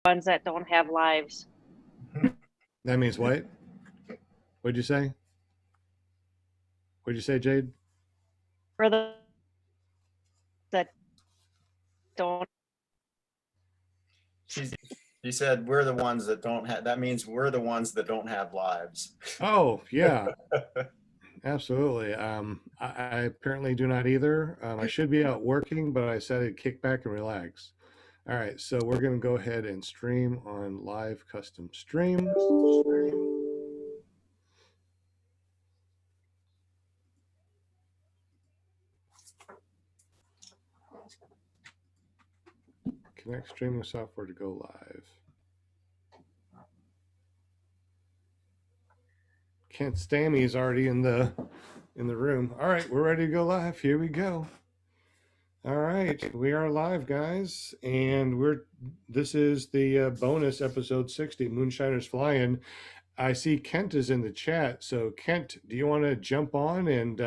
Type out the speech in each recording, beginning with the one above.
ones that don't have lives. That means what? What'd you say? What'd you say, Jade? For the that don't. She's she said we're the ones that don't have. That means we're the ones that don't have lives. Oh, yeah, absolutely. I apparently do not either. I should be out working, but I said I'd kick back and relax. All right, so we're going to go ahead and stream on live custom stream. Connect streaming software to go live. Kent Stammy is already in the room. All right, we're ready to go live. Here we go. All right, we are live, guys, and this is the bonus episode 60, Moonshiners Flying. I see Kent is in the chat, so Kent, do you want to jump on and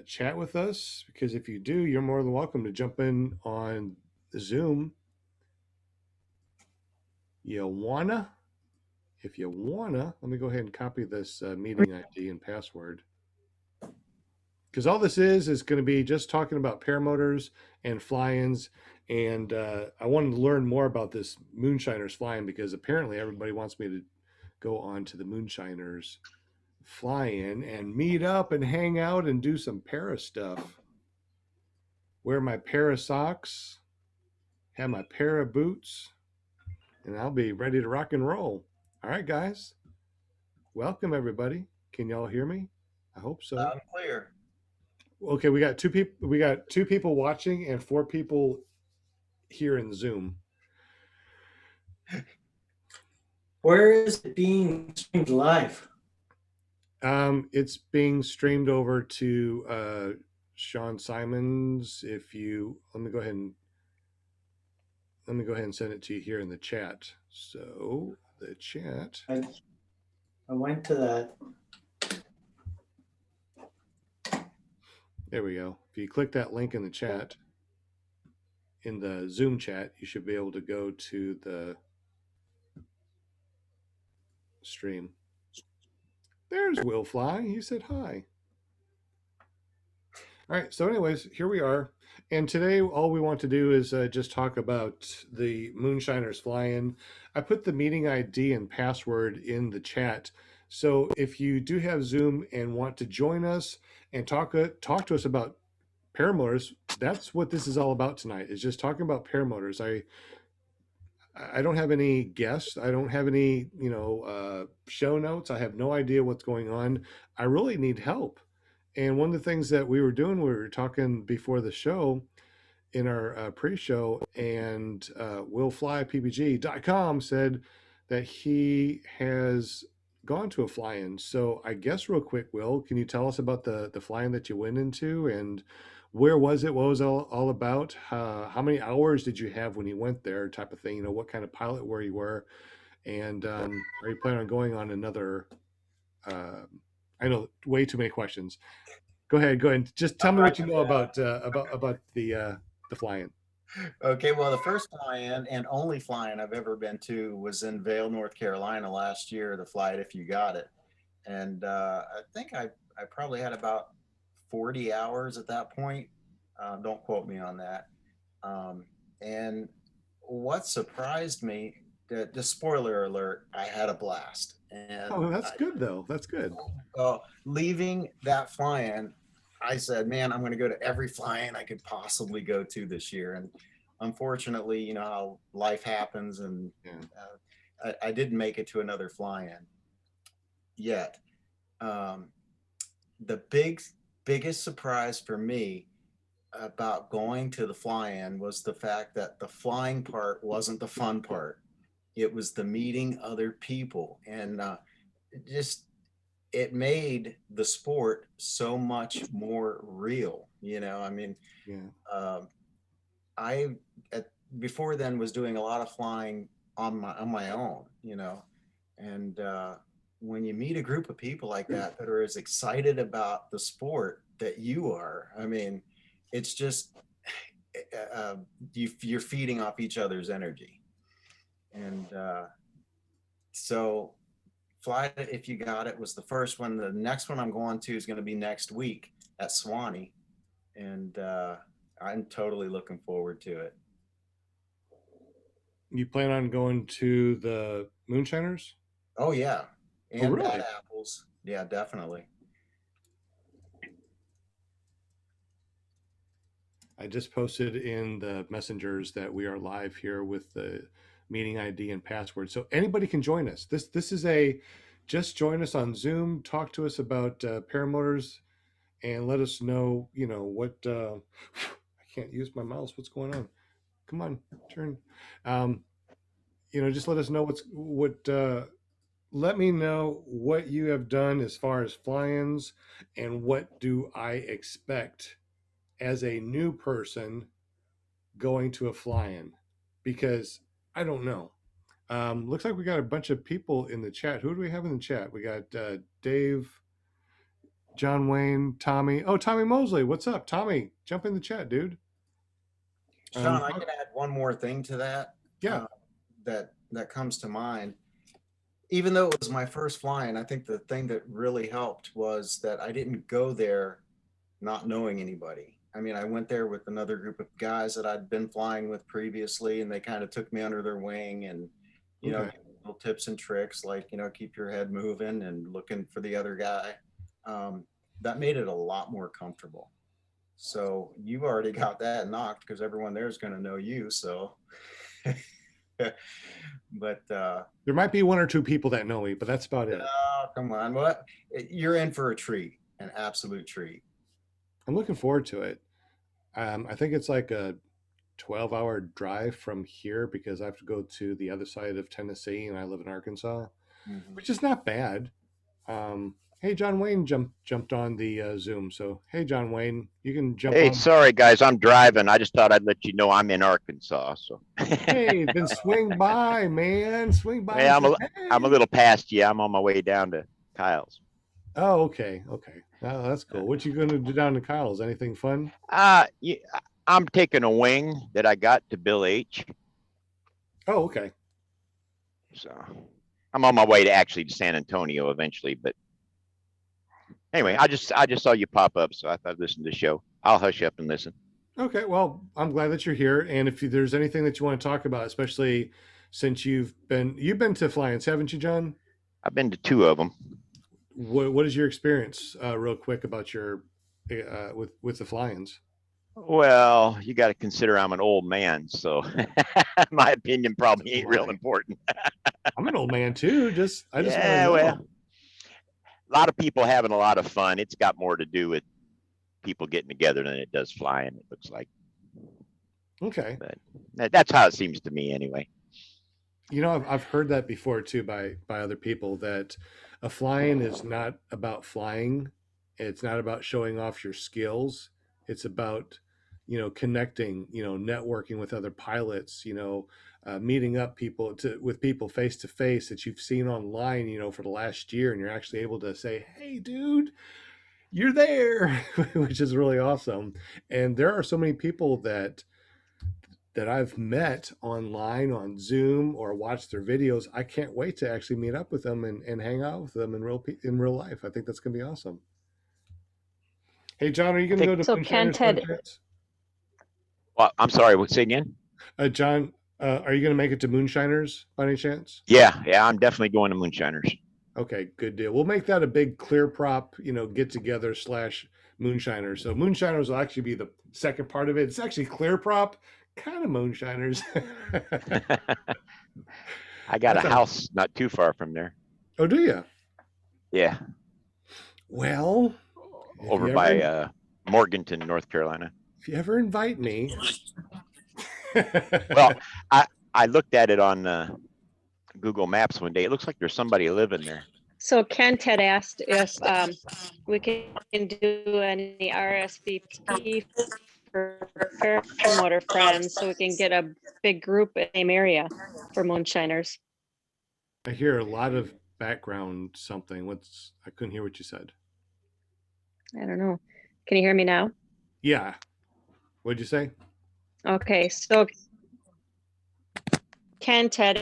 chat with us? Because if you do, you're more than welcome to jump in on Zoom. You wanna? If you wanna, let me go ahead and copy this meeting ID and password. Because all this is going to be just talking about paramotors and fly-ins, and I wanted to learn more about this moonshiners flying because apparently everybody wants me to go on to the moonshiners fly-in and meet up and hang out and do some para stuff. Wear my para socks, have my para boots, and I'll be ready to rock and roll. All right, guys, welcome everybody. Can y'all hear me? I hope so. Loud and clear. Okay, we got two people. We got 2 people watching and 4 people here in Zoom. Where is it being streamed live? It's being streamed over to Sean Simons. If you let me go ahead and send it to you here in the chat. So the chat. I went to that. There we go. If you click that link in the chat, in the Zoom chat, you should be able to go to the stream. There's Will Fly. He said hi. All right. So, anyways, here we are. And today, all we want to do is just talk about the Moonshiners fly-in. I put the meeting ID and password in the chat. So if you do have Zoom and want to join us and talk to us about paramotors, that's what this is all about tonight. Is just talking about paramotors. I don't have any guests. I don't have any show notes. I have no idea what's going on. I really need help. And one of the things that we were talking before the show in our pre-show, and willflypbg.com said that he has gone to a fly-in. So I guess real quick, Will, can you tell us about the fly-in that you went into and where was it? What was it all about? How many hours did you have when you went there, type of thing? What kind of pilot were you were? And are you planning on going on another? I know way too many questions. Go ahead. Just tell me what you know about the fly-in. Okay, well, the first fly-in and only fly-in I've ever been to was in Vail, North Carolina last year, the Fly It If You Got It. And I think I probably had about 40 hours at that point. Don't quote me on that. And what surprised me, the spoiler alert, I had a blast. And Oh, that's good though. That's good. Leaving that fly-in, I said, man, I'm going to go to every fly-in I could possibly go to this year. And unfortunately, you know how life happens, and I didn't make it to another fly-in yet. The biggest surprise for me about going to the fly-in was the fact that the flying part wasn't the fun part. It was the meeting other people, and just it made the sport so much more real. I mean, I before then was doing a lot of flying on my own, and when you meet a group of people like that are as excited about the sport that you are, I mean, it's just you're feeding off each other's energy. And so Fly It If You Got It was the first one. The next one I'm going to is going to be next week at Swanee. And I'm totally looking forward to it. You plan on going to the Moonshiners? Oh, yeah. Oh, And really? Bad Apples. Yeah, definitely. I just posted in the messengers that we are live here with the meeting ID and password, so anybody can join us. This is a just join us on Zoom, talk to us about paramotors, and let us know, you know, what. I can't use my mouse. What's going on? Come on, turn. You know, just let us know what. Let me know what you have done as far as fly-ins, and what do I expect as a new person going to a fly-in, because I don't know. Looks like we got a bunch of people in the chat. Who do we have in the chat? We got Dave, John Wayne, Tommy. Oh, Tommy Mosley. What's up, Tommy? Jump in the chat, dude. Sean, I can add one more thing to that. Yeah. That comes to mind. Even though it was my first fly-in, I think the thing that really helped was that I didn't go there not knowing anybody. I mean, I went there with another group of guys that I'd been flying with previously, and they kind of took me under their wing and, you know, Okay. little tips and tricks like, you know, keep your head moving and looking for the other guy. That made it a lot more comfortable. So you've already got that knocked because everyone there is going to know you. So, but There might be one or two people that know me, but that's about it. oh, come on. What? You're in for a treat, an absolute treat. I'm looking forward to it. I think it's like a 12-hour drive from here because I have to go to the other side of Tennessee and I live in Arkansas, which is not bad. Hey, John Wayne jumped on the Zoom. So, hey, John Wayne, you can jump Hey, on. sorry guys, I'm driving. I just thought I'd let you know I'm in Arkansas. So Hey, then swing by, man. Swing by. yeah, and say, I'm a "Hey." little past you. I'm on my way down to Kyle's. Oh, okay. Oh, that's cool. What you going to do down to Kyle's? Anything fun? Yeah, I'm taking a wing that I got to Bill H. Oh, okay. So I'm on my way to actually to San Antonio eventually. But anyway, I just saw you pop up, so I thought I'd listen to the show. I'll hush up and listen. Okay. Well, I'm glad that you're here. And if there's anything that you want to talk about, especially since you've been to fly-ins, haven't you, John? I've been to 2 of them. What is your experience, real quick, about your with the fly-ins? Well, you got to consider I'm an old man, so my opinion probably ain't real important. I'm an old man too. I just want to Yeah, know. well, a lot of people having a lot of fun. It's got more to do with people getting together than it does flying, it looks like. Okay. But that's how it seems to me anyway. You know, I've heard that before too by other people, that a fly-in is not about flying. It's not about showing off your skills. It's about, you know, connecting, you know, networking with other pilots, you know, meeting up with people face to face that you've seen online, you know, for the last year, and you're actually able to say, "Hey, dude, you're there," which is really awesome. And there are so many people that I've met online on Zoom or watched their videos. I can't wait to actually meet up with them and hang out with them in real life. I think that's gonna be awesome. Hey, John, are you gonna go to So Moonshiners Ted- by any chance? Well, I'm sorry, what, say again? John, are you gonna make it to Moonshiners by any chance? Yeah, I'm definitely going to Moonshiners. Okay, good deal. We'll make that a big clear prop, you know, get together / Moonshiners. So Moonshiners will actually be the second part of it. It's actually clear prop, kind of Moonshiners. I got That's a house not too far from there. Oh, do you? Yeah, Well, if over you by ever- Morganton, North Carolina. if you ever invite me. Well, I looked at it on Google Maps one day. It looks like there's somebody living there. So Kent had asked if we can do any RSVP for paramotor friends so we can get a big group in the same area for moonshiners. I hear a lot of background something. I couldn't hear what you said. I don't know. Can you hear me now? Yeah. What'd you say? Okay, so Kent had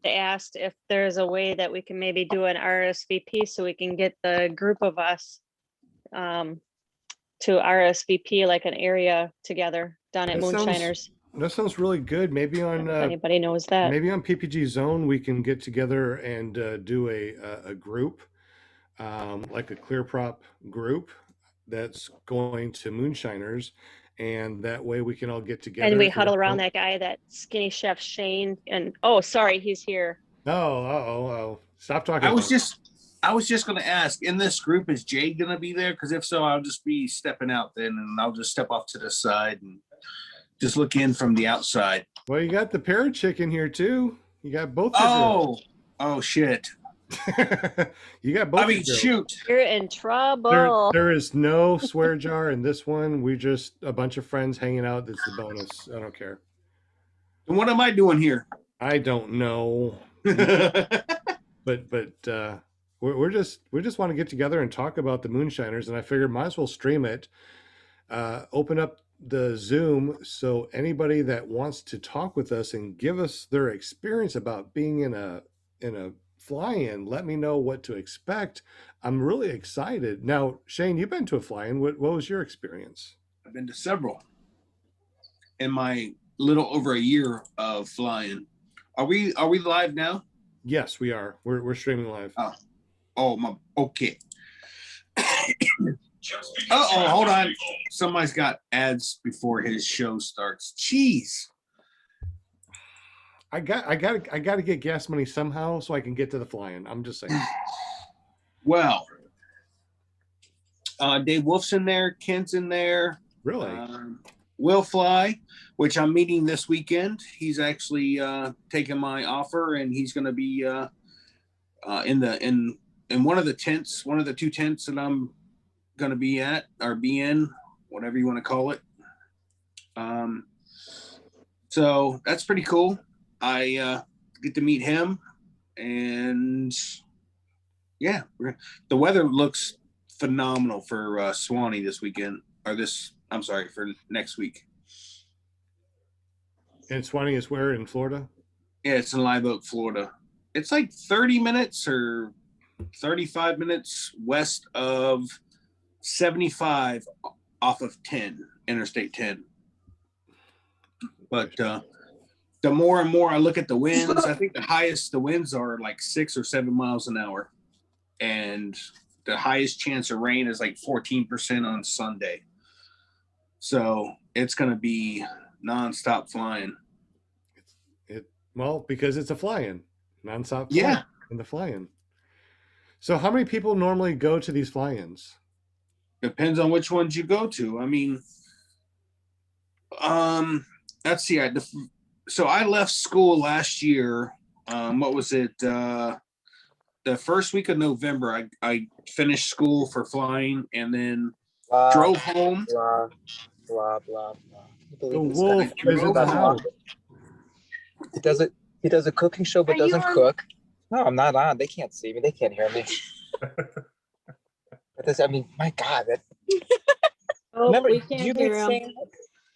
asked if there's a way that we can maybe do an RSVP so we can get the group of us to RSVP like an area together down at That sounds- Moonshiners. That sounds really good. Maybe on If anybody knows that. maybe on PPG Zone we can get together and do a group, like a clear prop group that's going to Moonshiners, and that way we can all get together. And we if huddle around don't- that guy, that skinny chef Shane. And oh, sorry, he's here. Oh, stop talking. I was about just gonna ask, in this group, is Jay gonna be there? Because if so, I'll just be stepping out then, and I'll just step off to the side and just look in from the outside. it. Well, you got the parrot chicken here too. You got both. your Oh shit! girls. You got both. I mean, your girls. shoot. You're in trouble. There is no swear jar in this one. We just a bunch of friends hanging out. That's the bonus. I don't care. And what am I doing here? I don't know, but we just want to get together and talk about the Moonshiners, and I figured might as well stream it. Open up the Zoom so anybody that wants to talk with us and give us their experience about being in a fly-in, let me know what to expect. I'm really excited. Now, Shane, you've been to a fly-in. What was your experience? I've been to several in my little over a year of flying. Are we live now? Yes, we are. We're streaming live. Oh my, okay. Uh-oh, hold on. Somebody's got ads before his show starts. Jeez. I got to get gas money somehow so I can get to the fly-in. I'm just saying. Well, Dave Wolf's in there. Kent's in there. Really? Will Fly, which I'm meeting this weekend. He's actually taken my offer, and he's going to be in one of the tents, one of the two tents that I'm going to be at or be in, whatever you want to call it. So that's pretty cool. I get to meet him, and yeah, the weather looks phenomenal for Swanee this weekend, or for next week. And Swanee is where in Florida? Yeah, it's in Live Oak, Florida. It's like 30 minutes or 35 minutes west of 75 off of 10, Interstate 10. But the more and more I look at the winds, I think the highest the winds are like 6 or 7 miles an hour. And the highest chance of rain is like 14% on Sunday. So it's going to be nonstop flying. Well, because it's a fly-in, nonstop. Yeah. In the fly-in. So how many people normally go to these fly-ins? Depends on which ones you go to. I mean, let's see. So I left school last year. What was it? The first week of November, I finished school for flying, and then drove home. Blah, blah, blah, blah. The wolf is in the house. He does a cooking show, but doesn't cook. No, I'm not on. They can't see me. They can't hear me. But this, I mean, my God. Oh, Remember, we can't hear him.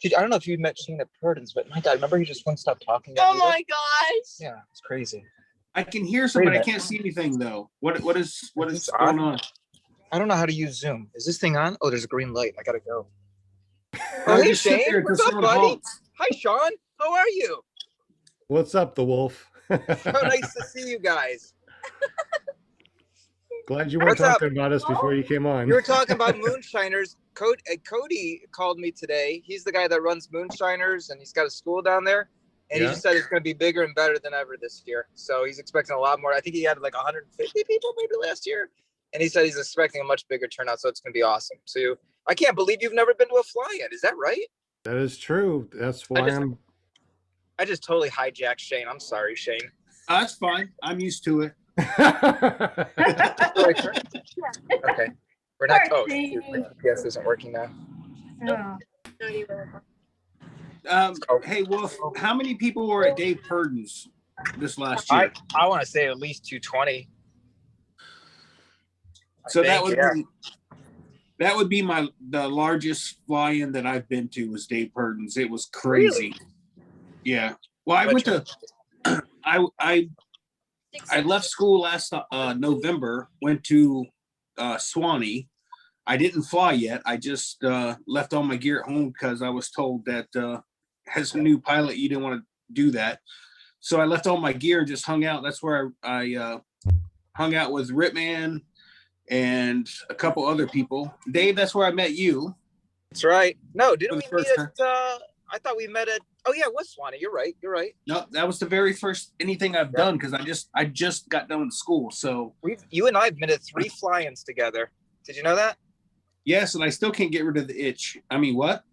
I don't know if you met Shane at Purdon's, but my God, remember he just wouldn't stop talking. Oh my gosh. Yeah, it's crazy. I can hear somebody. I can't see anything though. What is this going on? I don't know how to use Zoom. Is this thing on? Oh, there's a green light. I gotta go. No, Oh, hey, just sit there Shane. until What's up, someone buddy? honks. Hi, Sean. How are you? What's up, the wolf? So nice to see you guys. Glad you weren't What's up? talking about us before you came on. You were talking about moonshiners. Cody called me today. He's the guy that runs Moonshiners, and he's got a school down there. And Yeah. he just said it's going to be bigger and better than ever this year. So he's expecting a lot more. I think he had like 150 people maybe last year. And he said he's expecting a much bigger turnout. So it's going to be awesome. So I can't believe you've never been to a fly-in. Is that right? That is true. That's why I just totally hijacked Shane. I'm sorry, Shane. That's fine. I'm used to it. Okay. We're not. Oh, Shane. yes, isn't working now. Oh. Hey, Wolf, how many people were at Dave Purdon's this last year? I want to say at least 220. So I think, that would be the largest fly-in that I've been to was Dave Purdon's. It was crazy. Really? Yeah. Well, I went to I left school last November, went to Swanee. I didn't fly yet. I just left all my gear at home because I was told that as a new pilot, you didn't want to do that. So I left all my gear and just hung out. That's where I hung out with Ripman and a couple other people. Dave, that's where I met you. That's right. No, didn't For the we meet first at, I thought we met at, oh yeah, it was Swanee. You're right. You're right. No, that was the very first anything I've done because I just got done with school. So You and I have been at 3 fly-ins together. Did you know that? yes, and I still can't get rid of the itch. I mean, what?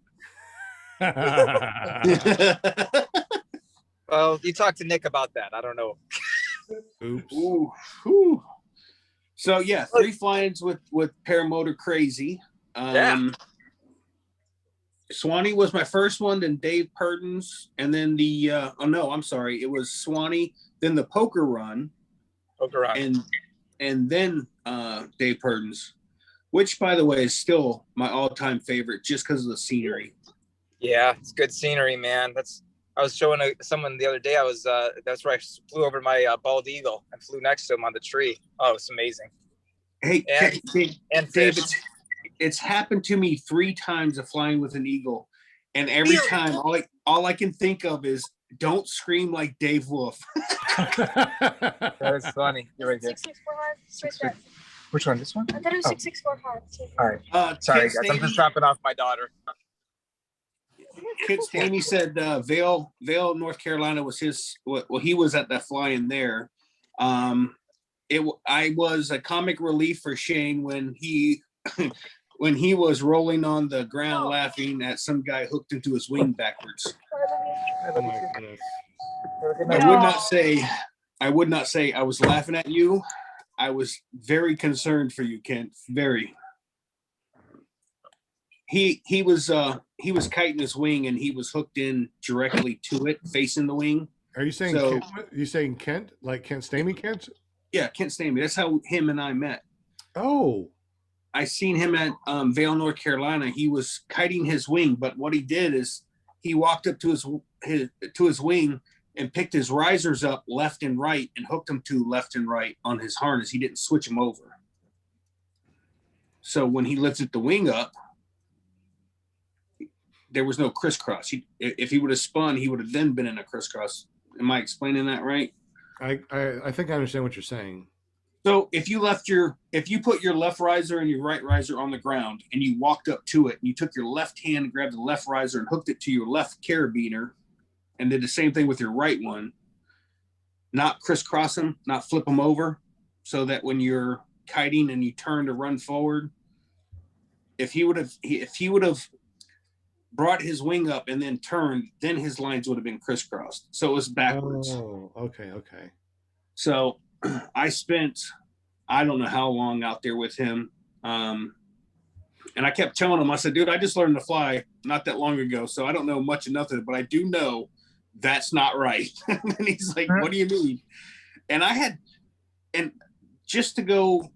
Well, you talked to Nick about that. I don't know. Oops. Ooh, whew. So yeah, 3 fly-ins with Paramotor Crazy. Swanee was my first one, then Dave Purdon's, and then the oh no, I'm sorry, it was Swanee, then the Poker Run, and then Dave Purdon's, which by the way is still my all-time favorite just because of the scenery. Yeah, it's good scenery, man. I was showing someone the other day. That's where I flew over my bald eagle and flew next to him on the tree. Oh, it's amazing. Hey, And Dave, fish. it's happened to me 3 times of flying with an eagle, and every time all I can think of is don't scream like Dave Wolf. That is funny. You're right there. 664 hard. Switch that. Which one? This one? I thought it was 664 hard. All right. Sorry, Kent guys. I'm just dropping off my daughter. Kit Stamey said Vail, North Carolina was his. Well, he was at that fly-in there. I was a comic relief for Shane when he when he was rolling on the ground laughing at some guy hooked into his wing backwards. Oh my goodness. I would not say I was laughing at you. I was very concerned for you, Kent. Very. He was kiting his wing and he was hooked in directly to it, facing the wing. Are you saying So- Kent? You saying Kent? Like Kent Stamey Kent? Yeah, Kent Stamey. That's how him and I met. Oh. I seen him at Vail, North Carolina. He was kiting his wing, but what he did is he walked up to his wing and picked his risers up left and right and hooked them to left and right on his harness. He didn't switch them over. So when he lifted the wing up, there was no crisscross. If he would have spun, he would have then been in a crisscross. Am I explaining that right? I think I understand what you're saying. So if you put your left riser and your right riser on the ground and you walked up to it and you took your left hand and grabbed the left riser and hooked it to your left carabiner and did the same thing with your right one, not crisscross them, not flip them over, so that when you're kiting and you turn to run forward, if he would have brought his wing up and then turned, then his lines would have been crisscrossed. So it was backwards. Oh, okay. So I spent, I don't know how long out there with him. And I kept telling him, I said, dude, I just learned to fly not that long ago. So I don't know much of nothing, but I do know that's not right. And he's like, what do you mean? And just to go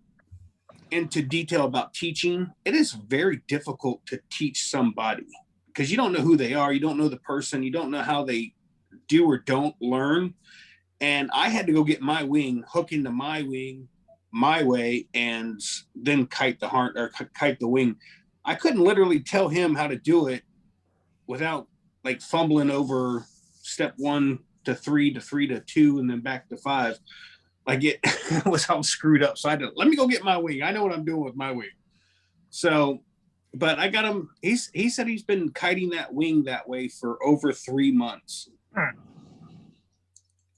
into detail about teaching, it is very difficult to teach somebody because you don't know who they are. You don't know the person. You don't know how they do or don't learn. And I had to go get my wing, hook into my wing my way, and then kite the wing. I couldn't literally tell him how to do it without like fumbling over step 1 to 3 to 3 to 2 and then back to 5. Like it was all screwed up. So I had to let me go get my wing. I know what I'm doing with my wing. So, but I got him. He said he's been kiting that wing that way for over 3 months.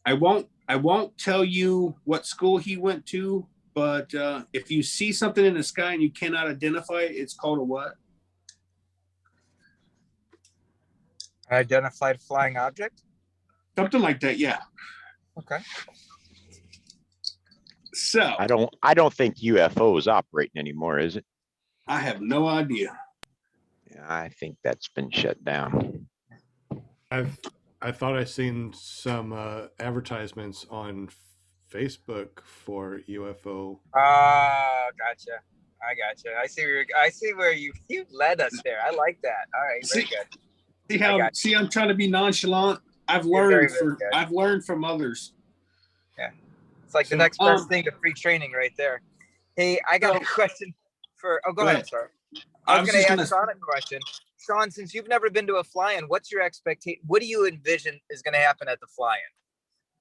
I won't tell you what school he went to, but if you see something in the sky and you cannot identify it, it's called a what? Identified flying object. Something like that, yeah. Okay. So I don't think UFO is operating anymore, is it? I have no idea. Yeah, I think that's been shut down. I thought I seen some advertisements on Facebook for UFO. Oh, gotcha. I gotcha. I see where you led us there. I like that. All right, very good. See, I'm trying to be nonchalant. I've learned from others. Yeah. It's like the So, next best thing to free training right there. Hey, I got a question for. Oh, go ahead, sir. I was going to ask Sean a question. Sean, since you've never been to a fly-in, what's your expectation? What do you envision is going to happen at the fly-in?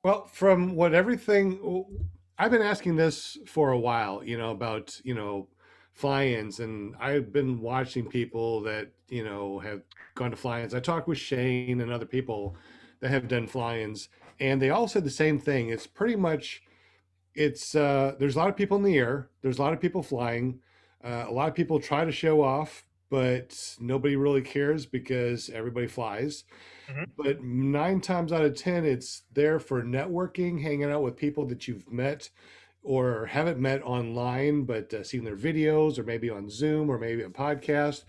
well, from what everything, I've been asking this for a while, about, fly-ins, and I've been watching people that, have gone to fly-ins. I talked with Shane and other people that have done fly-ins, and they all said the same thing. It's pretty much, there's a lot of people in the air. There's a lot of people flying. A lot of people try to show off, but nobody really cares because everybody flies. But 9 times out of 10, it's there for networking, hanging out with people that you've met or haven't met online, but seen their videos or maybe on Zoom or maybe a podcast.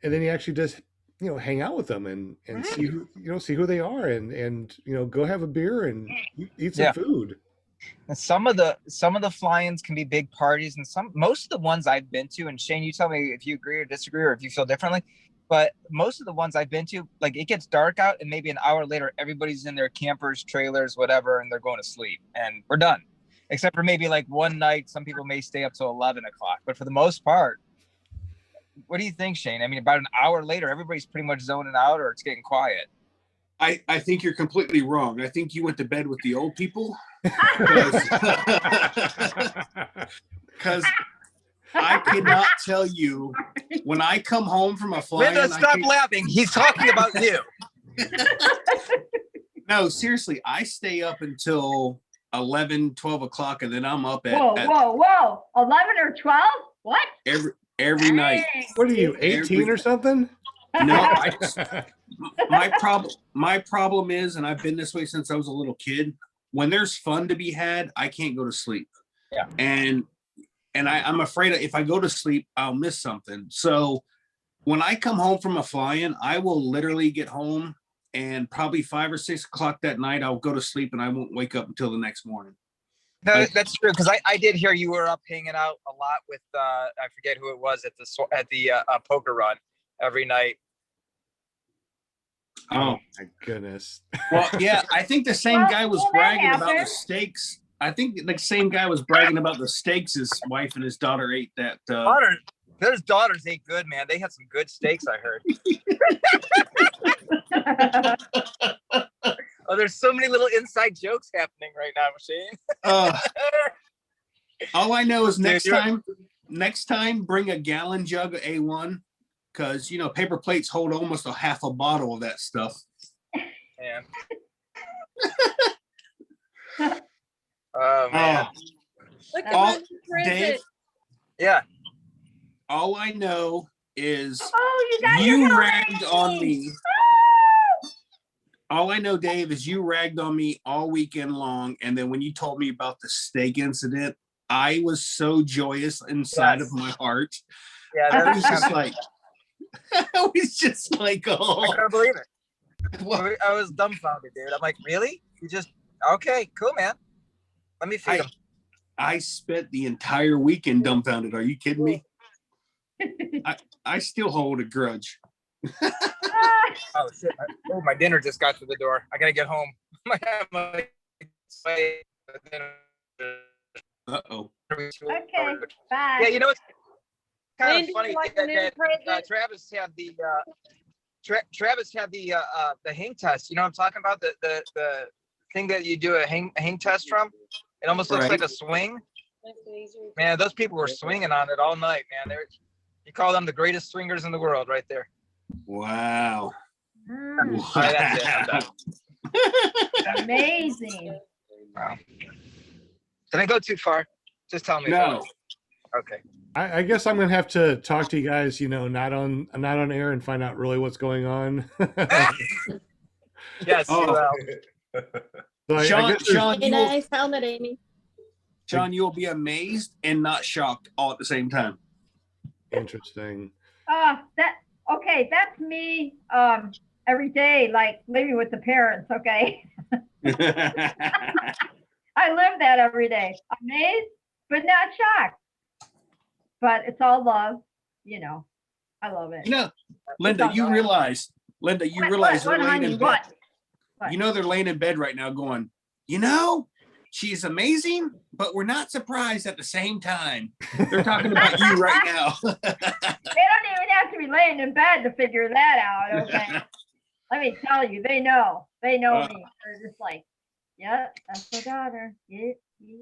And then you actually just, hang out with them and see who they are and go have a beer and eat some food. And some of the fly-ins can be big parties, and most of the ones I've been to, and Shane, you tell me if you agree or disagree or if you feel differently, but most of the ones I've been to, like, it gets dark out and maybe an hour later everybody's in their campers, trailers, whatever, and they're going to sleep and we're done. Except for maybe like one night some people may stay up till 11 o'clock, but for the most part, what do you think, Shane? I mean, about an hour later everybody's pretty much zoning out or it's getting quiet. I think you're completely wrong. I think you went to bed with the old people. Because I cannot tell you, when I come home from a fly-in, Linda, stop laughing. He's talking about you. No, seriously, I stay up until 11, 12 o'clock, and then I'm up at Whoa. 11 or 12? What? every night. What are you, 18 or something? No, my problem is, and I've been this way since I was a little kid, when there's fun to be had, I can't go to sleep. Yeah. And I'm afraid if I go to sleep, I'll miss something. So when I come home from a fly-in, I will literally get home and probably 5 or 6 o'clock that night, I'll go to sleep and I won't wake up until the next morning. No, that's true, because I did hear you were up hanging out a lot with I forget who it was at the poker run every night. Oh my goodness. Well, yeah, I think the same guy was bragging about the steaks. I think the same guy was bragging about the steaks his wife and his daughter ate that. Their daughters ate good, man. They had some good steaks, I heard. Oh, there's so many little inside jokes happening right now, Shane. All I know is next time, bring a gallon jug of A1, because paper plates hold almost a half a bottle of that stuff. Man. Oh man. Look at Dave. Yeah. All I know is you ragged on me. All I know, Dave, is you ragged on me all weekend long, and then when you told me about the steak incident, I was so joyous inside of my heart. Yeah, I was just like, oh. I couldn't believe it. I was dumbfounded, dude. I'm like, really? You just okay? Cool, man. Let me feed him. I spent the entire weekend dumbfounded. Are you kidding me? I still hold a grudge. Oh shit! My dinner just got to the door. I gotta get home. Uh-oh. Okay, bye. Yeah, you know it's kind of Lindy, funny like that, the new president? Travis had the Travis had the hang test. You know what I'm talking about? The thing that you do a hang test from. It almost looks like a swing. Man, those people were swinging on it all night, man. You call them the greatest swingers in the world, right there. Wow. All right, that's it. I'm done. Amazing. Wow. Did I go too far? Just tell me. No. Okay. I guess I'm gonna have to talk to you guys, not on air, and find out really what's going on. Yes. Oh. So Sean, Nice helmet, Amy. Sean, you'll be amazed and not shocked all at the same time. Interesting. That's me every day, like living with the parents, okay? I live that every day. Amazed, but not shocked. But it's all love, I love it. Linda, you realize they're laying in bed. What? They're laying in bed right now going, she's amazing, but we're not surprised at the same time. They're talking about you right now. They don't even have to be laying in bed to figure that out, okay? Let me tell you, they know. They know me. They're just like, yeah, that's my daughter. Yeah, yeah.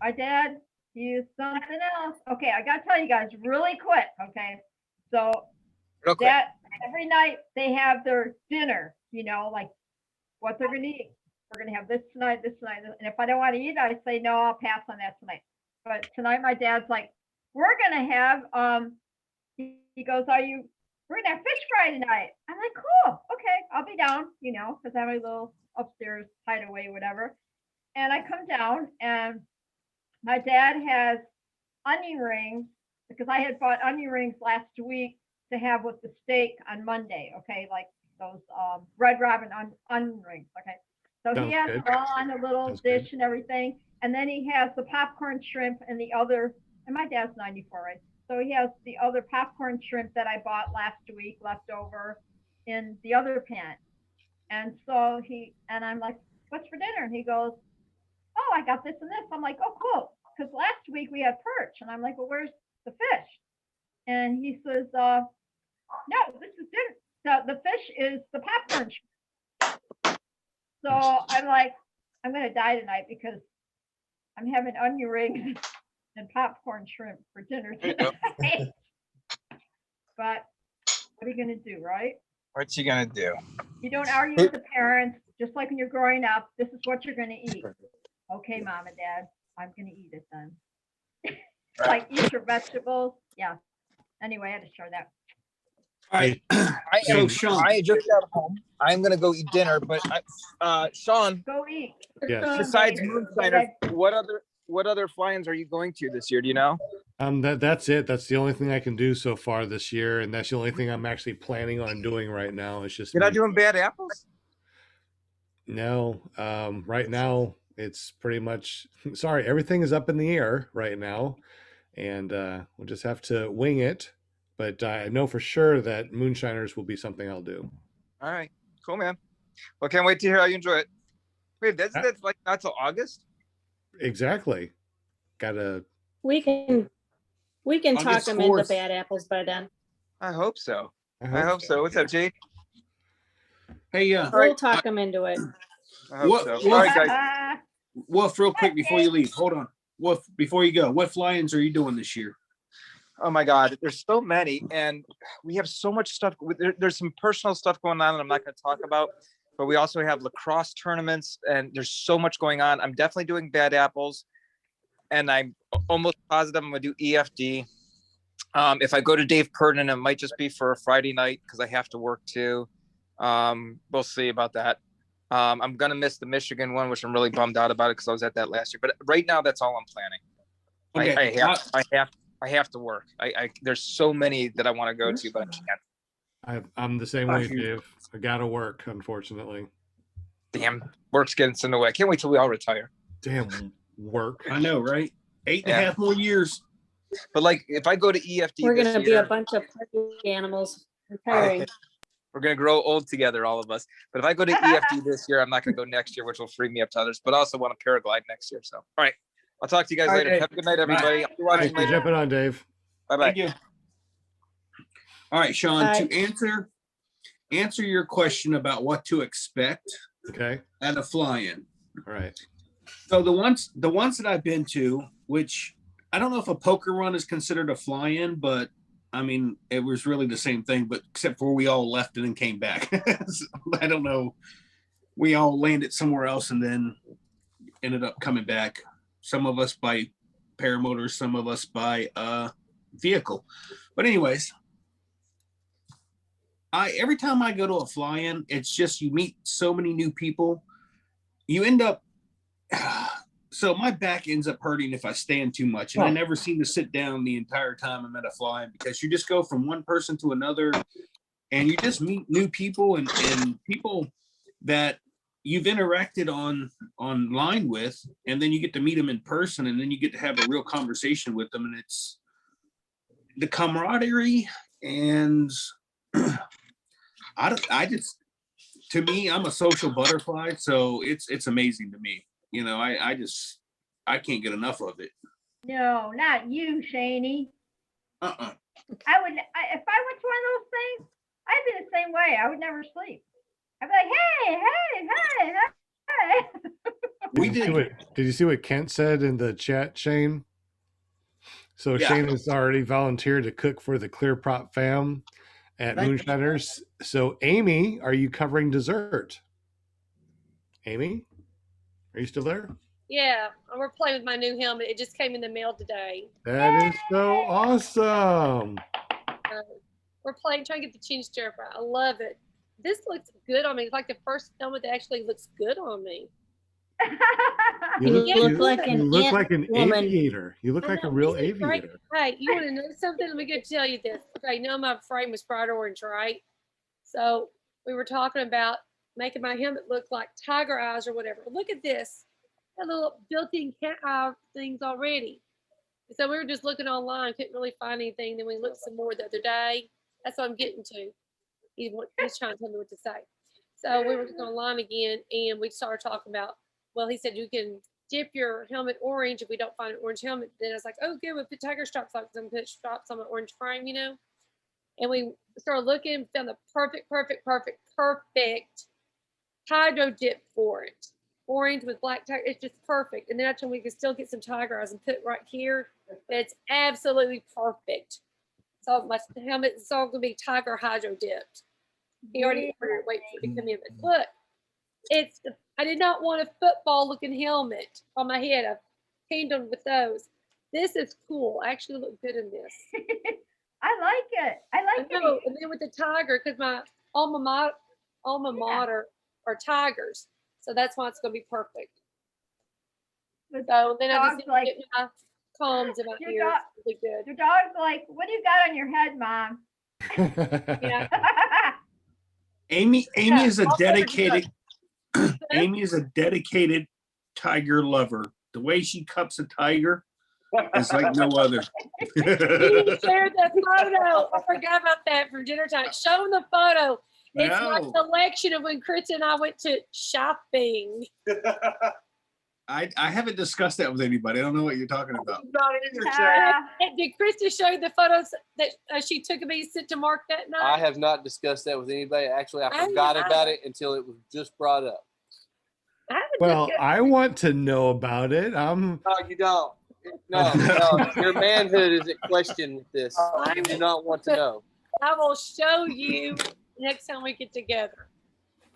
My dad, he is something else. Okay, I gotta tell you guys really quick, okay? So Real quick. that every night they have their dinner, you know, like what they're gonna eat. We're gonna have this tonight, and if I don't want to eat, I say no, I'll pass on that tonight. But tonight my dad's like, we're gonna have he goes, we're gonna have fish fry tonight. I'm like, cool, okay, I'll be down, you know, because I have a little upstairs hideaway, whatever. And I come down and my dad has onion rings because I had bought onion rings last week to have with the steak on Monday, okay, like those Red Robin onion rings, okay. So Sounds he has good. it all on a little Sounds dish good. and everything. And then he has the popcorn shrimp and the other, and my dad's 94, right? So he has the other popcorn shrimp that I bought last week left over in the other pan. And so I'm like, what's for dinner? And he goes, oh, I got this and this. I'm like, oh, cool. Because last week we had perch. And I'm like, well, where's the fish? And he says, no, this is dinner. The fish is the popcorn shrimp. So I'm like, I'm going to die tonight because I'm having onion rings and popcorn shrimp for dinner tonight. But what are you going to do, right? What's you gonna do? You don't argue with the parents, just like when you're growing up. This is what you're going to eat. Okay, mom and dad, I'm going to eat it then. Like eat your vegetables. Yeah. Anyway, I had to share that. All right. So Sean. I just got home. I'm gonna go eat dinner, but Sean, Go eat. Yes. besides Okay. moonshiners, what other fly-ins are you going to this year? Do you know? That's it. That's the only thing I can do so far this year, and that's the only thing I'm actually planning on doing right now. It's just You're not me. doing bad apples? No, right now it's pretty much sorry, everything is up in the air right now, and we'll just have to wing it. But I know for sure that moonshiners will be something I'll do. All right, cool, man. Well, can't wait to hear how you enjoy it. Wait, that's like not till August? Exactly. Gotta. We can talk August them into 4th. bad apples by then. I hope so. I I hope so. What's up, Jake? Hey, We'll talk them into it. I hope What- so. what- All right, guys. Wolf, real quick before you leave, hold on. Wolf, before you go, what fly-ins are you doing this year? Oh my God, there's so many, and we have so much stuff. There's some personal stuff going on that I'm not going to talk about, but we also have lacrosse tournaments, and there's so much going on. I'm definitely doing bad apples, and I'm almost positive I'm going to do EFD. If I go to Dave Purdon, it might just be for a Friday night because I have to work too. We'll see about that. I'm going to miss the Michigan one, which I'm really bummed out about it because I was at that last year. But right now, that's all I'm planning. Okay. I have to work. There's so many that I want to go to, but I can't. I'm the same way, Dave. I gotta work, unfortunately. Damn, work's getting in the way. I can't wait till we all retire. Damn work. I know, right? 8.5 more years. But like, if I go to EFD, We're this gonna be year, a bunch of party animals retiring. we're gonna grow old together, all of us. But if I go to EFD this year, I'm not gonna go next year, which will free me up to others. But I also want to paraglide next year. So, all right, I'll talk to you guys All right, later. Dave. Have a good night, everybody. I'll be watching Thanks for later. jumping on, Dave. Bye bye. Thank you. All right, Sean, Bye. to answer your question about what to expect Okay. at a fly-in. All right. So the ones that I've been to, which I don't know if a poker run is considered a fly-in, but I mean, it was really the same thing, but except for we all left and then came back. So, I don't know. We all landed somewhere else and then ended up coming back. Some of us by paramotor, some of us by vehicle. But anyways, every time I go to a fly-in, it's just you meet so many new people. You end up so my back ends up hurting if I stand too much, and I never seem to sit down the entire time I'm at a fly-in because you just go from one person to another, and you just meet new people and people that you've interacted online with, and then you get to meet them in person, and then you get to have a real conversation with them, and it's the camaraderie. And I just, to me, I'm a social butterfly, so it's amazing to me. you know, I can't get enough of it. No, not you, Shaney. Uh-uh. If I went to one of those things, I'd be the same way. I would never sleep. I'd be like, hey, hey, hey, hey. We Did you see what Kent said in the chat, Shane? So Yeah. Shane has already volunteered to cook for the Clear Prop fam at Thank you. Moonshiners. So Amy, are you covering dessert? Amy, are you still there? Yeah, we're playing with my new helmet. It just came in the mail today. That is so awesome. We're playing, trying to get the chin strap right. I love it. This looks good on me. It's like the first helmet that actually looks good on me. You look, Yeah, you, look like you an look ant like an woman. aviator. You look I like a know, real isn't it great? aviator. Hey, you want to know something? Let me go tell you this. Okay, no, my frame was bright orange, right? So we were talking about making my helmet look like tiger eyes or whatever. Look at this. Got little built-in cat eye things already. So we were just looking online, couldn't really find anything. Then we looked some more the other day. That's what I'm getting to. He's trying to tell me what to say. So we were looking online again, and we started talking about, well, he said you can dip your helmet orange if we don't find an orange helmet. Then I was like, oh, good, we'll put tiger stripes on, because I'm going to put stripes on my orange frame, you know? And we started looking, found the perfect hydro dip for it. Orange with black tiger, it's just perfect. And then I told him we could still get some tiger eyes and put right here. It's absolutely perfect. So my helmet is all gonna be tiger hydro dipped. He already ordered it, wait for it to come in. But look, I did not want a football looking helmet on my head. I've painted with those. This is cool. I actually look good in this. I like it. I like it. And then with the tiger, because my alma mater are tigers. So that's why it's gonna be perfect. So then I just need to get my combs in my ears. Really good. Your dog's like, what do you got on your head, Mom? Yeah. Amy Yeah, is a I'll never do dedicated Amy is a dedicated tiger lover. The way she cups a tiger is like no other. You shared that photo. I forgot about that from dinner time. Show them the photo. It's my No. collection of when Chris and I went to shopping. I haven't discussed that with anybody. I don't know what you're talking about. Did Krista show you the photos that she took of me and sent to Mark that night? I have not discussed that with anybody. Actually, I I forgot know. about it until it was just brought up. Well, I want to know about it. No, you don't. No, your manhood is at question with this. You do not want to know. I will show you next time we get together.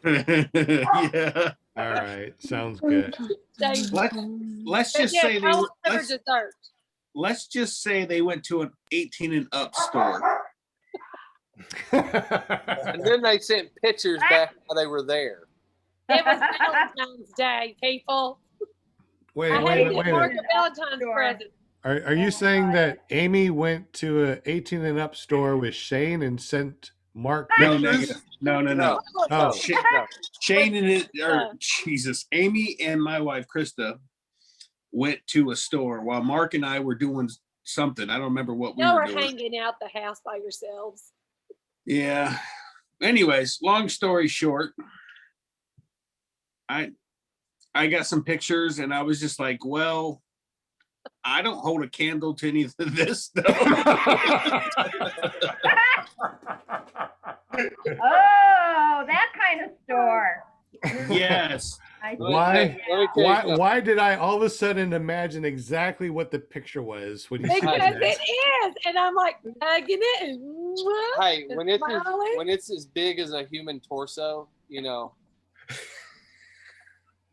Yeah. All right, sounds good. Let's just say let's just say they went to an 18 and up store. And then they sent pictures back while they were there. It was Valentine's Day, people. Wait I a hated minute. Mark a Valentine's present. Are you saying that Amy went to an 18 and up store with Shane and sent Mark No, pictures? negative. No. Oh. Shane and Amy and my wife Krista went to a store while Mark and I were doing something. I don't remember what we Y'all were were doing. hanging out the house by yourselves. Yeah. Anyways, long story short, I got some pictures and I was just like, well, I don't hold a candle to any of this stuff. Oh, that kind of store. Yes. Why did I all of a sudden imagine exactly what the picture was when you said Because that? it is. And I'm like hugging it. And, Hey, when smiling. it's as big as a human torso, you know.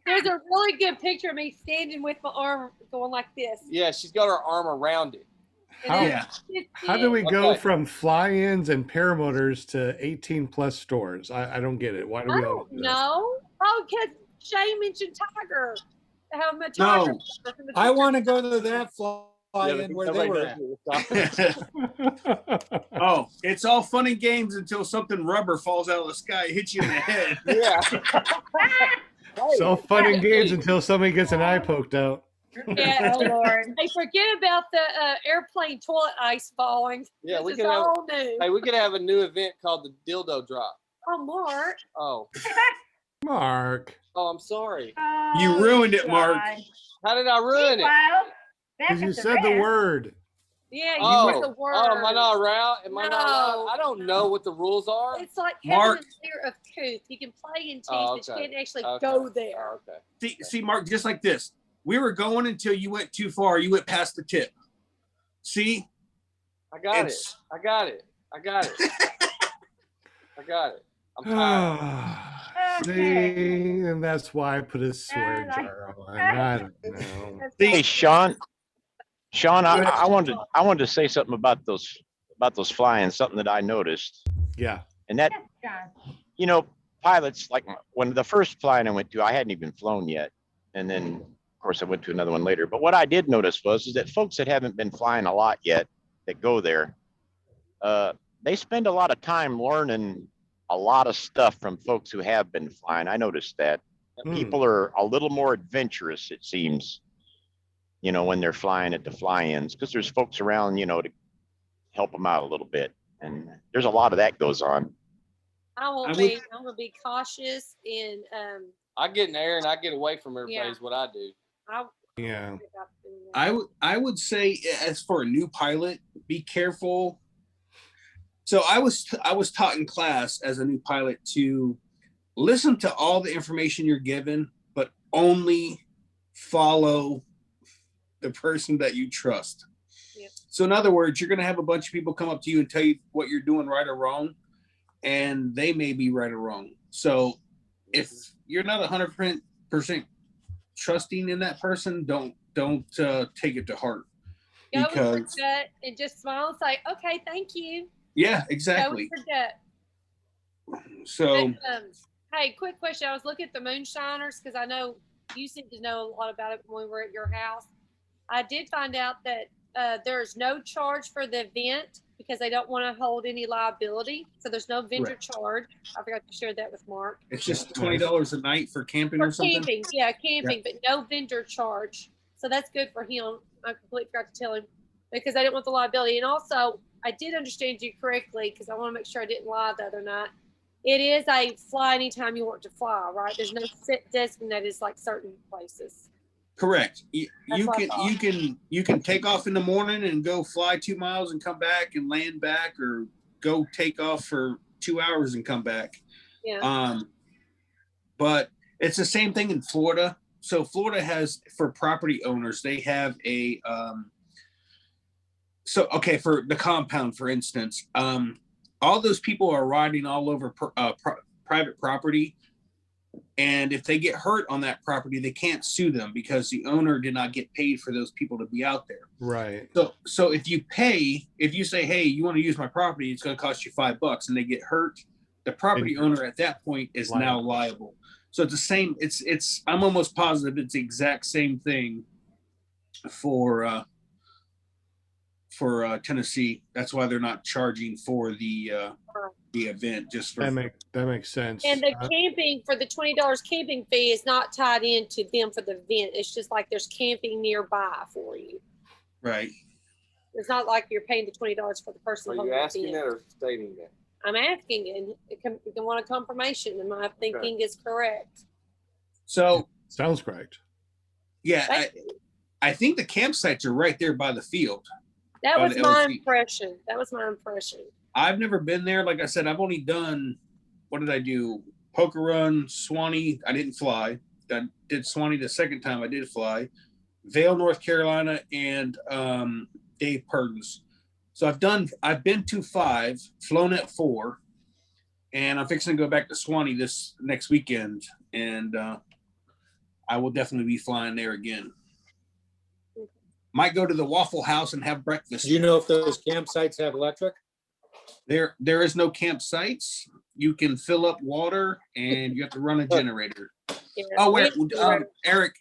There's a really good picture of me standing with my arm going like this. Yeah, she's got her arm around it. How do we go Okay. from fly-ins and paramotors to 18 plus stores? I don't get it. Why do we all do that? No. Oh, because Shay mentioned Tiger. How much No. I want to go to that fly-in where they were at. Oh, it's all fun and games until something rubber falls out of the sky, hits you in the head. Yeah. It's all fun and games until somebody gets an eye poked out. Yeah, Oh, Lord. Hey, forget about the airplane toilet ice falling. Yeah, This we is can have. all new. Hey, we could have a new event called the dildo drop. Oh, Mark. Oh, Mark. Oh, I'm sorry. You ruined it, Mark. God. How did I ruin it? Meanwhile, back Because you at the said the ranch, word. Yeah, you Oh, said the word. oh, am I not right? Am I not right? No. I don't know what the rules are. It's like Mark. having a layer of tooth. You can play in teeth, Oh, but you okay. can't actually Okay. go there. Oh, okay. See, Mark, just like this. We were going until you went too far. You went past the tip. See? I got it. It's- I got it. I got it. I got it. I'm tired. See, and that's why I put a swear And I- jar on. I don't know. Hey, Sean, Go ahead. I wanted to say something about those flying, something that I noticed. Yeah. And that, John. you know, pilots, like when the first flying I went to, I hadn't even flown yet. And then, of course, I went to another one later. But what I did notice is that folks that haven't been flying a lot yet, that go there, they spend a lot of time learning a lot of stuff from folks who have been flying. I noticed that. People are a little more adventurous, it seems, you know, when they're flying at the fly-ins, because there's folks around, you know, to help them out a little bit. And there's a lot of that goes on. I'm gonna be cautious and I get in the air and I get away from everybody Yeah. is what I do. Yeah. I would say, as for a new pilot, be careful. So I was taught in class as a new pilot to listen to all the information you're given, but only follow the person that you trust. Yep. So in other words, you're going to have a bunch of people come up to you and tell you what you're doing right or wrong, and they may be right or wrong. So if you're not 100% trusting in that person, don't take it to heart. Go with your Because gut and just smile and say, "Okay, thank you." yeah, Go exactly. with your gut. So But, hey, quick question. I was looking at the moonshiners because I know you seem to know a lot about it when we were at your house. I did find out that there's no charge for the event because they don't want to hold any liability. So there's no vendor Right. charge. I forgot to share that with Mark. it's just $20 a night for camping For or something. camping, yeah, camping, but no vendor charge. So that's good for him. I completely forgot to tell him because I didn't want the liability. And also, I did understand you correctly because I want to make sure I didn't lie the other night. It is a fly anytime you want to fly, right? There's no set designated like certain places. Correct. That's what I thought. You can take off in the morning and go fly 2 miles and come back and land back, or go take off for 2 hours and come back. Yeah. But it's the same thing in Florida. So Florida has, for property owners, they have a for the compound, for instance, all those people are riding all over private property. And if they get hurt on that property, they can't sue them because the owner did not get paid for those people to be out there. Right. So if you say, hey, you want to use my property, it's going to cost you $5, and they get hurt, the property owner at that point is now liable. So it's the same. It's I'm almost positive it's the exact same thing for Tennessee. That's why they're not charging for the event. Just for that makes sense. And the camping for the $20 camping fee is not tied into them for the event. It's just like there's camping nearby for you. Right. It's not like you're paying the $20 for the person. Are you asking that or stating that? I'm asking, and you can want a confirmation, and my thinking is correct. So sounds correct. Yeah, I think the campsites are right there by the field. That was my impression. I've never been there. Like I said, I've only done, what did I do? Poker Run, Swanee. I didn't fly. I did Swanee the second time I did fly. Vail, North Carolina, and Dave Purdon's. So I've been to 5, flown at 4, and I'm fixing to go back to Swanee this next weekend, and I will definitely be flying there again. Might go to the Waffle House and have breakfast. Do you know if those campsites have electric? There is no campsites. You can fill up water, and you have to run a generator. Yeah. Oh, where Eric,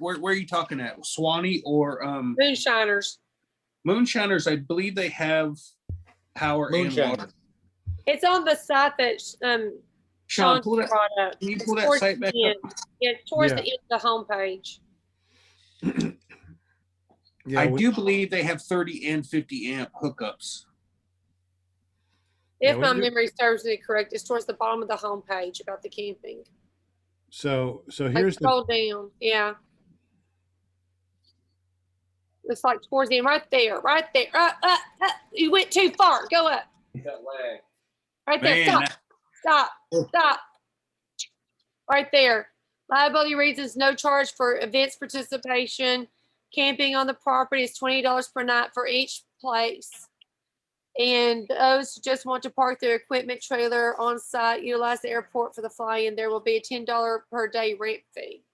where are you talking at? Swanee or Moonshiners? Moonshiners, I believe they have power and water. It's on the site that Sean, brought up. Can you pull that site back up? It's towards the end of the homepage. Yeah, I do believe they have 30 and 50 amp hookups. If my memory serves me correct, it's towards the bottom of the homepage about the camping. So Like here's the scroll down. Yeah. It's like towards the end, right there, right there. You went too far. Go up. Got lag. Right there. Man, Stop. Right there. Liability reasons, no charge for events participation. Camping on the property is $20 per night for each place. And those who just want to park their equipment trailer on site, utilize the airport for the fly-in, there will be a $10 per day rent fee.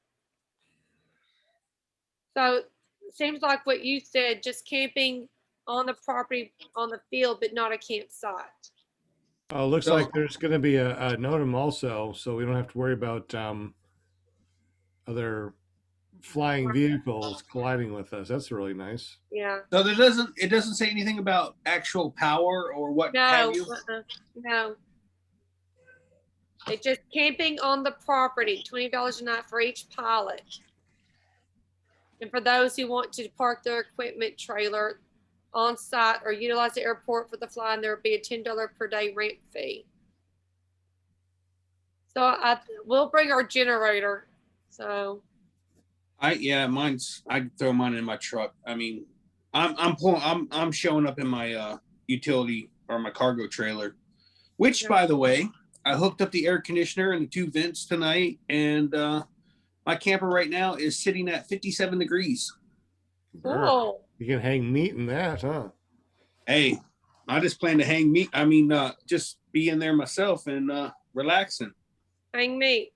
So it seems like what you said, just camping on the property, on the field, but not a campsite. Oh, looks So- like there's going to be a NOTAM also, so we don't have to worry about other flying vehicles colliding with us. That's really nice. Yeah. So it doesn't say anything about actual power or what No, have you. no. It's just camping on the property, $20 a night for each pilot. And for those who want to park their equipment trailer on site or utilize the airport for the fly, and there will be a $10 per day rent fee. So we'll bring our generator. So I throw mine in my truck. I mean, I'm showing up in my utility or my cargo trailer, which by the way, I hooked up the air conditioner and the 2 vents tonight, and my camper right now is sitting at 57 degrees. cool. You can hang meat in that, huh? Hey, I just plan to hang meat. I mean, just be in there myself and relaxing. Hang meat.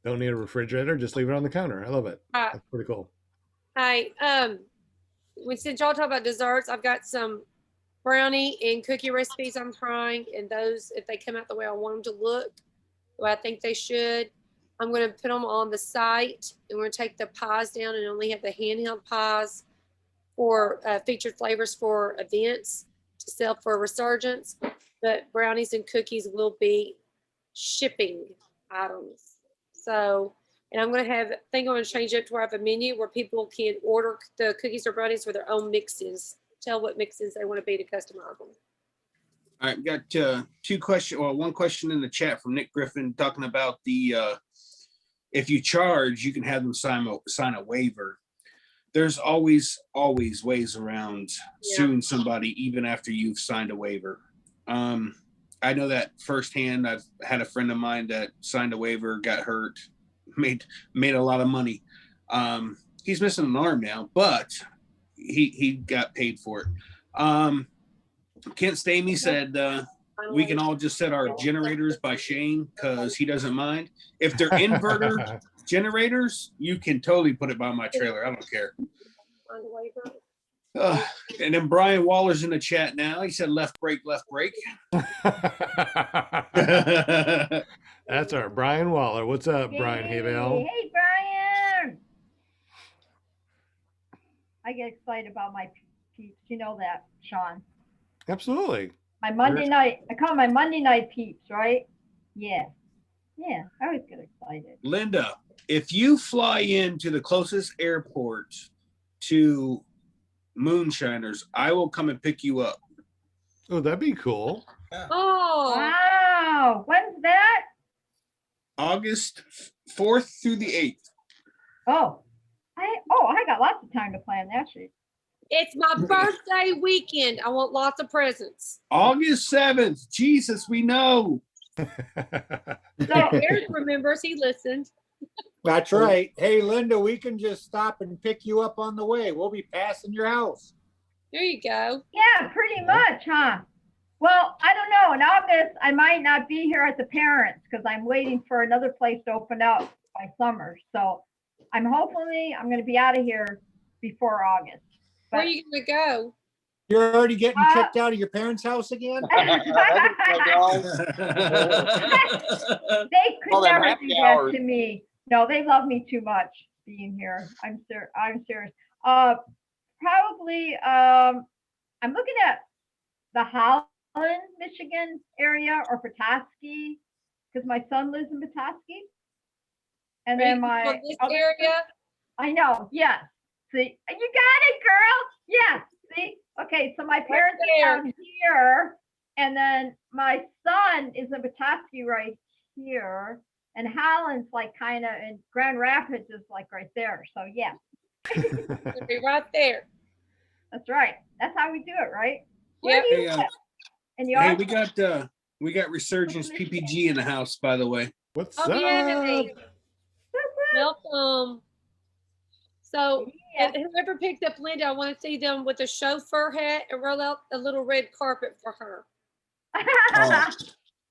Don't need a refrigerator. Just leave it on the counter. I love it. Right. That's pretty cool. Hey, since y'all talk about desserts, I've got some brownie and cookie recipes I'm trying, and those, if they come out the way I want them to look, the way I think they should, I'm going to put them on the site, and we're going to take the pies down and only have the handheld pies for featured flavors for events to sell for resurgence, but brownies and cookies will be shipping items. So, and I'm going to I think I'm going to change it to where I have a menu where people can order the cookies or brownies for their own mixes, tell what mixes they want to be to customize them. All right, got 2 questions. Well, 1 question in the chat from Nick Griffin talking about the if you charge, you can have them sign a waiver. There's always ways around suing somebody even after you've signed a waiver. I know that firsthand. I've had a friend of mine that signed a waiver, got hurt, made a lot of money. He's missing an arm now, but he got paid for it. Kent Stamey said we can all just set our generators by Shane because he doesn't mind. If they're inverter generators, you can totally put it by my trailer. I don't care. And then Brian Waller's in the chat now. He said left brake, left brake. That's our Brian Waller. What's up, Brian Havel? Hey, Brian. I get excited about my peeps. You know that, Sean. Absolutely. My Monday night, I call them my Monday night peeps, right? Yeah. Yeah, I always get excited. Linda, if you fly into the closest airport to Moonshiners, I will come and pick you up. Oh, that'd be cool. Oh, wow. When's that? August 4th through the 8th. Oh, I got lots of time to plan that shit. it's my birthday weekend. I want lots of presents. August 7th. Jesus, we know. So Eric remembers, he listened. That's right. Hey, Linda, we can just stop and pick you up on the way. We'll be passing your house. There you go. Yeah, pretty much, huh? Well, I don't know. In August, I might not be here at the parents because I'm waiting for another place to open up by summer. So I'm going to be out of here before August. Where are you going to go? You're already getting kicked out of your parents' house again? They could never do that to me. No, they love me too much being here. I'm serious. Probably, I'm looking at the Holland, Michigan area or Petoskey because my son lives in Petoskey. And then my this area. I know. Yes. See, you got it, girl. Yes. See. Okay. So my parents are down here, and then my son is in Petoskey right here, and Holland's like kind of, and Grand Rapids is like right there. So yeah, It'll be right there. that's right. That's how we do it, right? Where Yep. do you Hey, live? In hey, York? we got Resurgence PPG in the house, by the way. What's Oh, up? yeah. Welcome. So, Yeah. and whoever picked up Linda, I want to see them with a chauffeur hat and roll out a little red carpet for her.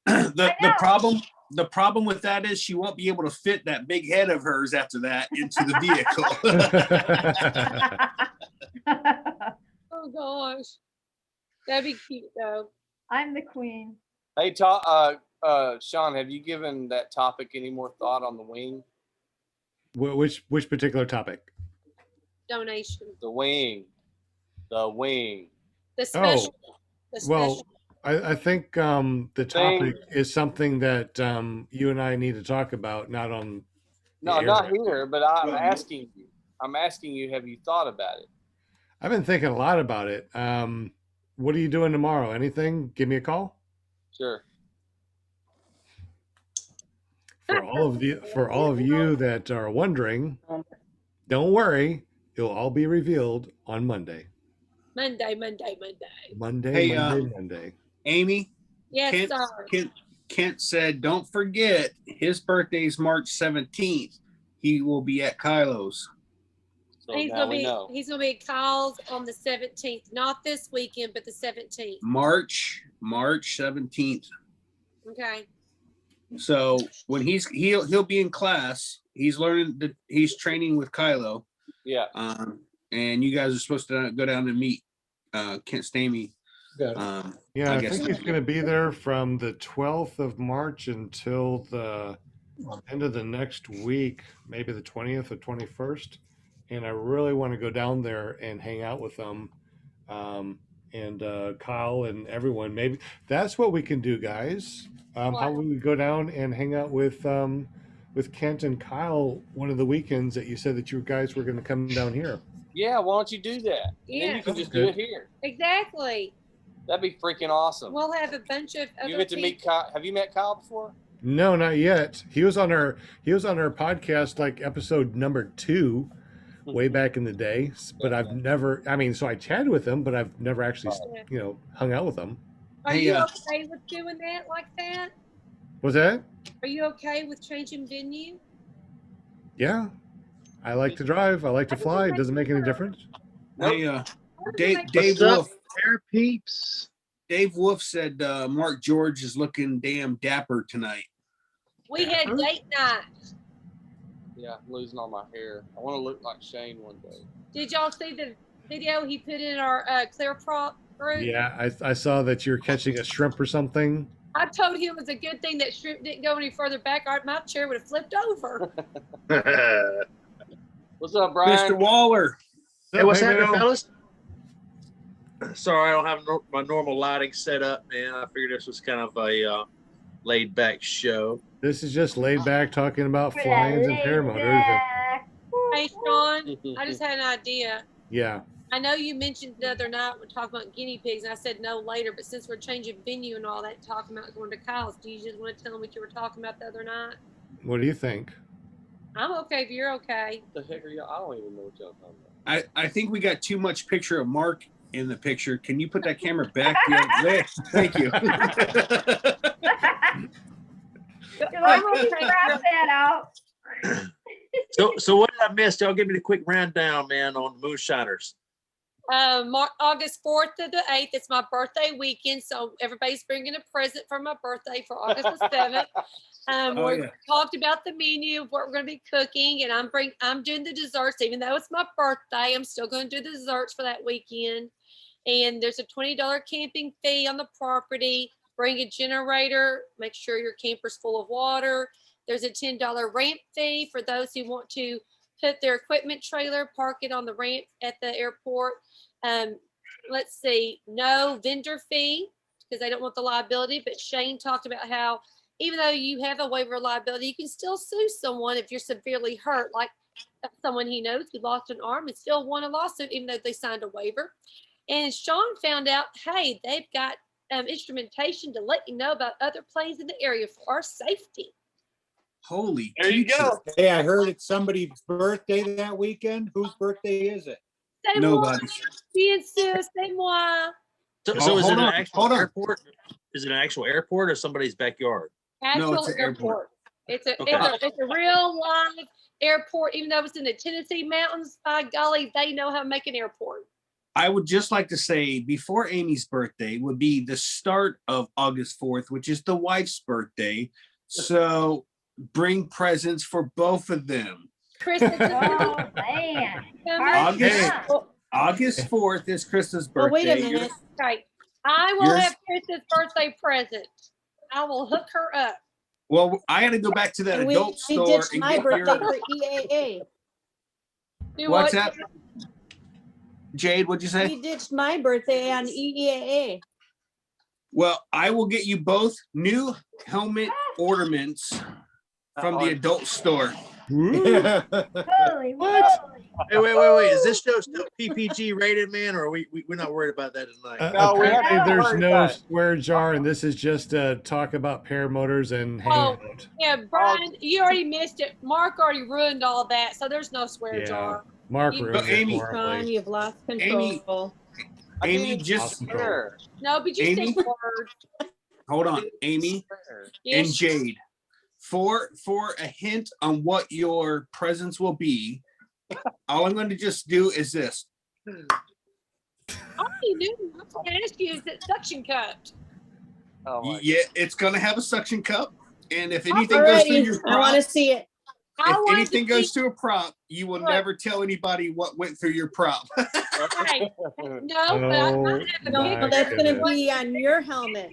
The problem with that is she won't be able to fit that big head of hers after that into the vehicle. Oh gosh, that'd be cute though. I'm the queen. Hey, Sean, have you given that topic any more thought on the wing? Which particular topic? Donation. The wing. The special. The special. Well, I think the topic is something that you and I need to talk about, not on. No, not here, but I'm asking you. Have you thought about it? I've been thinking a lot about it. What are you doing tomorrow? Anything? Give me a call. Sure. For all of you that are wondering, don't worry. It'll all be revealed on Monday. Monday. Monday. Amy? Yes, sir. Kent said, don't forget, his birthday's March 17th. He will be at Kylo's. So he's now gonna we be know. he's gonna be at Kyle's on the 17th, not this weekend, but the 17th. March 17th. Okay. So when he'll be in class, he's training with Kylo. Yeah. And you guys are supposed to go down and meet Kent Stamey. Yeah, I think he's going to be there from the 12th of March until the end of the next week, maybe the 20th or 21st. And I really want to go down there and hang out with them. And Kyle and everyone. Maybe that's what we can do, guys. How about we go down and hang out with Kent and Kyle one of the weekends that you said that you guys were going to come down here? Yeah, why don't you do that? Yeah. Then you can just do it here. Exactly. That'd be freaking awesome. We'll have a bunch of other You get to meet Kyle. Have you met Kyle before? No, not yet. He was on our podcast, like episode number 2, way back in the day. But I've never. I mean, so I chatted with him, but I've never actually, hung out with him. Are you okay with doing that like that? Was that? Are you okay with changing venue? Yeah, I like to drive. I like to fly. It doesn't make any difference. Hey, Dave Wolf. Peeps. Dave Wolf said Mark George is looking damn dapper tonight. We had date night. Yeah, I'm losing all my hair. I want to look like Shane one day. Did y'all see the video he put in our Clear Prop group? Yeah, I saw that you're catching a shrimp or something. I told him it was a good thing that shrimp didn't go any further back. My chair would have flipped over. What's up, Brian? Mr. Waller. Hey, what's happening, fellas? Sorry, I don't have my normal lighting set up, man. I figured this was kind of a laid back show. This is just laid back talking about flyins and paramotors. Hey, Sean, I just had an idea. Yeah. I know you mentioned the other night we're talking about guinea pigs, and I said no later, but since we're changing venue and all that, talking about going to Kyle's, do you just want to tell them what you were talking about the other night? What do you think? I'm okay if you're okay. What the heck are y'all? I don't even know what y'all talking about. I think we got too much picture of Mark in the picture. Can you put that camera back the other way? Thank you. I'm going to wrap that out. So what did I miss? Y'all give me the quick rundown, man, on the moonshiners. August 4th to the 8th. It's my birthday weekend, so everybody's bringing a present for my birthday for August the 7th. We talked about the menu of what we're going to be cooking, and I'm doing the desserts. Even though it's my birthday, I'm still going to do the desserts for that weekend. And there's a $20 camping fee on the property. Bring a generator. Make sure your camper's full of water. There's a $10 ramp fee for those who want to put their equipment trailer, park it on the ramp at the airport. Let's see, no vendor fee because they don't want the liability. But Shane talked about how even though you have a waiver of liability, you can still sue someone if you're severely hurt, like someone he knows who lost an arm and still won a lawsuit even though they signed a waiver. And Sean found out, hey, they've got instrumentation to let you know about other planes in the area for our safety. Holy There you teacher. go. Hey, I heard it's somebody's birthday that weekend. Whose birthday is it? C'est moi. Nobody's. Bien sûr, c'est moi. So, Oh, so is it hold an on, actual hold on. airport? Is it an actual airport or somebody's backyard? Actual it's an airport. It's a, Okay. it's a real live airport, even though it's in the Tennessee mountains. By golly, they know how to make an airport. I would just like to say before Amy's birthday would be the start of August 4th, which is the wife's birthday. So bring presents for both of them. Chris, Oh, man. August, Yeah. August 4th is Krista's Well, birthday. wait a minute. okay. I will Yours- have Chris's birthday present. I will hook her up. Well, I had to go back to that And we adult store ditched and my get birthday your, for EAA. Do what's what? that? Jade, what'd you say? We ditched my birthday on EAA. Well, I will get you both new helmet ornaments from the adult store. Holy moly. Hey, wait. Is this show still PPG rated, man, or we're not worried about that tonight? Apparently there's no swear jar, and this is just talk about paramotors and hang Oh, out. yeah, Brian, you already missed it. Mark already ruined all that, so there's no swear Yeah, jar. Mark You- ruined it Amy- Ron, horribly. you've lost control. Amy, just No, but you Amy? said word. hold on, Amy and Yes. Jade. For a hint on what your presents will be, all I'm going to just do is this. All you do, I was gonna ask you, is it suction cupped? Yeah, it's going to have a suction cup, and if anything goes through Alrighty, your I want prop, to see it. I if wanted to anything goes see- through a prop, you will Look. never tell anybody what went through your prop. Hey, no, but I might have a No, picture. that's going to of what- be on your helmet.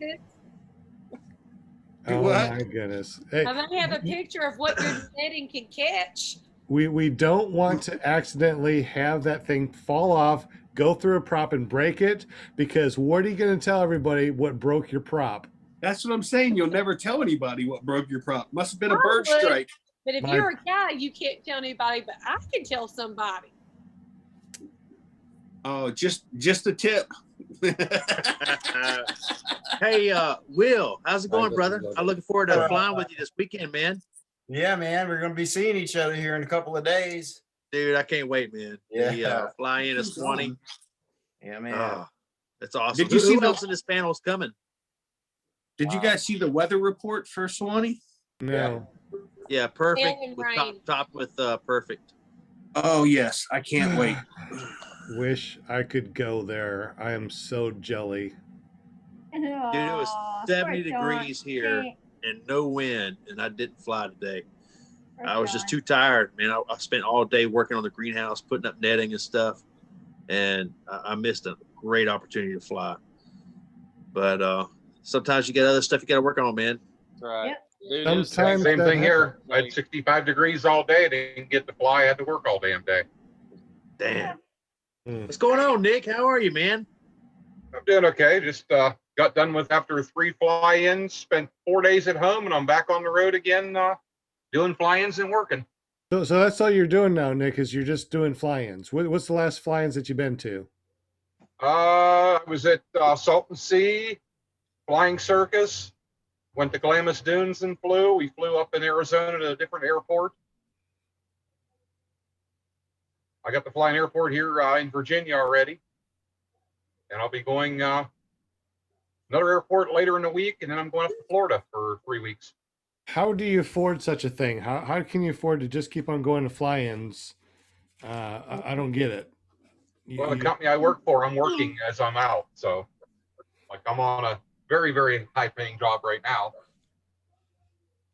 Oh what? my goodness. Hey, I might have a picture of what your netting can catch. we don't want to accidentally have that thing fall off, go through a prop and break it, because what are you going to tell everybody what broke your prop? That's what I'm saying. You'll never tell anybody what broke your prop. Must have been a I bird would. strike. But if My- you're a guy, you can't tell anybody, but I can tell somebody. Oh, just a tip. Hey, Will, how's it going, brother? I'm looking forward to flying with you this weekend, man. Yeah, man, we're gonna be seeing each other here in a couple of days. Dude, I can't wait, man. The Yeah. fly-in is 20. Yeah, man. Oh, that's awesome. Did you see Who the- else in this panel is coming? Did you guys see the weather report for Swanee? No. Yeah, perfect. Hail and With rain. top with perfect. Oh yes, I can't wait. Wish I could go there. I am so jelly. Dude, it was 70 degrees here and no wind, and I didn't fly today. I was just too tired, man. I spent all day working on the greenhouse, putting up netting and stuff, and I missed a great opportunity to fly. But sometimes you get other stuff you got to work on, man. That's right. Yep. Dude, it was Sometimes Same that thing here. I Like- had 65 degrees all day. Didn't get to fly. I had to work all damn day. Damn. Mm. What's going on, Nick? How are you, man? I'm doing okay. Just got done with after 3 fly-ins. Spent 4 days at home, and I'm back on the road again, doing fly-ins and working. So that's all you're doing now, Nick, is you're just doing fly-ins. What's the last fly-ins that you've been to? I was at Salton Sea, Flying Circus. Went to Glamis Dunes and flew. We flew up in Arizona to a different airport. I got to fly an airport here in Virginia already. And I'll be going another airport later in the week, and then I'm going up to Florida for 3 weeks. How do you afford such a thing? How can you afford to just keep on going to fly-ins? I don't get it. Well, the company I work for, I'm working as I'm out. So, like, I'm on a very, very high-paying job right now.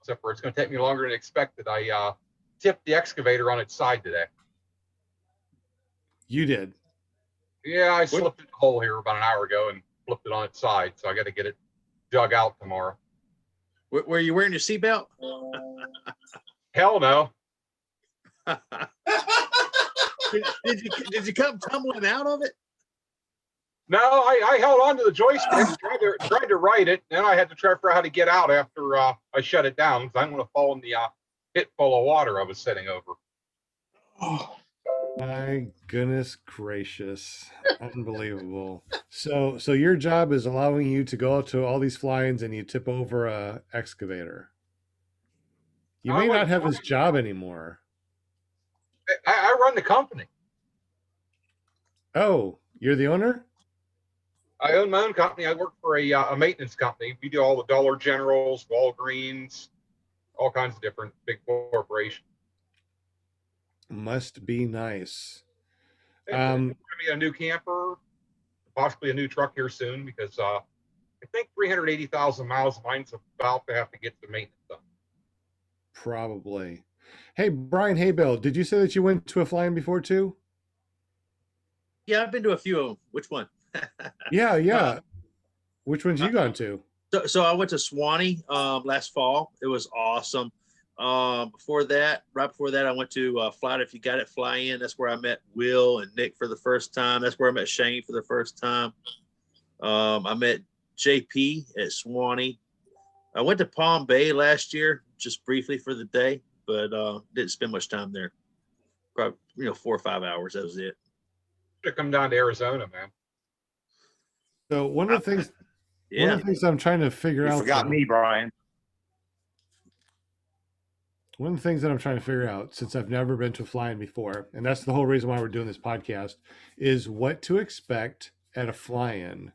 Except for it's going to take me longer than expected. I tipped the excavator on its side today. You did. Yeah, I slipped in a hole here about an hour ago and flipped it on its side. So I got to get it dug out tomorrow. Were you wearing your seatbelt? Hell no. Did you come tumbling out of it? No, I held on to the joystick, tried to right it, then I had to try to figure out how to get out after I shut it down because I didn't want to fall in the pit full of water I was sitting over. My goodness gracious. Unbelievable. So your job is allowing you to go out to all these fly-ins and you tip over a excavator. You may not have his job anymore. I run the company. Oh, you're the owner? I own my own company. I work for a maintenance company. We do all the Dollar Generals, Walgreens, all kinds of different big corporations. Must be nice. Going to be a new camper, possibly a new truck here soon because I think 380,000 miles of mine's about to have to get the maintenance done. Probably. Hey, Brian Haybill, did you say that you went to a flying before too? Yeah, I've been to a few of them. Which one? Yeah. Which ones you gone to? So I went to Swanee last fall. It was awesome. Right before that, I went to Flight If You Got It, Flyin. That's where I met Will and Nick for the first time. That's where I met Shane for the first time. I met JP at Swanee. I went to Palm Bay last year, just briefly for the day, but didn't spend much time there. Probably 4 or 5 hours. That was it. Should come down to Arizona, man. So one of the things I'm trying to figure out. You forgot me, Brian. One of the things that I'm trying to figure out, since I've never been to a flying before, and that's the whole reason why we're doing this podcast, is what to expect at a fly-in.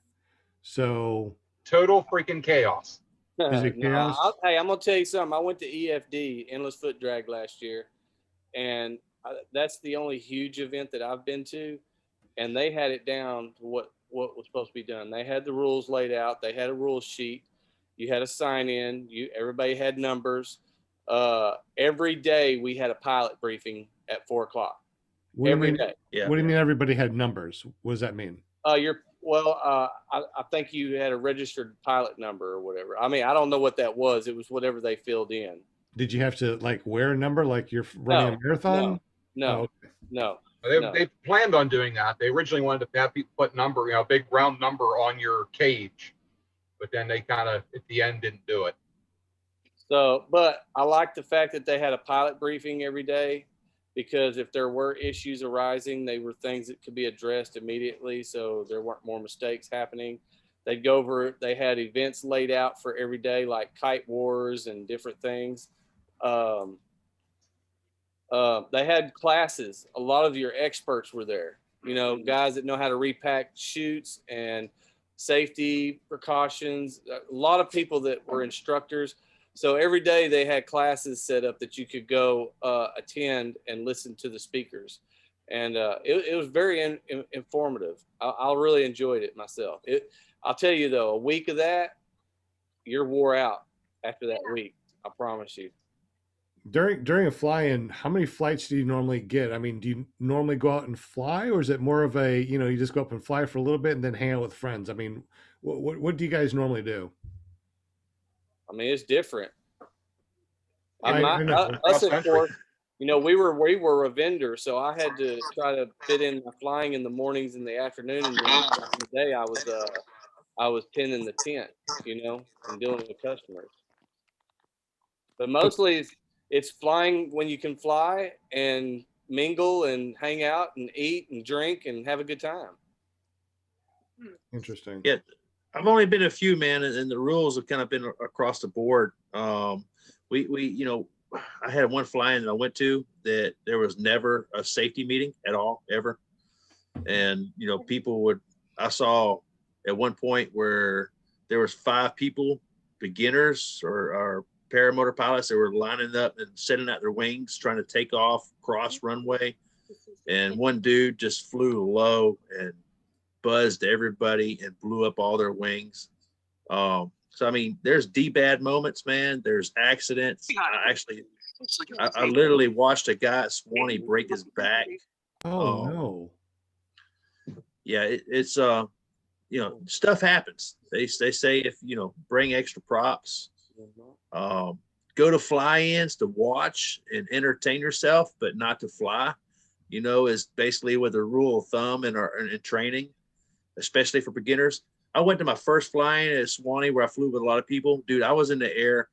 So total freaking chaos. Is it chaos? Hey, I'm gonna tell you something. I went to EFD, Endless Foot Drag, last year, and that's the only huge event that I've been to, and they had it down to what was supposed to be done. They had the rules laid out. They had a rules sheet. You had a sign in. Everybody had numbers. Every day we had a pilot briefing at 4 o'clock. Every day. Yeah. What do you mean everybody had numbers? What does that mean? I think you had a registered pilot number or whatever. I mean, I don't know what that was. It was whatever they filled in. Did you have to like wear a number like you're running a marathon? No. They planned on doing that. They originally wanted to have people put number, a big round number on your cage, but then they kind of at the end didn't do it. So, but I like the fact that they had a pilot briefing every day, because if there were issues arising, they were things that could be addressed immediately, so there weren't more mistakes happening. They'd go over, they had events laid out for every day, like kite wars and different things. They had classes. A lot of your experts were there, guys that know how to repack chutes and safety precautions. A lot of people that were instructors. So every day they had classes set up that you could go attend and listen to the speakers. And it was very informative. I really enjoyed it myself. I'll tell you though, a week of that, you're wore out after that week. I promise you. During a fly-in, how many flights do you normally get? I mean, do you normally go out and fly, or is it more of a, you just go up and fly for a little bit and then hang out with friends? I mean, what do you guys normally do? I mean, it's different. Us at Fort, we were a vendor, so I had to try to fit in my flying in the mornings and the afternoon, and then the day I was pinning the tent, and dealing with customers. But mostly it's flying when you can fly and mingle and hang out and eat and drink and have a good time. Interesting. Yeah. I've only been a few, man, and the rules have kind of been across the board. I had one flying that I went to that there was never a safety meeting at all, ever. And, I saw at one point where there was 5 people, beginners or paramotor pilots that were lining up and setting out their wings, trying to take off cross runway. And one dude just flew low and buzzed everybody and blew up all their wings. So I mean, there's bad moments, man. There's accidents. I literally watched a guy at Swanee break his back. Oh no. Yeah, it's stuff happens. They say if bring extra props, go to fly-ins to watch and entertain yourself, but not to fly. Is basically with a rule of thumb in training, especially for beginners. I went to my first flying at Swanee where I flew with a lot of people. Dude, I was in the air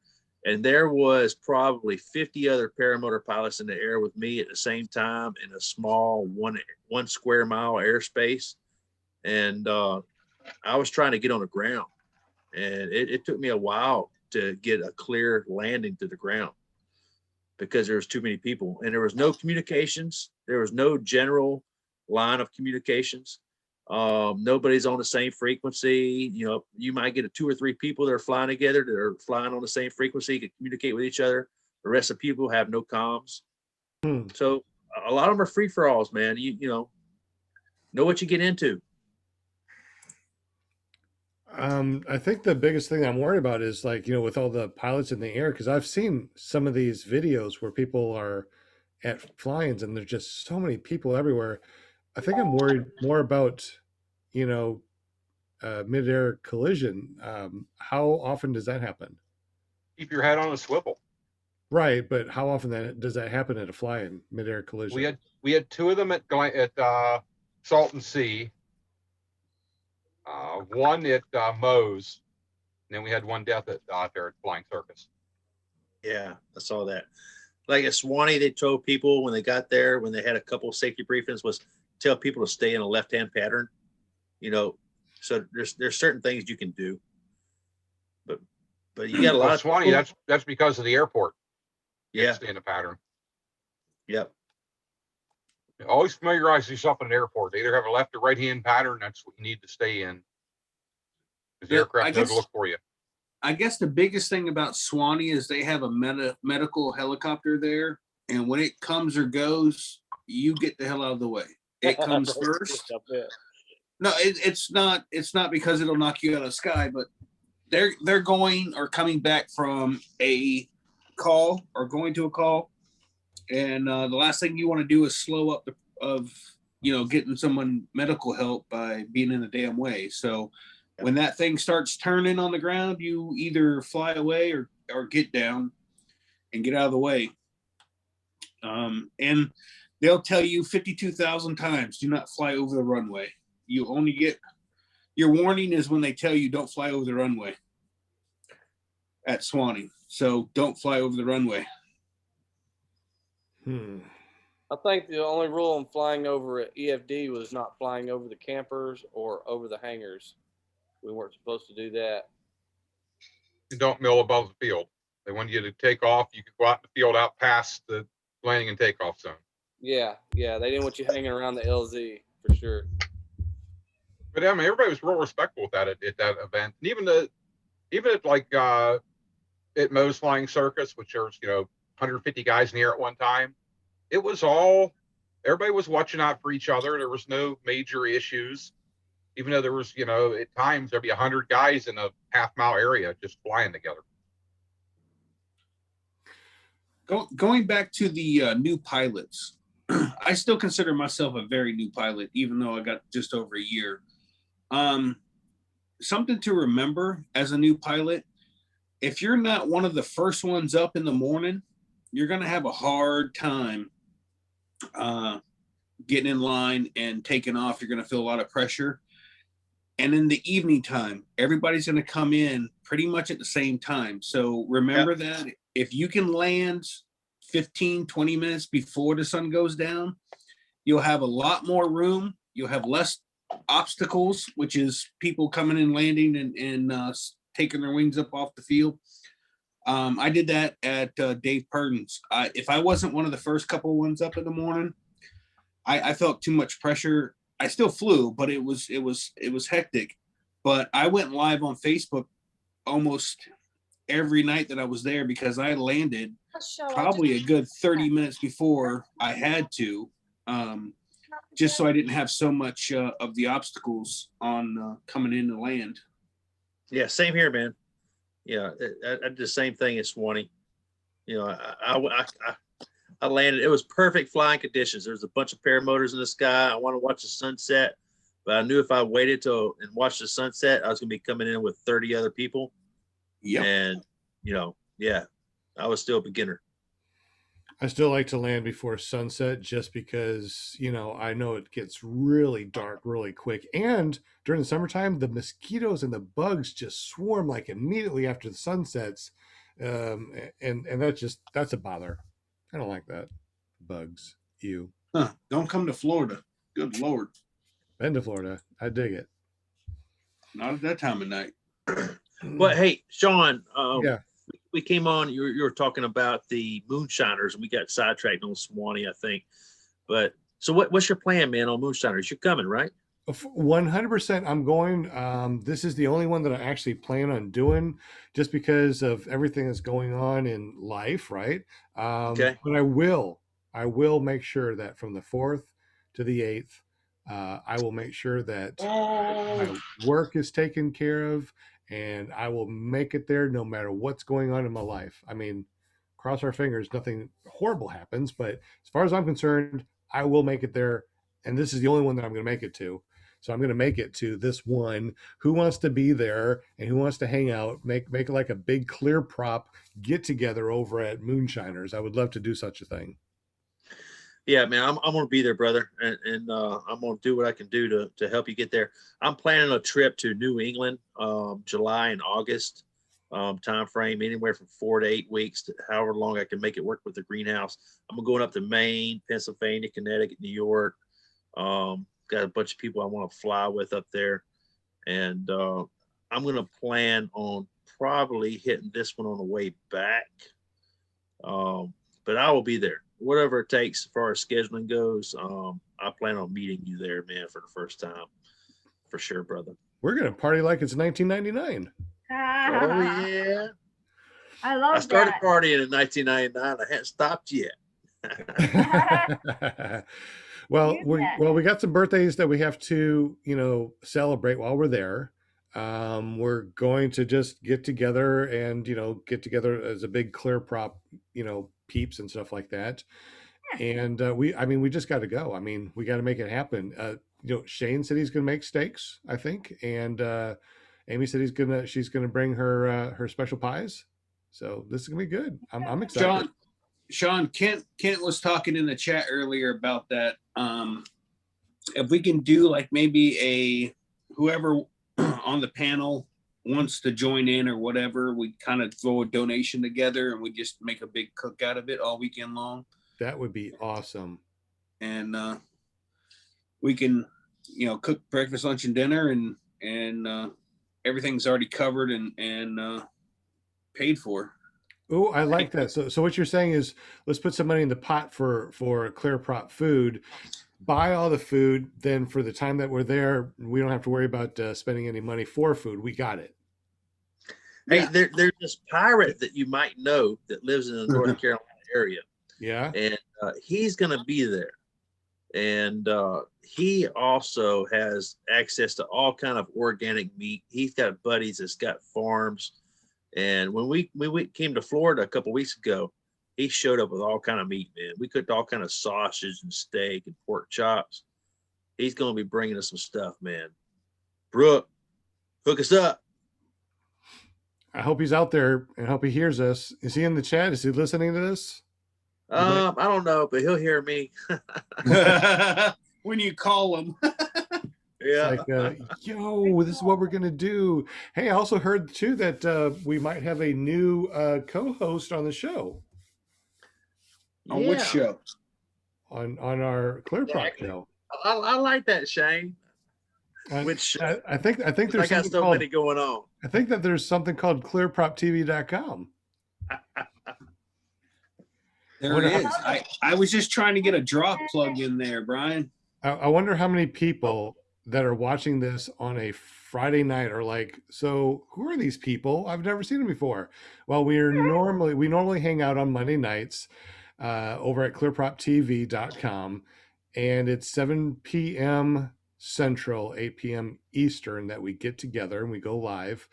and there was probably 50 other paramotor pilots in the air with me at the same time in a small one square mile airspace. And I was trying to get on the ground, and it took me a while to get a clear landing to the ground. because there was too many people and there was no communications. There was no general line of communications. Nobody's on the same frequency. You know, you might get 2 or 3 people that are flying together that are flying on the same frequency, can communicate with each other. The rest of the people have no comms. So a lot of them are free for alls, man. You know what you get into. I think the biggest thing I'm worried about is, like, you know, with all the pilots in the air, because I've seen some of these videos where people are at flyins and there's just so many people everywhere. I think I'm worried more about, you know, mid-air collision. How often does that happen? Keep your head on a swivel. Right, but how often does that happen at a fly-in, mid-air collision? We had 2 of them at Salton Sea. One at Moe's, and then we had 1 death out there at Flying Circus. Yeah, I saw that. Like at Swanee, they told people when they got there, when they had a couple of safety briefings, was tell people to stay in a left-hand pattern. You know, so there's certain things you can do, but you got a lot of Swanee. That's because of the airport. Yeah, stay in the pattern. Yep. Always familiarize yourself in an airport. They either have a left or right hand pattern. That's what you need to stay in. Because the aircraft knows to look for you. I guess the biggest thing about Swanee is they have a medical helicopter there, and when it comes or goes, you get the hell out of the way. It comes first. No, it's not because it'll knock you out of the sky, but they're going or coming back from a call or going to a call, and the last thing you want to do is slow up getting someone medical help by being in the damn way. So when that thing starts turning on the ground, you either fly away or get down and get out of the way. And they'll tell you 52,000 times, do not fly over the runway. You only get your warning is when they tell you don't fly over the runway at Swanee. So don't fly over the runway. I think the only rule on flying over at EFD was not flying over the campers or over the hangars. We weren't supposed to do that. You don't mill above the field. They want you to take off. You could go out in the field out past the landing and takeoff zone. Yeah. They didn't want you hanging around the LZ for sure. But I mean, everybody was real respectful with that at that event. And even at like at Moe's Flying Circus, which there's 150 guys in the air at one time, it was everybody was watching out for each other. There was no major issues, even though there was at times there'd be 100 guys in a half-mile area just flying together. Going back to the new pilots, I still consider myself a very new pilot, even though I got just over a year. Something to remember as a new pilot, if you're not one of the first ones up in the morning, you're going to have a hard time getting in line and taking off. You're going to feel a lot of pressure. And in the evening time, everybody's going to come in pretty much at the same time. So remember that if you can land 15, 20 minutes before the sun goes down, you'll have a lot more room. You'll have less obstacles, which is people coming and landing and taking their wings up off the field. I did that at Dave Purdon's. If I wasn't one of the first couple ones up in the morning, I felt too much pressure. I still flew, but it was hectic. But I went live on Facebook almost every night that I was there because I landed probably a good 30 minutes before I had to, just so I didn't have so much of the obstacles on coming in to land. Yeah, same here, man. Yeah, I did the same thing as Swanee. I landed. It was perfect flying conditions. There was a bunch of paramotors in the sky. I want to watch the sunset, but I knew if I waited till and watched the sunset, I was going to be coming in with 30 other people. Yeah, and I was still a beginner. I still like to land before sunset just because, I know it gets really dark really quick. And during the summertime, the mosquitoes and the bugs just swarm like immediately after the sun sets. And that's a bother. I don't like that. Bugs. Ew. Don't come to Florida. Good Lord. Been to Florida. I dig it. Not at that time of night. Well, hey, Sean, yeah. we came on, you were talking about the moonshiners, and we got sidetracked on Swanee, I think. But so what's your plan, man, on moonshiners? You're coming, right? 100% I'm going. This is the only one that I actually plan on doing just because of everything that's going on in life, right? Okay. But I will make sure that from the 4th to the 8th, I will make sure that my work is taken care of, and I will make it there no matter what's going on in my life. I mean, cross our fingers, nothing horrible happens, but as far as I'm concerned, I will make it there. And this is the only one that I'm going to make it to. So I'm going to make it to this one. Who wants to be there and who wants to hang out, make like a big clear prop get together over at Moonshiners. I would love to do such a thing. Yeah, man, I'm going to be there, brother. And I'm going to do what I can do to help you get there. I'm planning a trip to New England, July and August time frame, anywhere from 4 to 8 weeks, to however long I can make it work with the greenhouse. I'm going up to Maine, Pennsylvania, Connecticut, New York. Got a bunch of people I want to fly with up there. And I'm going to plan on probably hitting this one on the way back. But I will be there. Whatever it takes as far as scheduling goes, I plan on meeting you there, man, for the first time. For sure, brother. We're going to party like it's 1999. Oh, yeah. I love I started that. partying in 1999. I hadn't stopped yet. Well, we got some birthdays that we have to, celebrate while we're there. We're going to just get together and, get together as a big clear prop, peeps and stuff like that. And we just got to go. I mean, we got to make it happen. Shane said he's going to make steaks, I think. And Amy said she's going to bring her special pies. So this is going to be good. I'm excited. Sean, Kent was talking in the chat earlier about that. If we can do like maybe whoever on the panel wants to join in or whatever, we kind of throw a donation together and we just make a big cook out of it all weekend long. That would be awesome. And we can, cook breakfast, lunch, and dinner, and everything's already covered and paid for. Oh, I like that. So what you're saying is let's put some money in the pot for clear prop food, buy all the food. Then for the time that we're there, we don't have to worry about spending any money for food. We got it. Hey, there's this pirate that you might know that lives in the North Carolina area. Yeah. And he's going to be there. And he also has access to all kind of organic meat. He's got buddies that's got farms. And when we came to Florida a couple of weeks ago, he showed up with all kind of meat, man. We cooked all kind of sausage and steak and pork chops. He's going to be bringing us some stuff, man. Brooke, hook us up. I hope he's out there and hope he hears us. Is he in the chat? Is he listening to this? I don't know, but he'll hear me. When you call him. Yeah. It's like, yo, this is what we're going to do. Hey, I also heard too that we might have a new co-host on the show. On which show? On our Clear Prop show. I like that, Shane. Which I think there's I got so many going on. I think that there's something called clearproptv.com. There it is. I was just trying to get a drop plug in there, Brian. I wonder how many people that are watching this on a Friday night are like, so who are these people? I've never seen them before. Well, we normally hang out on Monday nights over at clearproptv.com, and it's 7 p.m. Central, 8 p.m. Eastern that we get together and we go live.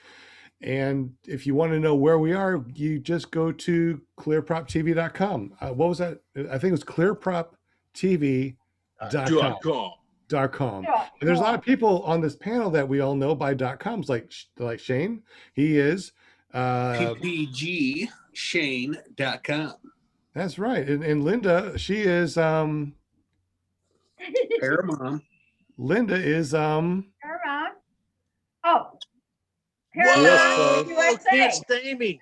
And if you want to know where we are, you just go to clearproptv.com. What was that? I think it was clearproptv.com. And there's a lot of people on this panel that we all know by .coms, like Shane. He is ppgshane.com. That's right. And Linda, she is Paramount. Linda is Paramount. Oh. Whoa, USA. Kent Stamey.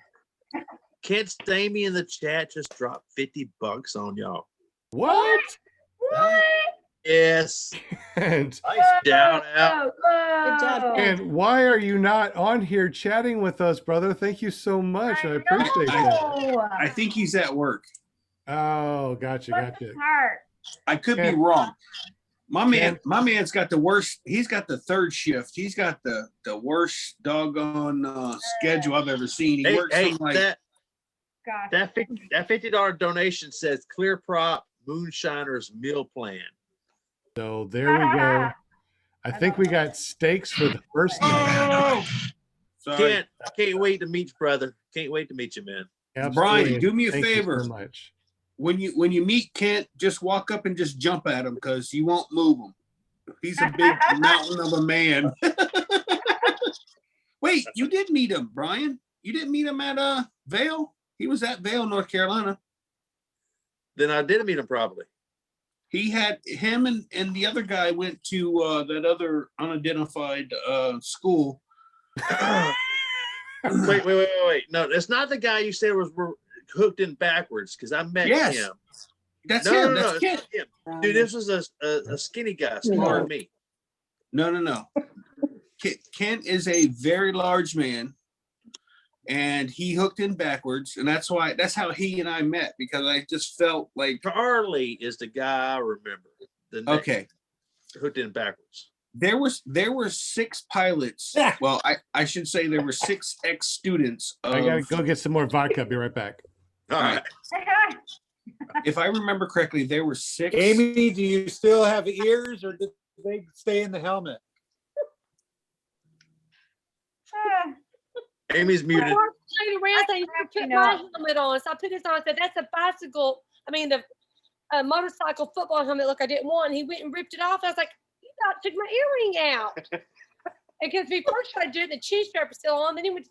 Kent Stamey in the chat just dropped $50 on y'all. What? What? Yes. And Shout out. Good job, Pat. and why are you not on here chatting with us, brother? Thank you so much. I appreciate that. I think he's at work. Oh, gotcha, gotcha. Heart. I could be Ken- wrong. My Ken- man's got the worst. He's got the third shift. He's got the worst doggone schedule I've ever seen. He Hey, works hey, from like Gosh. that $50 donation says Clear Prop Moonshiners meal plan. So there we go. I think we got steaks for the first night. Sorry. Can't wait to meet you, brother. Can't wait to meet you, man. Absolutely. Brian, do me a Thank you favor. so much. When you meet Kent, just walk up and just jump at him because you won't move him. He's a big mountain of a man. Wait, you did meet him, Brian. You didn't meet him at Vail? He was at Vail, North Carolina. Then I did meet him probably. He had him and the other guy went to that other unidentified school. Wait. No, that's not the guy you said was hooked in backwards because I met Yes. him. That's No, him. no, That's no, Kent. it's him. Dude, this was a skinny guy, smaller than me. No. Kent is a very large man, and he hooked in backwards, and that's how he and I met because I just felt like Charlie is the guy I remember. The name, okay. hooked in backwards. There were 6 pilots. Well, I should say there were 6 ex-students. I gotta go get some more vodka. I'll be right back. All right. If I remember correctly, there were 6. Amy, do you still have ears or did they stay in the helmet? Amy's muted. I was playing around saying, "You put my helmet on." So I put this on. I said, "That's a bicycle. I mean, the motorcycle football helmet. Look, I didn't want." And he went and ripped it off. I was like, "You about took my earring out." Because we first tried to do it, the cheese strap was still on. Then he would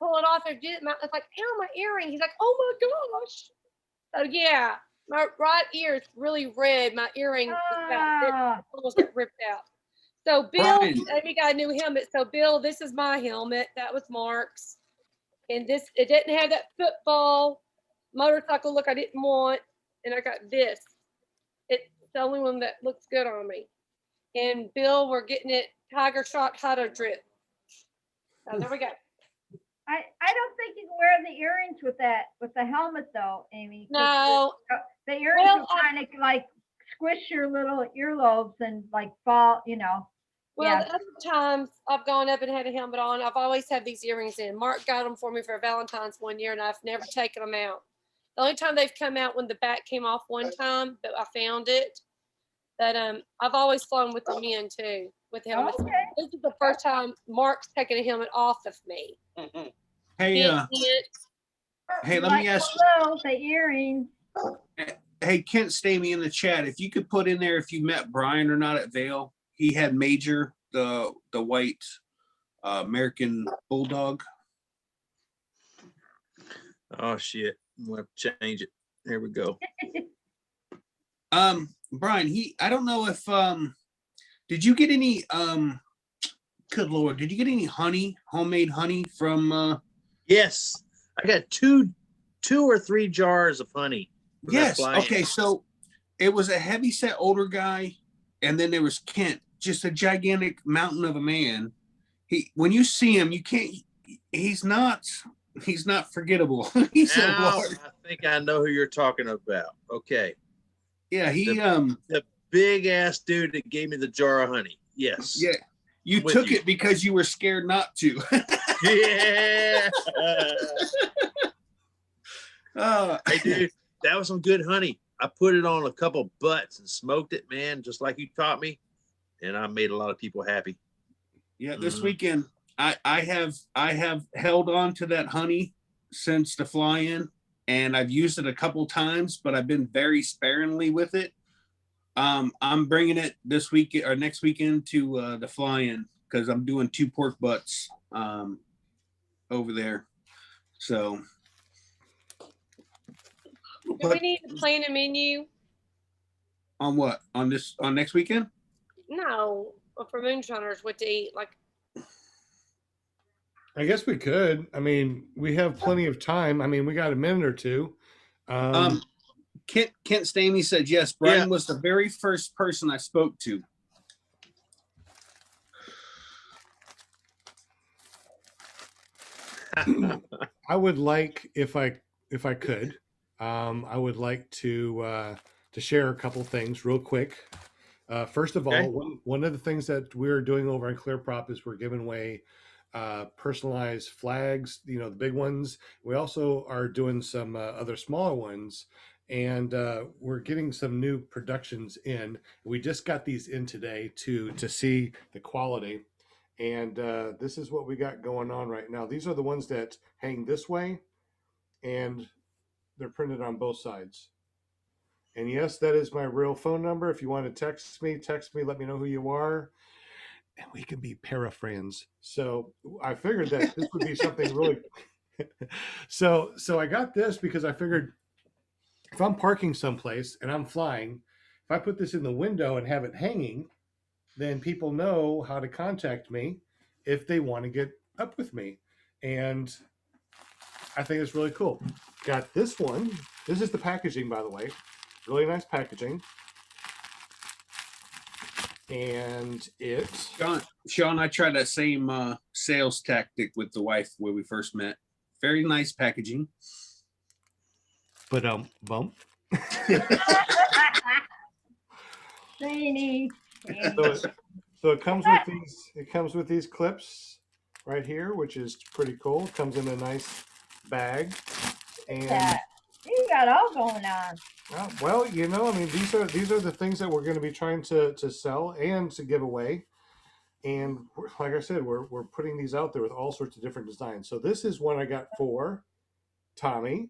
pull it off and do it. I was like, "Ow, my earring!" He's like, "Oh my gosh!" So yeah, my right ear is really red. My earring almost got ripped out. So Bill, we got a new helmet. So Bill, this is my helmet. That was Mark's. And it didn't have that football motorcycle look I didn't want. And I got this. It's the only one that looks good on me. And Bill, we're getting it Tiger Shot Hutter Drip. So there we go. I don't think you can wear the earrings with the helmet though, Amy. No. The earrings will kind of like squish your little earlobes and like fall, Well, the other times I've gone up and had a helmet on, I've always had these earrings in. Mark got them for me for Valentine's one year, and I've never taken them out. The only time they've come out when the back came off one time, but I found it. But I've always flown with them in too, with helmets. Okay. This is the first time Mark's taken a helmet off of me. Hey, let me ask you. The earrings. Hey, Kent Stamey in the chat, if you could put in there if you met Brian or not at Vail. He had Major, the white American Bulldog. Oh shit! I'm gonna have to change it. There we go. Brian, I don't know if did you get any good Lord, did you get any honey, homemade honey from Yes, I got two or three jars of honey. Yes. Okay, so it was a heavy set older guy, and then there was Kent, just a gigantic mountain of a man. When you see him, you can't. He's not forgettable. He's now, I think I know who you're talking about. Okay. Yeah, the big ass dude that gave me the jar of honey. Yes. Yeah. You took it because you were scared not to. Yeah. Hey, dude, that was some good honey. I put it on a couple butts and smoked it, man, just like you taught me, and I made a lot of people happy. Yeah, this weekend I have held on to that honey since the fly-in, and I've used it a couple times, but I've been very sparingly with it. I'm bringing it this week or next weekend to the fly-in because I'm doing 2 pork butts over there. So Do we need to plan a menu? on what? On next weekend? No, for moonshiners, what to eat. Like, I guess we could. I mean, we have plenty of time. I mean, we got a minute or two. Kent Stamey said yes. Brian was the very first person I spoke to. I would like, if I could, I would like to share a couple things real quick. First of all, one of the things that we're doing over on ClearProp is we're giving away personalized flags, the big ones. We also are doing some other smaller ones, and we're getting some new productions in. We just got these in today to see the quality. And this is what we got going on right now. These are the ones that hang this way, and they're printed on both sides. And yes, that is my real phone number. If you want to text me, let me know who you are, and we can be para-friends. So I figured that this would be something really. So I got this because I figured if I'm parking someplace and I'm flying, if I put this in the window and have it hanging, then people know how to contact me if they want to get up with me. And I think it's really cool. Got this one. This is the packaging, by the way. Really nice packaging. And it... Sean, I tried that same sales tactic with the wife where we first met. Very nice packaging. But bump. Zany. So it comes with these. It comes with these clips right here, which is pretty cool. It comes in a nice bag, and you got all going on. Well, I mean, these are the things that we're going to be trying to sell and to give away. And like I said, we're putting these out there with all sorts of different designs. So this is one I got for Tommy.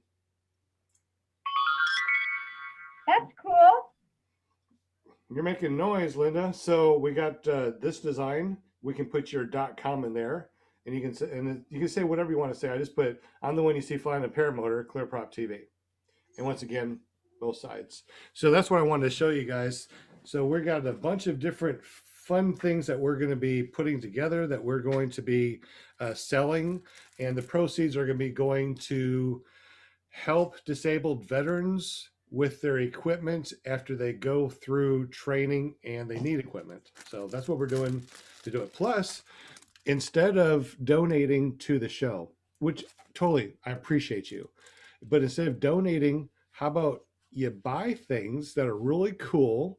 That's cool. You're making noise, Linda. So we got this design. We can put your .com in there, and you can say whatever you want to say. I just put, I'm the one you see flying a paramotor, ClearProp TV. And once again, both sides. So that's what I wanted to show you guys. So we got a bunch of different fun things that we're going to be putting together that we're going to be selling, and the proceeds are going to be going to help disabled veterans with their equipment after they go through training and they need equipment. So that's what we're doing to do it. Plus, instead of donating to the show, which totally, I appreciate you, but instead of donating, how about you buy things that are really cool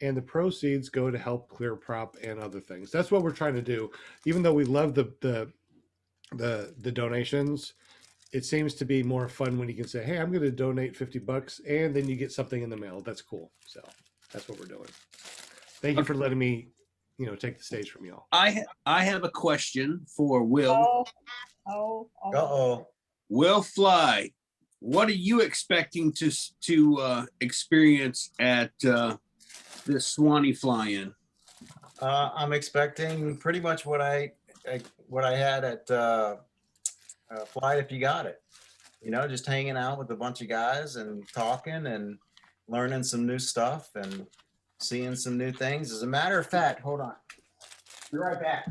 and the proceeds go to help ClearProp and other things. That's what we're trying to do. Even though we love the donations, it seems to be more fun when you can say, hey, I'm going to donate $50 and then you get something in the mail. That's cool. So that's what we're doing. Thank you for letting me, take the stage from y'all. I have a question for Will. Will Fly, what are you expecting to experience at this Swanee fly-in? I'm expecting pretty much what I had at Flight If You Got It. Just hanging out with a bunch of guys and talking and learning some new stuff and seeing some new things. As a matter of fact, hold on. Be right back.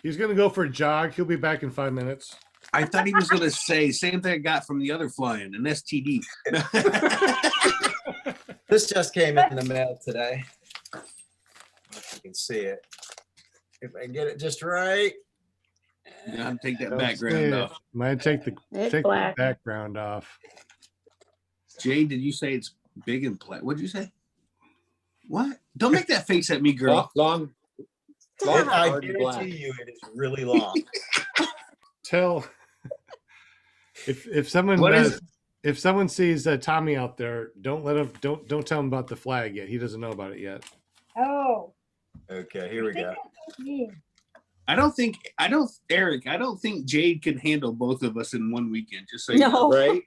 He's going to go for a jog. He'll be back in 5 minutes. I thought he was going to say same thing I got from the other fly-in, an STD. This just came in the mail today. If you can see it. If I get it just right. Yeah, I'll take that background off. Might take the background off. Jay, did you say it's big and black? What'd you say? What? Don't make that face at me, girl. Long. I guarantee you it is really long. Tell if someone if someone sees Tommy out there, don't tell him about the flag yet. He doesn't know about it yet. Oh. Okay, here we go. Eric, I don't think Jade can handle both of us in one weekend, just so No. you know, right?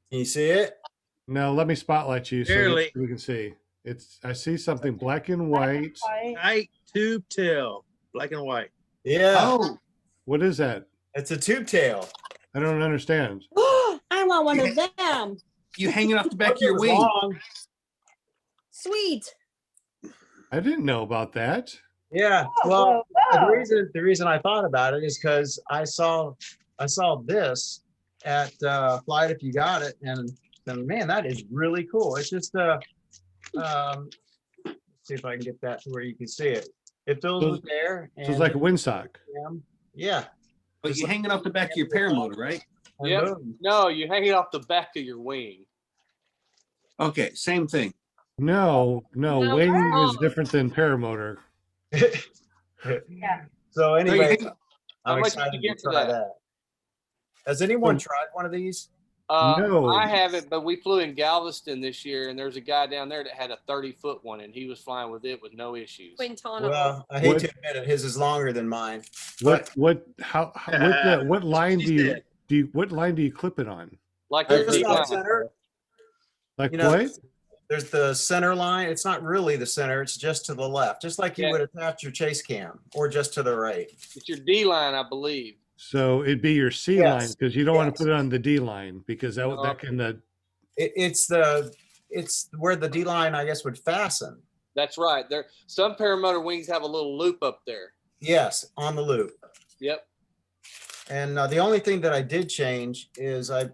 Can you see it? No, let me spotlight you so Barely. we can see. I see something black and white. Night tube tail, black and white. Yeah. Oh, what is that? It's a tube tail. I don't understand. I want one of them. You hanging off the back of your wing. Sweet. I didn't know about that. Yeah, Oh, well, whoa, whoa. the reason I thought about it is because I saw this at Flight If You Got It, and then man, that is really cool. It's just see if I can get that to where you can see it. It fills So- with air. So it's like a windsock. Yeah. But Just you hang it off the back of your paramotor, right? and Yep. boom. No, you hang it off the back of your wing. Okay, same thing. No, No, wing is wrong. different than paramotor. Yeah. So anyway, How I'm much did excited you to get for try that? that. Has anyone So- tried one of these? No. I haven't, but we flew in Galveston this year, and there's a guy down there that had a 30-foot one, and he was flying with it with no issues. Quintana. Well, I hate What- to admit it, his is longer than mine. What what line do you what line do you clip it on? Like There's your the D-line. center. Like You know, what? there's the center line. It's not really the center. It's just to the left, just like you Yeah. would attach your chase cam, or just to the right. It's your D-line, I believe. So it'd be your C Yes. line because you don't want Yes. to put it on the D line because that No. that can It's where the D line, I guess, would fasten. That's right. There, some paramotor wings have a little loop up there. Yes, on the loop. Yep. And the only thing that I did change is I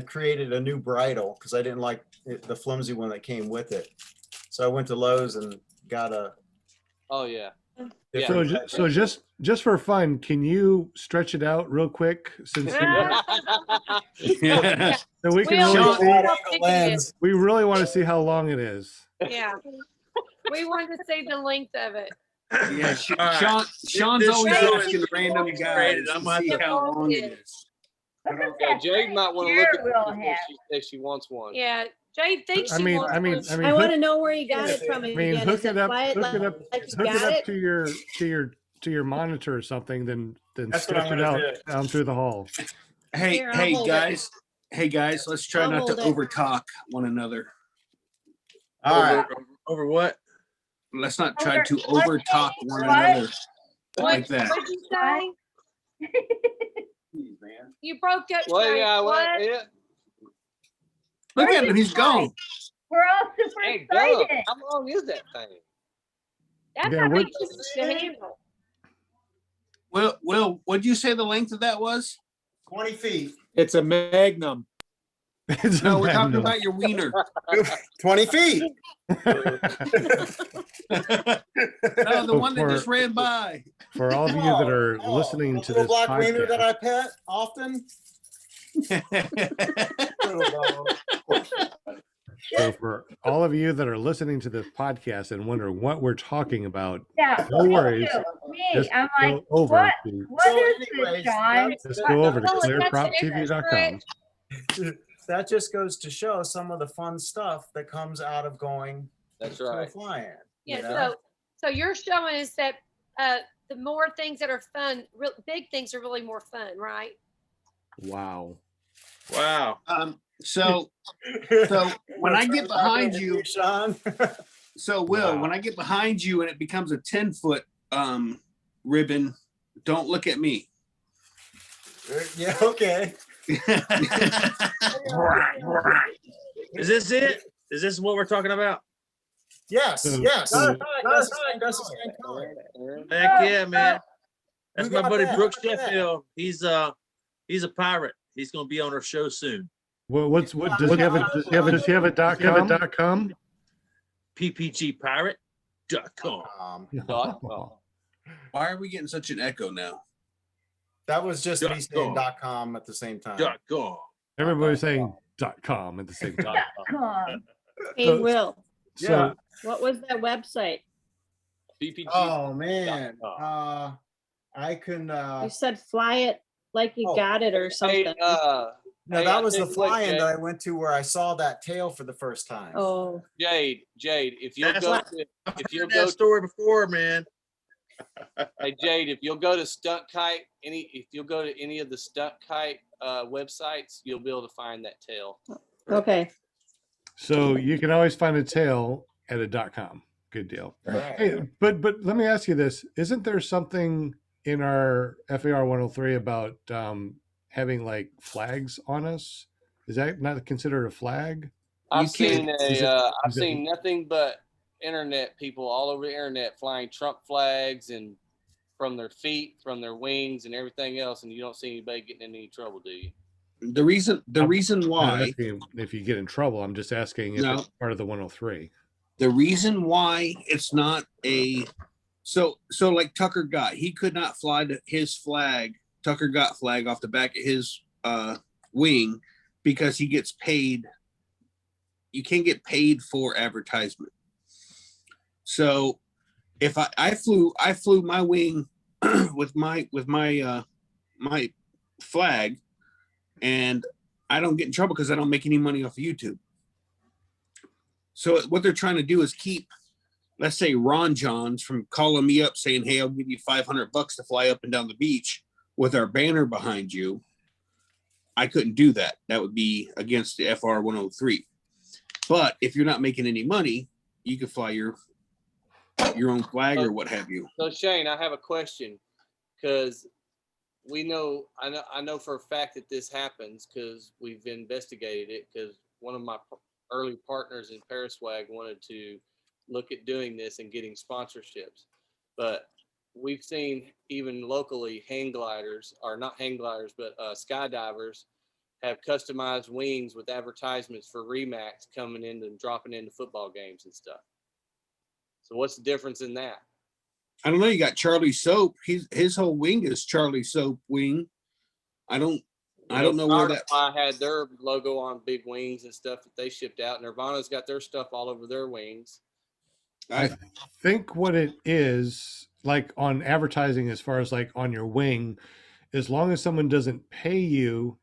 created a new bridle because I didn't like the flimsy one that came with it. So I went to Lowe's and got a. Oh yeah. different So type so of- just for fun, can you stretch it out real quick since so we can We'll- really we'll see, Wide angle pick it. lens. we really want to see how long it is. Yeah. We wanted to see the length of it. Yeah, All right. Sean's This always show asking is random great. guys I'm to gonna see have to- how long it is. Look at Yeah, that Jade might want to chair look at we'll it have. if she wants one. Yeah. Jade thinks I she mean, wants I mean, one. I mean, I want to hook, know where you got it from I again. mean, Is hook it up, fly it hook it up, like you hook it got up it? to your monitor or something, then That's what I'm stretch it gonna out do. down through the hall. Hey, Here, I'll hey hold it. guys. Hey guys, let's try I'll not to hold it. over talk one another. All right. Over what? Let's not try to What? over talk one What? another What, like that. what'd you say? You broke up. Well, Jade. yeah, well, What? yeah. Look at him, he's gone. We're all super Hey, Doug, excited. how long is that thing? That Yeah, might what- be too much to handle. Will, what'd you say the length of that was? 20 feet. It's a magnum. It's No, a we're talking magnum. about your wiener. 20 feet. No, the one that just For- ran by. For all of you that are listening the to little this black wiener that podcast, I pet often. so for all of you that are listening to this podcast and wonder what we're talking about, Yeah. no me worries. too. Me, Just I'm go like, over what? to What So is anyways, this, Sean? just go over to Oh, that's clearproptv.com. That just goes to show some of the fun stuff that comes out of going That's to a right. fly-in. Yeah. you know? So you're showing us that the more things that are fun, big things are really more fun, right? Wow. Wow. So when I get behind you, Sean. so Will, when I get behind you and it becomes a 10-foot ribbon, don't look at me. Yeah, okay. Is this it? Is this what we're talking about? Yes, So- yes. so- That's the same color. Heck yeah, man. That's Who my got buddy that? Brooks Who got that? Sheffield. He's a pirate. He's gonna be on our show soon. What does he have a .com? ppgpirate.com. Why are we getting such an echo now? That was just me saying .com. .com at the same time. .com. Everybody's saying .com at the same time. Come. Hey, So- Will, Yeah. what was that website? BPG. Oh man. .com. I can You said fly it like you Oh. got it or something. Hey, no, hey, that I'll was tell the you what, fly-in Jade. that I went to where I saw that tail for the first time. Oh, Jade, if you'll That's go, what- if you'll Heard go, that story before, man. hey Jade, if you'll go to Stunt Kite, if you'll go to any of the Stunt Kite websites, you'll be able to find that tail. okay. So you can always find a tail at a .com. Good deal. Right. Hey, but let me ask you this: isn't there something in our FAR 103 about having like flags on us? Is that not considered a flag? I've seen Is it- I've is it- seen nothing but internet people all over the internet flying Trump flags and from their feet, from their wings, and everything else, and you don't see anybody getting in any trouble, do you? The reason Not why asking if you get in trouble. I'm just asking if No. it's part of the 103. the reason why it's not a so like Tucker got, he could not fly his flag. Tucker got flag off the back of his wing because he gets paid. You can't get paid for advertisement. So if I flew my wing with my my flag, and I don't get in trouble because I don't make any money off of YouTube. So what they're trying to do is keep, let's say, Ron Johns from calling me up saying, "Hey, I'll give you $500 to fly up and down the beach with our banner behind you." I couldn't do that. That would be against the FR 103. But if you're not making any money, you can fly your own flag or what have you. So Shane, I have a question, because I know for a fact that this happens because we've investigated it, because one of my early partners in Pariswag wanted to look at doing this and getting sponsorships. But we've seen even locally hang gliders, or not hang gliders, but skydivers have customized wings with advertisements for Remax coming in and dropping into football games and stuff. So what's the difference in that? I don't know. You got Charlie Soap. His whole wing is Charlie Soap wing. I don't know where that. I had their logo on big wings and stuff that they shipped out. Nirvana's got their stuff all over their wings. I think what it is, like on advertising, as far as like on your wing, as long as someone doesn't pay you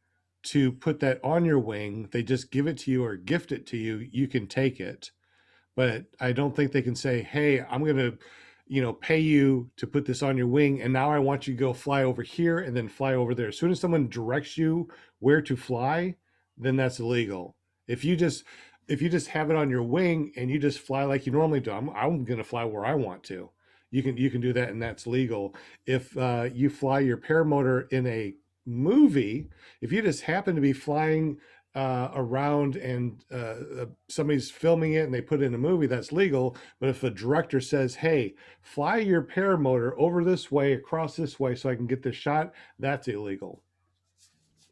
to put that on your wing, they just give it to you or gift it to you, you can take it. But I don't think they can say, "Hey, I'm going to, pay you to put this on your wing, and now I want you to go fly over here and then fly over there." As soon as someone directs you where to fly, then that's illegal. If you just have it on your wing and you just fly like you normally do, I'm going to fly where I want to. You can do that, and that's legal. If you fly your paramotor in a movie, if you just happen to be flying around and somebody's filming it and they put it in a movie, that's legal. But if a director says, "Hey, fly your paramotor over this way, across this way, so I can get this shot," that's illegal.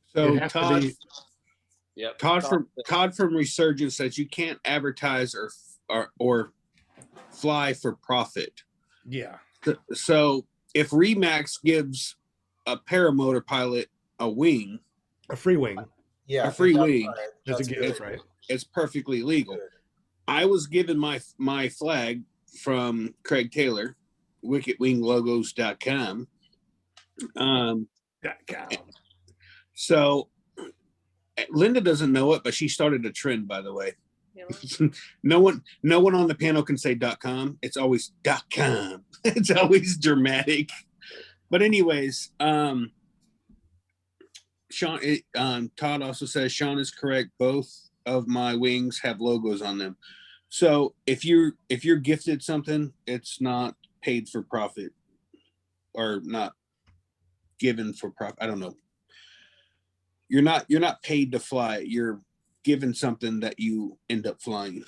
So It has to be- Yep. Todd from Resurgence says you can't advertise or fly for profit. Yeah. So if Remax gives a paramotor pilot a wing, a free wing, a free wing, that's a gift, right? It's perfectly legal. I was given my flag from Craig Taylor, wicketwinglogos.com. So Linda doesn't know it, but she started a trend, by the way. No one on the panel can say .com. It's always .com. It's always dramatic. But anyways, Sean, Todd also says Sean is correct. Both of my wings have logos on them. So if you're gifted something, it's not paid for profit, or not given for profit. I don't know. You're not paid to fly. You're given something that you end up flying.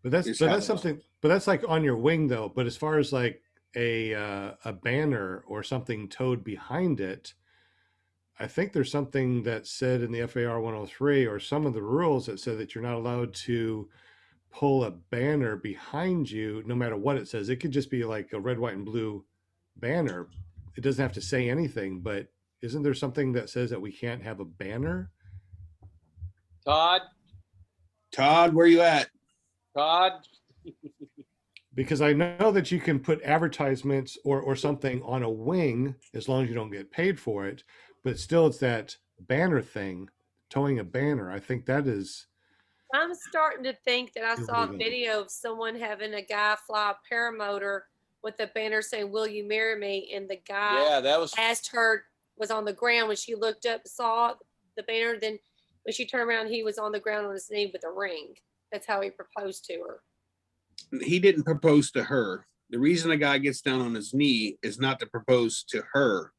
But that's something. But that's like on your wing, though. But as far as like a banner or something towed behind it, I think there's something that said in the FAR 103 or some of the rules that said that you're not allowed to pull a banner behind you, no matter what it says. It could just be like a red, white, and blue banner. It doesn't have to say anything, but isn't there something that says that we can't have a banner? Todd, where you at? Todd. Because I know that you can put advertisements or something on a wing as long as you don't get paid for it, but still it's that banner thing, towing a banner. I think that is. I'm starting to think that I saw a illegal. video of someone having a guy fly a paramotor with a banner saying, "Will you marry me?" And the guy asked her, was on the ground. When she looked up, saw the banner, then when she turned around, he was on the ground on his knee with a ring. That's how he proposed to her. He didn't propose to her. The reason a guy gets down on his knee is not to propose to her.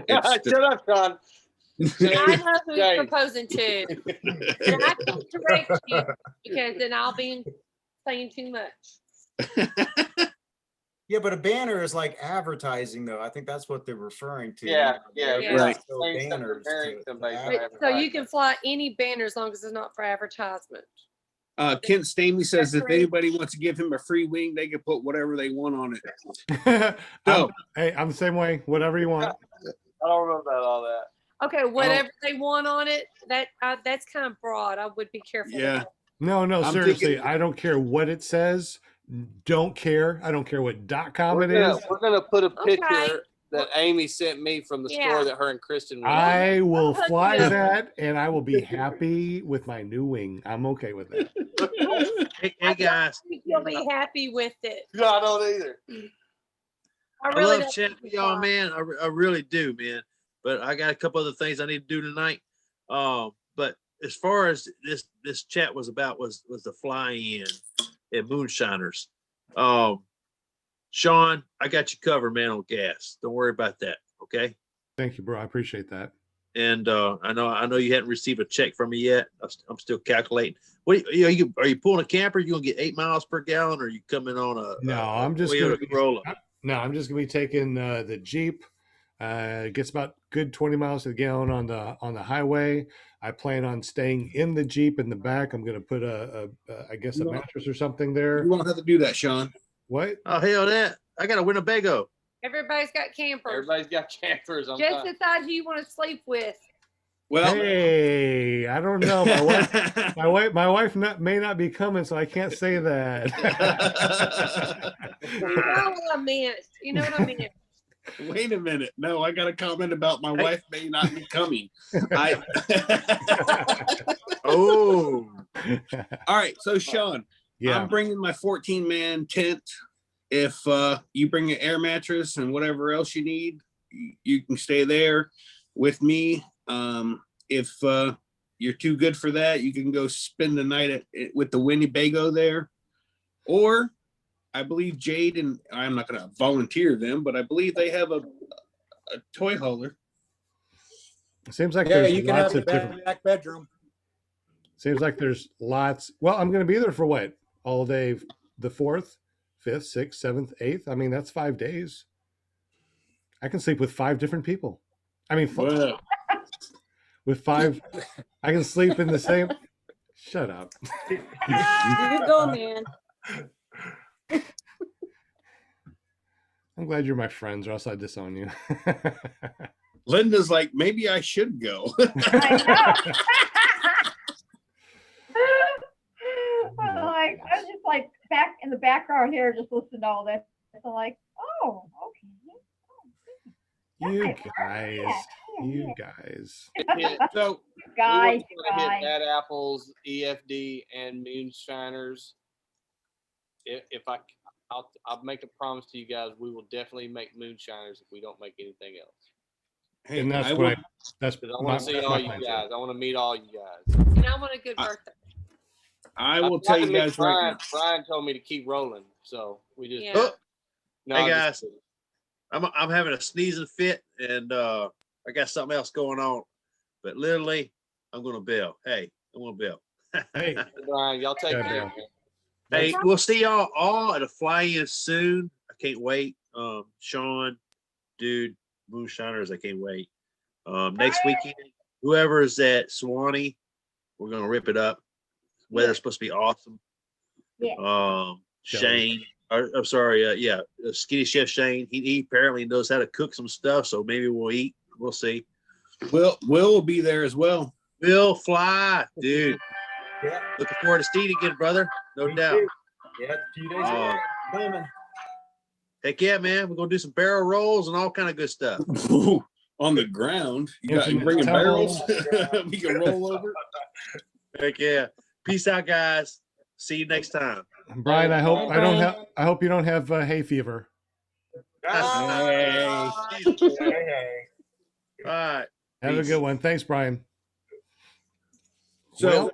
Shut up, Sean. I know who he's proposing to. And I can correct you because then I'll be saying too much. Yeah, but a banner is like advertising, though. I think that's what they're referring to. Yeah, yeah, They're right. still banners to So you can fly any banner as long as it's not for advertisement. Kent Stamey says if anybody wants to give him a free wing, they can put whatever they want on it. So, hey, I'm the same way. Whatever you want. I don't know about all that. Okay, whatever they want on it, that's kind of broad. I would be careful. with yeah. that. No, I'm seriously. thinking- I don't care what it says. Don't care. I don't care what .com it is. We're gonna put a Okay. picture that Amy sent me from the Yeah. store that her and Kristen went. I will hook fly you up. that, and I will be happy with my new wing. I'm okay with that. Hey guys, I think you'll be happy with it. No, I don't either. I I really love don't chatting think with you y'all, fly. man. I really do, man. But I got a couple other things I need to do tonight. But as far as this chat was about was the fly-in at Moonshiners. Sean, I got you covered, man, on gas. Don't worry about that. Okay. Thank you, bro. I appreciate that. And I know you hadn't received a check from me yet. I'm still calculating. What are you pulling a camper? You gonna get 8 miles per gallon, or are you coming on a No, I'm just Toyota gonna be, Corolla? no, I'm just gonna be taking the Jeep. It gets about good 20 miles to the gallon on the highway. I plan on staying in the Jeep in the back. I'm gonna put I guess a No. mattress or something there. You won't have to do that, Sean. What? Oh hell, that I got a Winnebago. Everybody's got campers. Everybody's got campers. I'm Just fine. decide who you want to sleep with. Well, Hey, I don't know. My wife may not be coming, so I can't say that. You know what I meant. You know what I meant. wait a minute. No, I got a comment about my wife may not be coming. Oh. All right. So, Sean, Yeah. I'm bringing my 14-man tent. If you bring an air mattress and whatever else you need, you can stay there with me. If you're too good for that, you can go spend the night with the Winnebago there. Or I believe Jade, and I'm not going to volunteer them, but I believe they have a toy hauler. It seems like Yeah, there's you can lots have of the different. back bedroom. Seems like there's lots. Well, I'm going to be there for what? All day, the 4th, 5th, 6th, 7th, 8th. I mean, that's 5 days. I can sleep with 5 different people. I mean, Well, with 5, I can sleep in the same. Shut up. You go, man. I'm glad you're my friends, or else I'd disown you. Linda's like, maybe I should go. I was just like back in the background here, just listening to all this. I'm like, oh, okay. You guys. So, Guys, we want to hit Bad Apples, EFD, and Moonshiners. I'll make a promise to you guys. We will definitely make Moonshiners if we don't make anything else. hey, And that's I what will, that's Because I want to see all you plan, too. guys. I want to meet all you guys. And I want a good birthday. I will tell you guys right Brian, now. Brian told me to keep rolling, so we just. Yeah. Oh, No, hey I'm guys, just kidding. I'm having a sneezing fit, and I got something else going on. But literally, I'm gonna bail. Hey, I'm gonna bail. Hey, Brian, y'all take Yeah, care. yeah. man. Hey, we'll see y'all all at a fly-in soon. I can't wait. Sean, dude, Moonshiners, I can't wait. Next weekend, whoever is at Swanee, we're gonna rip it up. Weather's supposed to be awesome. Yeah. Shane, I'm sorry, Skinny Chef Shane. He apparently knows how to cook some stuff, so maybe we'll eat. We'll see. Will be there as well. Will fly, dude. Yeah. Looking forward to seeing you again, brother. No Me doubt. too. Yeah, a few days coming. Heck yeah, man. We're gonna do some barrel rolls and all kind of good stuff. On the ground. You Infinite bringing barrels? tunnels. We can roll over. Heck yeah. Peace out, guys. See you next time. Brian, I hope you don't have hay fever. Hey. Hey. All right. Have a good one. Thanks, Brian. So, Well-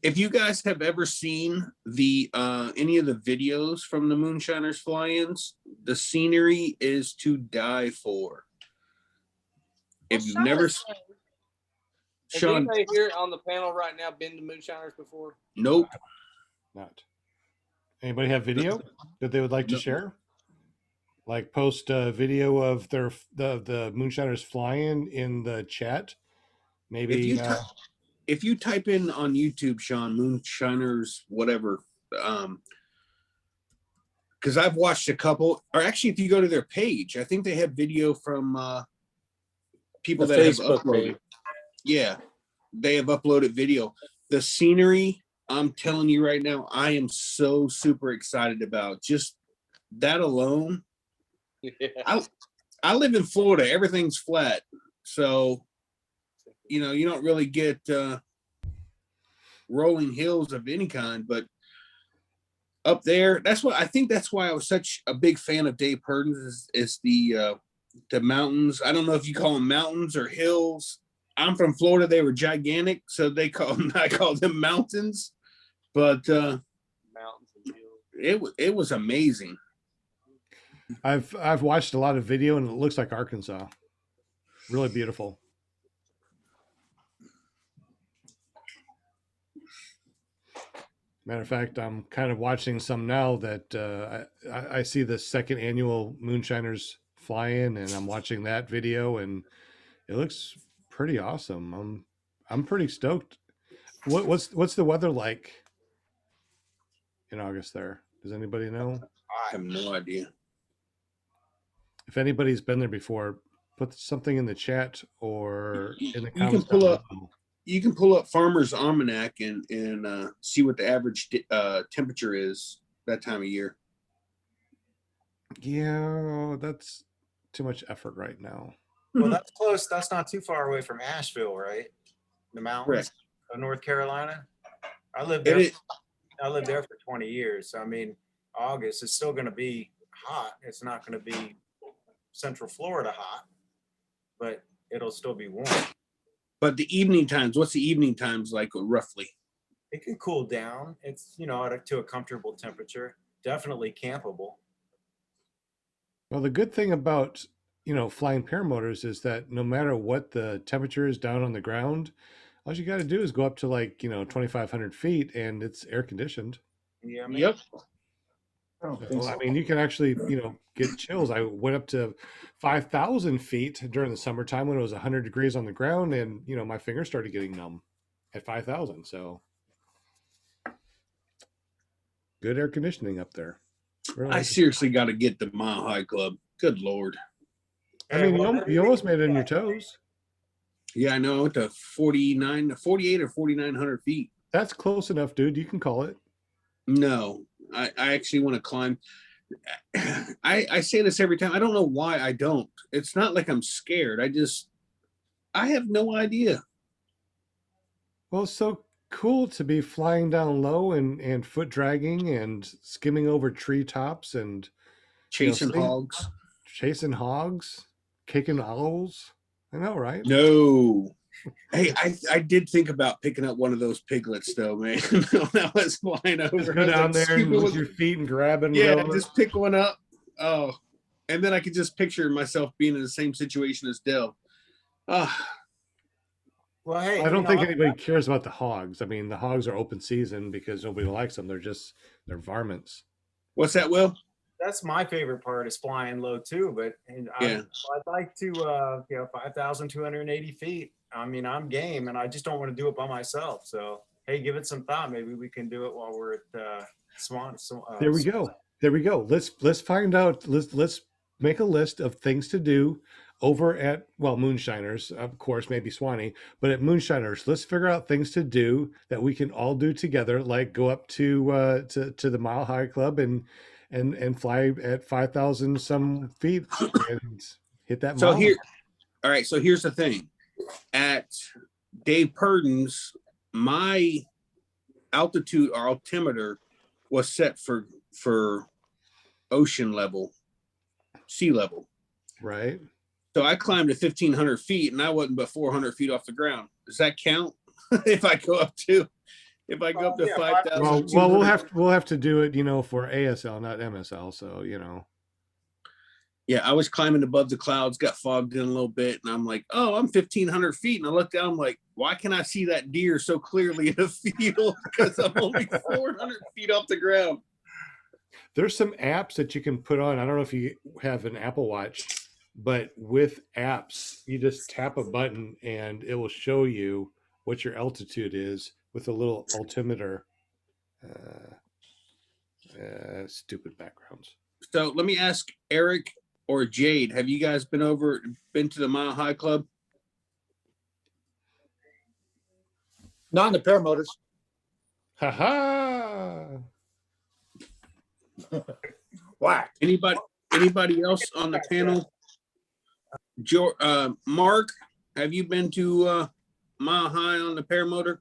if you guys have ever seen the any of the videos from the Moonshiners fly-ins, the scenery is to die for. If you've never, Has Sean, anybody here on the panel right now been to Moonshiners before? nope. Not. Anybody have video that they would like to share? Like post a video of the moonshiners flying in the chat. Maybe if you type in on YouTube, Sean, moonshiners, whatever, because I've watched a couple, or actually, if you go to their page, I think they have video from people The that have Facebook uploaded. page. Yeah, they have uploaded video. The scenery, I'm telling you right now, I am so super excited about just that alone. Yeah. I live in Florida. Everything's flat, so you don't really get rolling hills of any kind. But up there, that's why I was such a big fan of Dave Purdon's is the mountains. I don't know if you call them mountains or hills. I'm from Florida. They were gigantic, so I call them mountains. But Mountains and hills. it was amazing. I've watched a lot of video and it looks like Arkansas. Really beautiful. Matter of fact, I'm kind of watching some now that I see the second annual Moonshiners fly-in, and I'm watching that video, and it looks pretty awesome. I'm pretty stoked. What's the weather like in August there? Does anybody know? I have no idea. If anybody's been there before, put something in the chat or in the You can comments. pull up. You can pull up Farmer's Almanac and see what the average temperature is that time of year. Yeah, that's too much effort right now. Well, that's close. That's not too far away from Asheville, right? The mountains of North Carolina. I lived there. I lived there for 20 years. So, I mean, August is still going to be hot. It's not going to be Central Florida hot, but it'll still be warm. But the evening times, what's the evening times like roughly? It can cool down. It's, to a comfortable temperature. Definitely campable. Well, the good thing about, flying paramotors is that no matter what the temperature is down on the ground, all you got to do is go up to 2,500 feet and it's air conditioned. Yeah. Yep. Well, I mean, you can actually, get chills. I went up to 5,000 feet during the summertime when it was 100 degrees on the ground, and my fingers started getting numb at 5,000. So good air conditioning up there. Really I seriously got to get the Mile High Club. Good Lord. I mean, you almost made it on your toes. Yeah, I know. To 48 or 4,900 feet. That's close enough, dude. You can call it. No, I actually want to climb. I say this every time. I don't know why I don't. It's not like I'm scared. I have no idea. Well, it's so cool to be flying down low and foot dragging and skimming over treetops and chasing hogs. Chasing hogs, kicking owls. I know, right? No. Hey, I did think about picking up one of those piglets, though, man. When I was flying over, just go down there and with your feet and grabbing. Yeah, just pick one up. Oh, and then I could just picture myself being in the same situation as Dell. Well, hey, I don't think anybody cares about the hogs. I mean, the hogs are open season because nobody likes them. They're varmints. What's that, Will? That's my favorite part is flying low too, but I'd like to 5,280 feet. I mean, I'm game, and I just don't want to do it by myself. So, hey, give it some thought. Maybe we can do it while we're at Swan. There we go. There we go. Let's find out. Let's make a list of things to do over at Moonshiners, of course, maybe Swanee, but at Moonshiners, let's figure out things to do that we can all do together, like go up to the Mile High Club and fly at 5,000 some feet and hit that. So all right. So here's the thing. At Dave Purdon's, my altitude or altimeter was set for ocean level, sea level. Right. So I climbed to 1,500 feet and I wasn't but 400 feet off the ground. Does that count? if I go up to 5,000? Well, we'll have to do it, for ASL, not MSL. So, Yeah, I was climbing above the clouds, got fogged in a little bit, and I'm like, oh, I'm 1,500 feet. And I look down, I'm like, why can I see that deer so clearly in a field? Because I'm only 400 feet off the ground. There's some apps that you can put on. I don't know if you have an Apple Watch, but with apps, you just tap a button and it will show you what your altitude is with a little altimeter. Stupid backgrounds. So let me ask Eric or Jade, have you guys been to the Mile High Club? Not in the paramotors. Ha ha. Why? Anybody else on the panel? Mark, have you been to Mile High on the paramotor?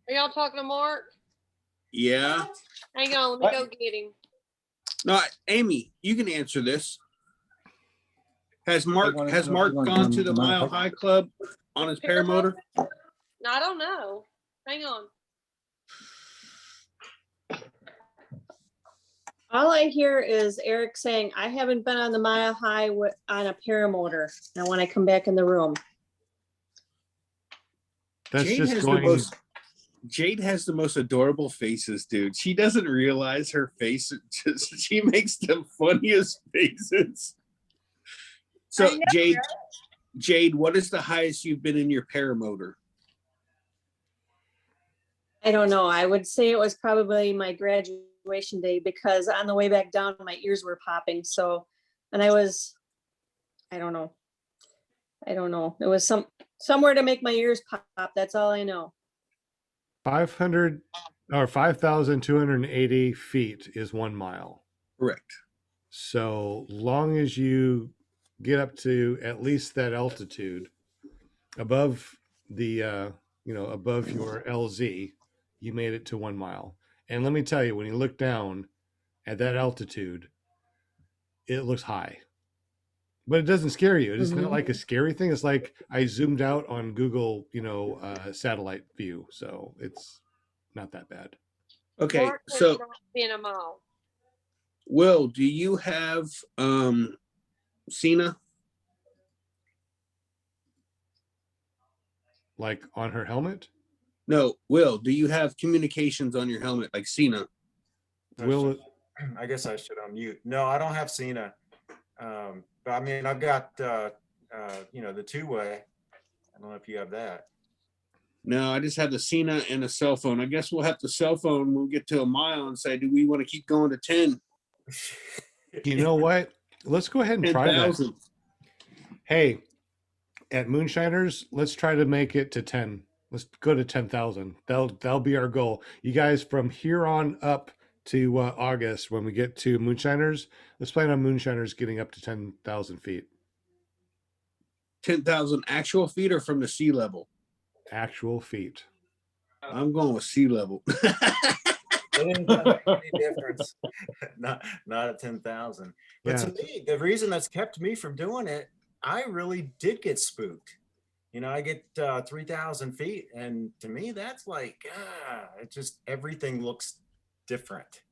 Are y'all talking to Mark? Yeah. Hang on, let me go get him. No, Amy, you can answer this. Has Mark gone to the Mile High Club on his paramotor? No, I don't know. Hang on. All I hear is Eric saying, I haven't been on the Mile High on a paramotor. Now when I come back in the room. That's Jade just has going. Jade has the most adorable faces, dude. She doesn't realize her face. She makes the funniest faces. So Jade, what is the highest you've been in your paramotor? I don't know. I would say it was probably my graduation day because on the way back down, my ears were popping. So, and I don't know. It was somewhere to make my ears pop. That's all I know. 500 or 5,280 feet is 1 mile. Correct. So long as you get up to at least that altitude above the, above your LZ, you made it to 1 mile. And let me tell you, when you look down at that altitude, it looks high. But it doesn't scare you. It's not like a scary thing. It's like I zoomed out on Google, satellite view. So it's not that bad. Okay, Mark was so not in a mile. Will, do you have Cena? Like on her helmet? No, Will, do you have communications on your helmet like Cena? Will, I guess I should unmute. No, I don't have Cena. But I mean, I've got the two-way. I don't know if you have that. No, I just have the Cena and a cell phone. I guess we'll have the cell phone when we get to a mile and say, do we want to keep going to 10? You know what? Let's go ahead and try that. 10,000. Hey, at Moonshiners, let's try to make it to 10. Let's go to 10,000. That'll be our goal. You guys, from here on up to August, when we get to Moonshiners, let's plan on Moonshiners getting up to 10,000 feet. 10,000 actual feet or from the sea level? Actual feet. I'm going with sea level. Any difference? Not at 10,000. But to me, the reason that's kept me from doing it, I really did get spooked. I get 3,000 feet, and to me, that's like, it just everything looks different.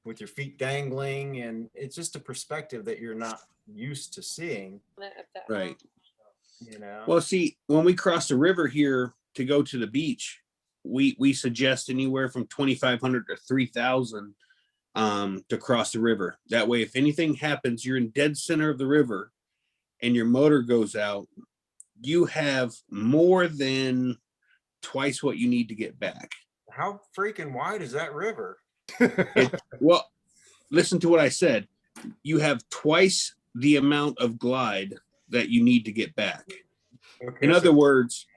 With your feet dangling, and it's just a perspective that you're not used to seeing. Right. Well, see, when we cross the river here to go to the beach, we suggest anywhere from 2,500 to 3,000 to cross the river. That way, if anything happens, you're in dead center of the river and your motor goes out, you have more than twice what you need to get back. How freaking wide is that river? Well, listen to what I said. You have twice the amount of glide that you need to get back. Okay, in other words,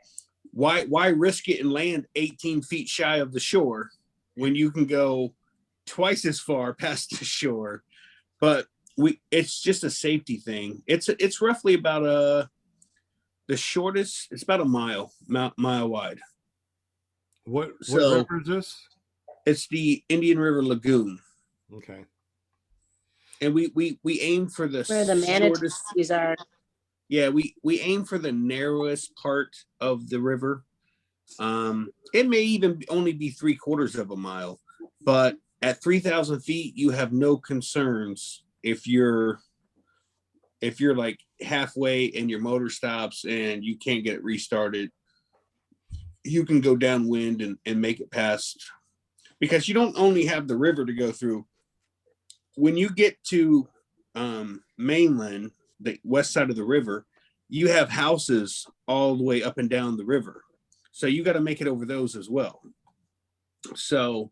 why risk it and land 18 feet shy of the shore when you can go twice as far past the shore? But it's just a safety thing. It's roughly about the shortest. It's about a mile wide. What river is this? It's the Indian River Lagoon. Okay. And we aim for the Where the manatees are. Yeah, we aim for the narrowest part of the river. It may even only be 3/4 of a mile, but at 3,000 feet, you have no concerns if you're like halfway and your motor stops and you can't get it restarted. You can go downwind and make it past because you don't only have the river to go through. When you get to mainland, the west side of the river, you have houses all the way up and down the river. So you got to make it over those as well. So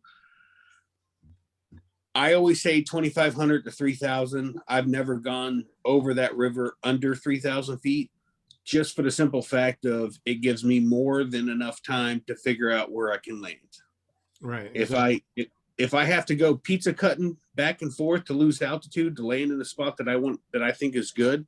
I always say 2,500 to 3,000. I've never gone over that river under 3,000 feet, just for the simple fact of it gives me more than enough time to figure out where I can land. Right. If I have to go pizza cutting back and forth to lose altitude to land in a spot that I want, that I think is good,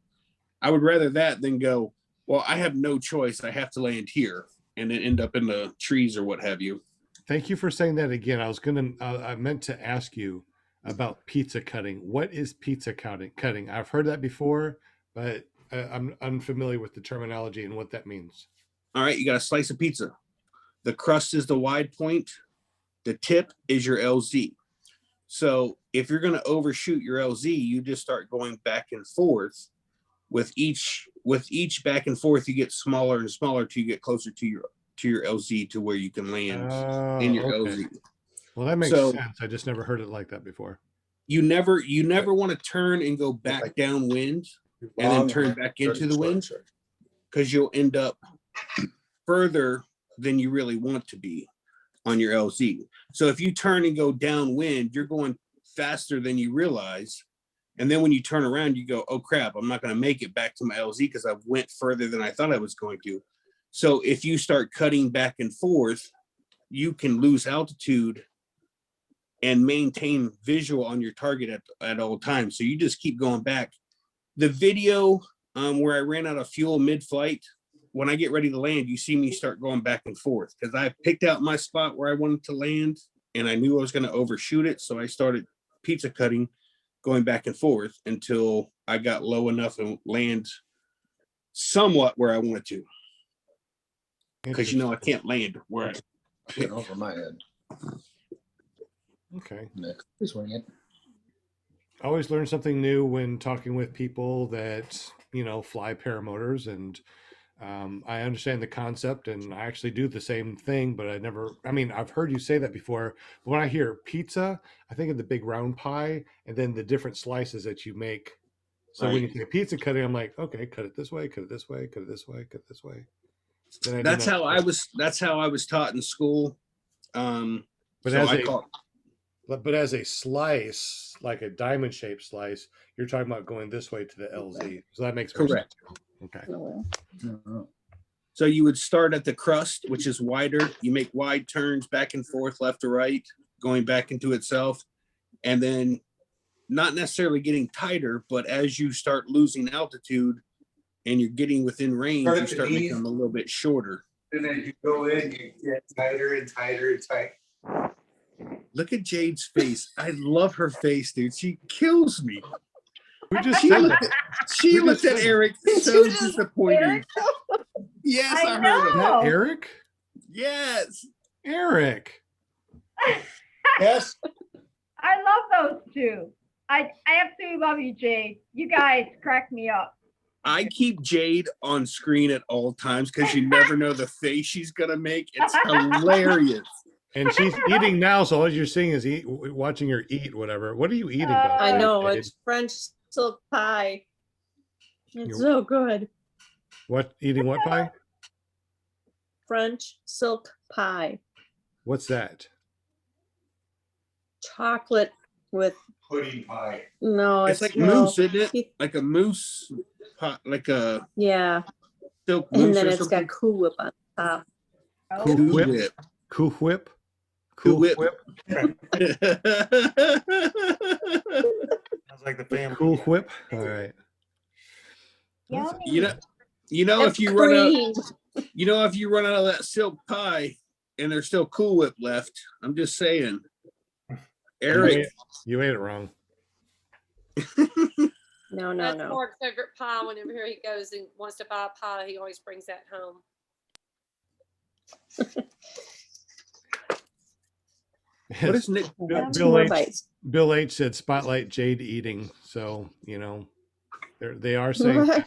I would rather that than go, well, I have no choice. I have to land here and then end up in the trees or what have you. Thank you for saying that again. I meant to ask you about pizza cutting. What is pizza cutting? I've heard that before, but I'm unfamiliar with the terminology and what that means. All right, you got a slice of pizza. The crust is the wide point. The tip is your LZ. So if you're going to overshoot your LZ, you just start going back and forth. With each back and forth, you get smaller and smaller till you get closer to your LZ, to where you can land in your LZ. Well, that makes sense. I just never heard it like that before. You never want to turn and go back downwind and then turn back into the wind, because you'll end up further than you really want to be on your LZ. So if you turn and go downwind, you're going faster than you realize. And then when you turn around, you go, oh crap, I'm not going to make it back to my LZ because I went further than I thought I was going to. So if you start cutting back and forth, you can lose altitude and maintain visual on your target at all times. So you just keep going back. The video where I ran out of fuel mid-flight, when I get ready to land, you see me start going back and forth because I picked out my spot where I wanted to land and I knew I was going to overshoot it. So I started pizza cutting, going back and forth until I got low enough and land somewhat where I wanted to. Because I can't land where I Hit over my head. Okay. Next, swing it. I always learn something new when talking with people that, fly paramotors, and I understand the concept and I actually do the same thing, but I've heard you say that before. But when I hear pizza, I think of the big round pie and then the different slices that you make. So when you say pizza cutting, I'm like, okay, cut it this way, cut it this way, cut it this way, cut it this way. That's how I was taught in school. But as a slice, like a diamond shaped slice, you're talking about going this way to the LZ. So that makes correct. Okay. So you would start at the crust, which is wider. You make wide turns back and forth, left to right, going back into itself. And then not necessarily getting tighter, but as you start losing altitude and you're getting within range, you start making them a little bit shorter. And as you go in, you get tighter and tighter and tighter. Look at Jade's face. I love her face, dude. She kills me. She looked at Eric so disappointed. Yes, I heard him. That Eric? Yes. Eric. Yes. I love those two. I absolutely love you, Jade. You guys crack me up. I keep Jade on screen at all times because you never know the face she's gonna make. It's hilarious. And she's eating now, so all you're seeing is watching her eat whatever. What are you eating? I know, it's French silk pie. It's so good. What, eating what pie? French silk pie. What's that? Chocolate with pudding pie. No, it's like mousse, isn't it? Like a mousse pot, like a silk mousse. And then it's got Cool Whip on top. Cool Whip. Cool Whip. Cool Whip. Sounds like the family. Cool Whip. All right. You know if you run out of that silk pie and there's still Cool Whip left, I'm just saying. Eric, you ate it wrong. No. That's Mark's favorite pie. Whenever he goes and wants to buy a pie, he always brings that home. What is Nick? Bill H said spotlight Jade eating. So, they are saying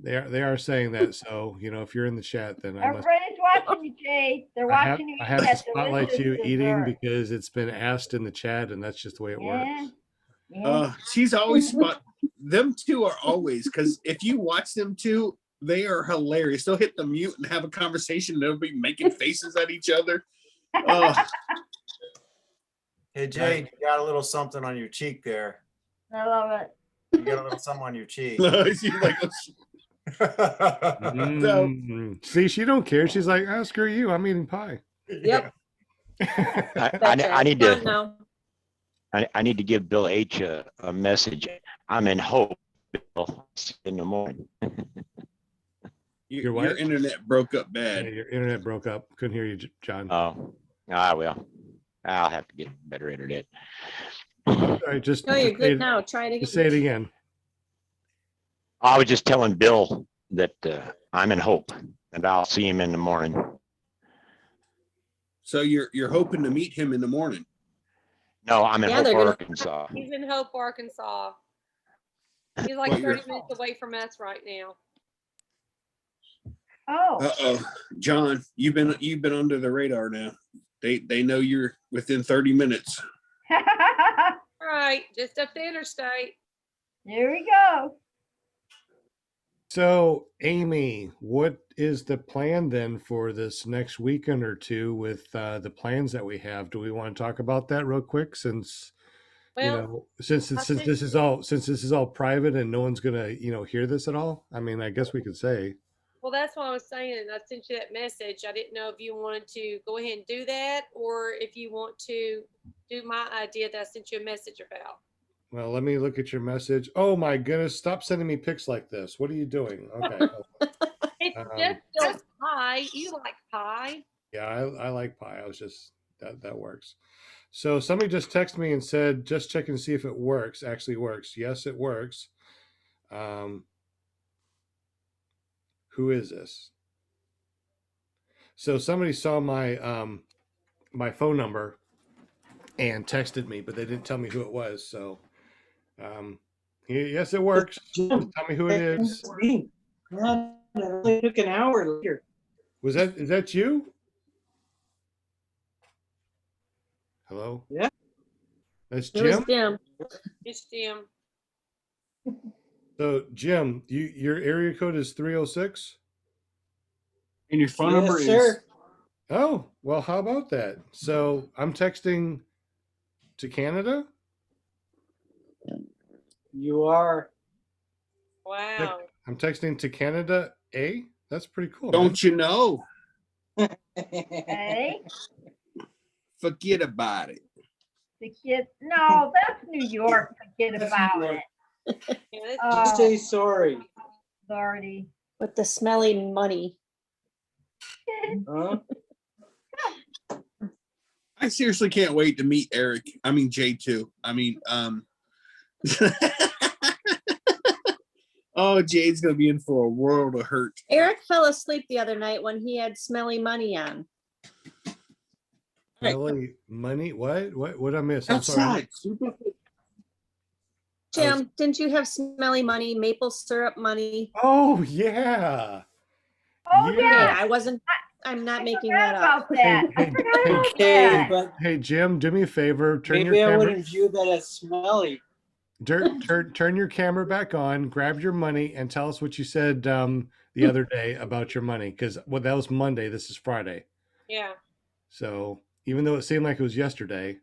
they are saying that. So, if you're in the chat, then Everybody's watching you, Jade. They're watching you I eat have to that spotlight you delicious eating dessert. because it's been asked in the chat, and that's just the way it works. Yeah. She's always spot. Them two are always, because if you watch them two, they are hilarious. They'll hit the mute and have a conversation. They'll be making faces at each other. Hey, Jade, you got a little something on your cheek there. I love it. You got a little something on your cheek. She's like, See, she don't care. She's like, oh, screw you. I'm eating pie. Yep. I need Gone to. now. I need to give Bill H a message. I'm in hope, Bill, in the morning. Your internet broke up bad. Yeah, your internet broke up. Couldn't hear you, John. Oh, I will. I'll have to get better internet. All right, just, No, you're just say good it- now. Try it again. just say it again. I was just telling Bill that I'm in hope, and I'll see him in the morning. So you're hoping to meet him in the morning? No, I'm in Yeah, Hope, they're gonna- Arkansas. He's in Hope, Arkansas. He's like Well, 30 minutes away from us right now. Oh. John, you've been under the radar now. They know you're within 30 minutes. All right, just up the interstate. Here we go. So, Amy, what is the plan then for this next weekend or two with the plans that we have? Do we want to talk about that real quick, since since this is all private and no one's gonna hear this at all? I mean, I guess we could say. Well, that's what I was saying, and I sent you that message. I didn't know if you wanted to go ahead and do that, or if you want to do my idea that I sent you a message about. Well, let me look at your message. Oh my goodness! Stop sending me pics like this. What are you doing? Okay. It's just pie. You like pie? Yeah, I like pie. I was just that works. So somebody just texted me and said, just check and see if it works. Actually works. Yes, it works. Who is this? So somebody saw my my phone number and texted me, but they didn't tell me who it was. So yes, it works. Just tell me who it is. God, it only took an hour later. Is that you? Hello? Yeah. That's It was Jim? Jim. It's Jim. So Jim, your area code is 306? And your phone Yes, number is sir. Oh, well, how about that? So I'm texting to Canada? You are. Wow. I'm texting to Canada A? That's pretty cool. Don't you know? Hey, Forget about it. no, that's New York. Forget That's about New it. York. Yeah, that's- Oh, Say sorry. Lordy. With the smelly money. Huh? I seriously can't wait to meet Eric. I mean Jay too. I mean, oh, Jade's gonna be in for a world of hurt. Eric fell asleep the other night when he had smelly money on. Really? Money? What I miss? I'm sorry. Outside. Super. Jim, didn't you have smelly money, maple syrup money? Oh yeah. Oh, Yeah, yeah. I'm not making Forgot that up. about that. I Hey, forgot about Okay, that. but Hey Jim, do me a favor. Turn maybe your I camera. wouldn't view that as smelly. Turn your camera back on. Grab your money and tell us what you said the other day about your money. Because that was Monday. This is Friday. yeah. So even though it seemed like it was yesterday,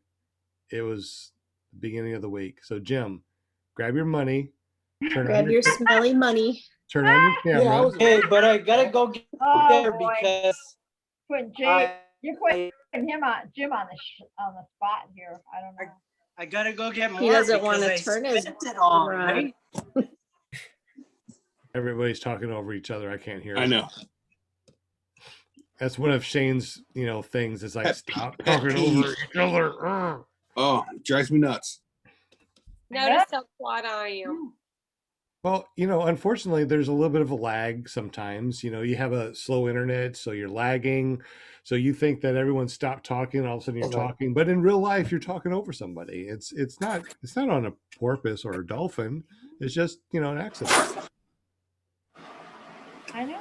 it was the beginning of the week. So Jim, grab your money. Grab your smelly money. Turn on your camera. Okay, but I gotta go get Oh, there boy. because Putting you're putting Jim on the spot here. I don't know. I gotta go get more. He doesn't want because to I turn his spent it all, camera on. right? Everybody's talking over each other. I can't hear. I know. That's one of Shane's, things. Is like Pet stop peeve. talking over each other. Oh, it drives me nuts. Notice how quiet I am. Well, unfortunately, there's a little bit of a lag sometimes. You have a slow internet, so you're lagging. So you think that everyone stopped talking, and all of a sudden you're talking, but in real life, you're talking over somebody. It's not on a porpoise or a dolphin. It's just an accident. I know.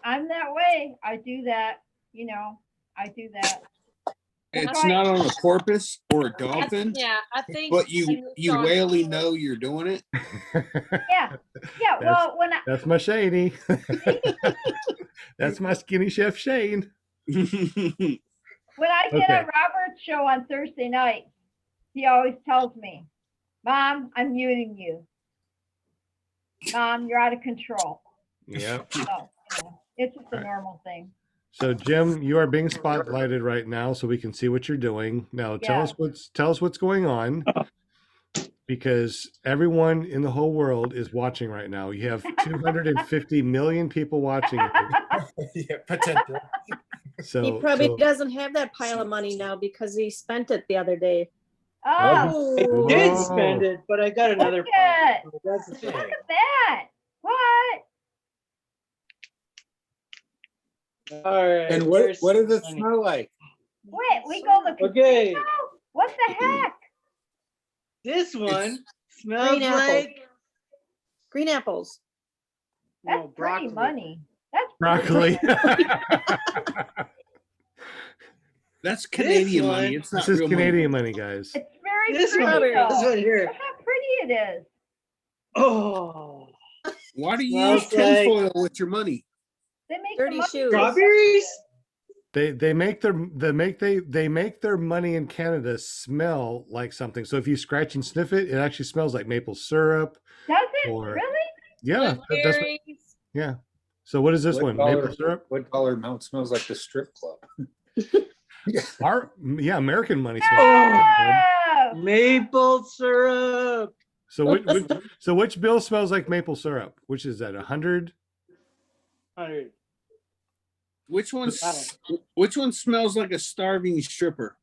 I'm that way. I do that. I do that. It's not on a porpoise or a dolphin, Yeah, I think. but you whaley know you're doing it. Yeah. Well, when That's my Shady. That's my skinny chef Shane. when I get Okay. on Robert's show on Thursday night, he always tells me, "Mom, I'm muting you. Mom, you're out of control." Yeah. So, it's just a normal thing. So Jim, you are being spotlighted right now, so we can see what you're doing. Now tell us what's going on, because everyone in the whole world is watching right now. You have 250 million people watching. Yeah, potential. So He probably doesn't have that pile of money now because he spent it the other day. Oh, I did Whoa. spend it, but I got another. look at pile. That's the thing. that. What? All right. And what does it smell like? Wait, we go to the Okay. casino? What the heck? This one smells Green apple. like Green apples. That's no, pretty broccoli. money. That's Broccoli. That's Canadian one- money. It's not This is real Canadian money, guys. It's very This pretty. one, though. this one here. Look how pretty it is. Oh, money. Why do you Smells use tinfoil with your money? They make Dirty the money. shoes. strawberries. They make their money in Canada smell like something. So if you scratch and sniff it, it actually smells like maple syrup. Does it? Or- Really? Yeah, that's what, Blueberries. yeah. So what is this one? Maple syrup? What color mount smells like the strip club? American money smells good. Oh, Maple syrup. So which bill smells like maple syrup? Which is that? 100? 100. Which one smells like a starving stripper?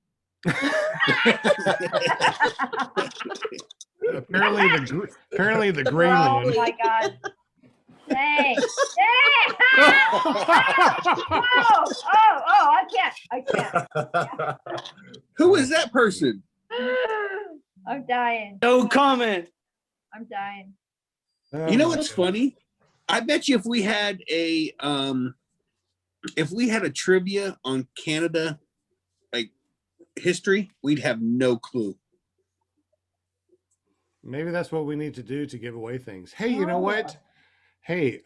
Apparently the green oh one. my God. Hey. I can't. Who is that person? I'm dying. No comment. I'm dying. You know what's funny? I bet you if we had a trivia on Canada, like history, we'd have no clue. Maybe that's what we need to do to give away things. Hey, you know what? Hey,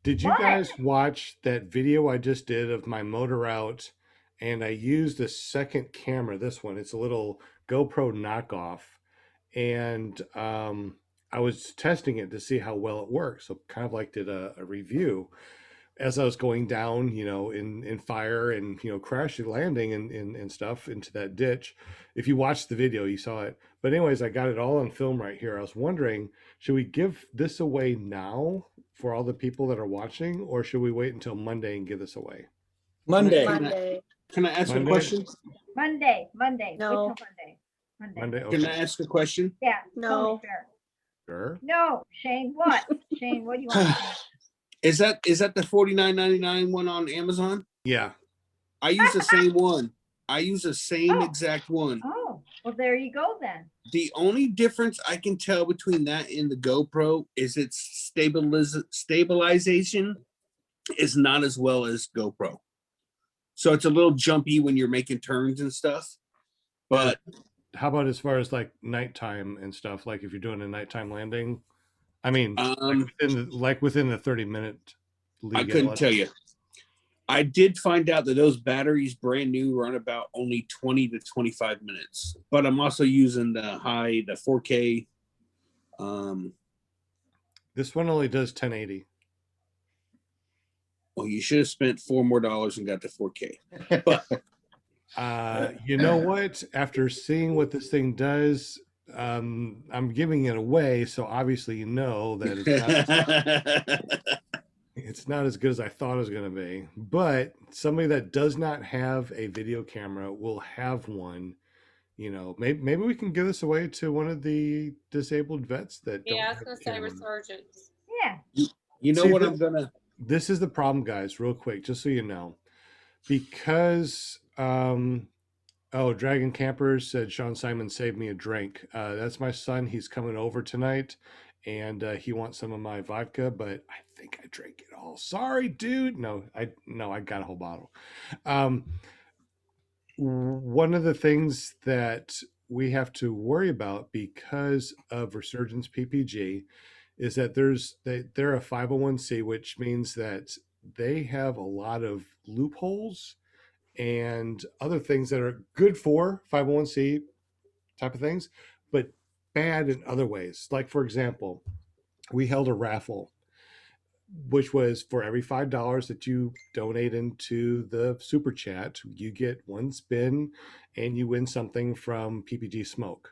did you guys watch that video I just did of my motor out? And I used the second camera, this one. It's a little GoPro knockoff. And I was testing it to see how well it works. So kind of like did a review as I was going down, in fire and, crashing, landing and stuff into that ditch. If you watched the video, you saw it. But anyways, I got it all on film right here. I was wondering, should we give this away now for all the people that are watching, or should we wait until Monday and give this away? Monday. Can I ask Monday? a question? Monday. No. Wait till Monday. Monday? Can Okay. I ask a question? Yeah. No. totally fair. Sure. No, Shane. What? Shane, what do you want? Is that the $49.99 one on Amazon? Yeah. I use the same one. I use the same exact one. Oh, well, there you go then. The only difference I can tell between that and the GoPro is its stabilization is not as well as GoPro. So it's a little jumpy when you're making turns and stuff. But how about as far as like nighttime and stuff? Like if you're doing a nighttime landing, I mean, within the 30-minute league. I couldn't tell you. I did find out that those batteries brand new run about only 20 to 25 minutes, but I'm also using the 4K. This one only does 1080. Well, you should have spent $4 more and got the 4K. But you know what? After seeing what this thing does, I'm giving it away. So obviously, that it's not as good as I thought it was going to be. But somebody that does not have a video camera will have one. Maybe we can give this away to one of the disabled vets that. Yeah, I was gonna say resurgence. Yeah. You know what I'm gonna. This is the problem, guys. Real quick, just so you know, because Dragon Campers said Sean Simon saved me a drink. That's my son. He's coming over tonight, and he wants some of my vodka, but I think I drank it all. Sorry, dude. No, I got a whole bottle. One of the things that we have to worry about because of Resurgence PPG is that they're a 501c, which means that they have a lot of loopholes and other things that are good for 501c type of things, but bad in other ways. Like, for example, we held a raffle, which was for every $5 that you donate into the super chat, you get one spin and you win something from PPG Smoke.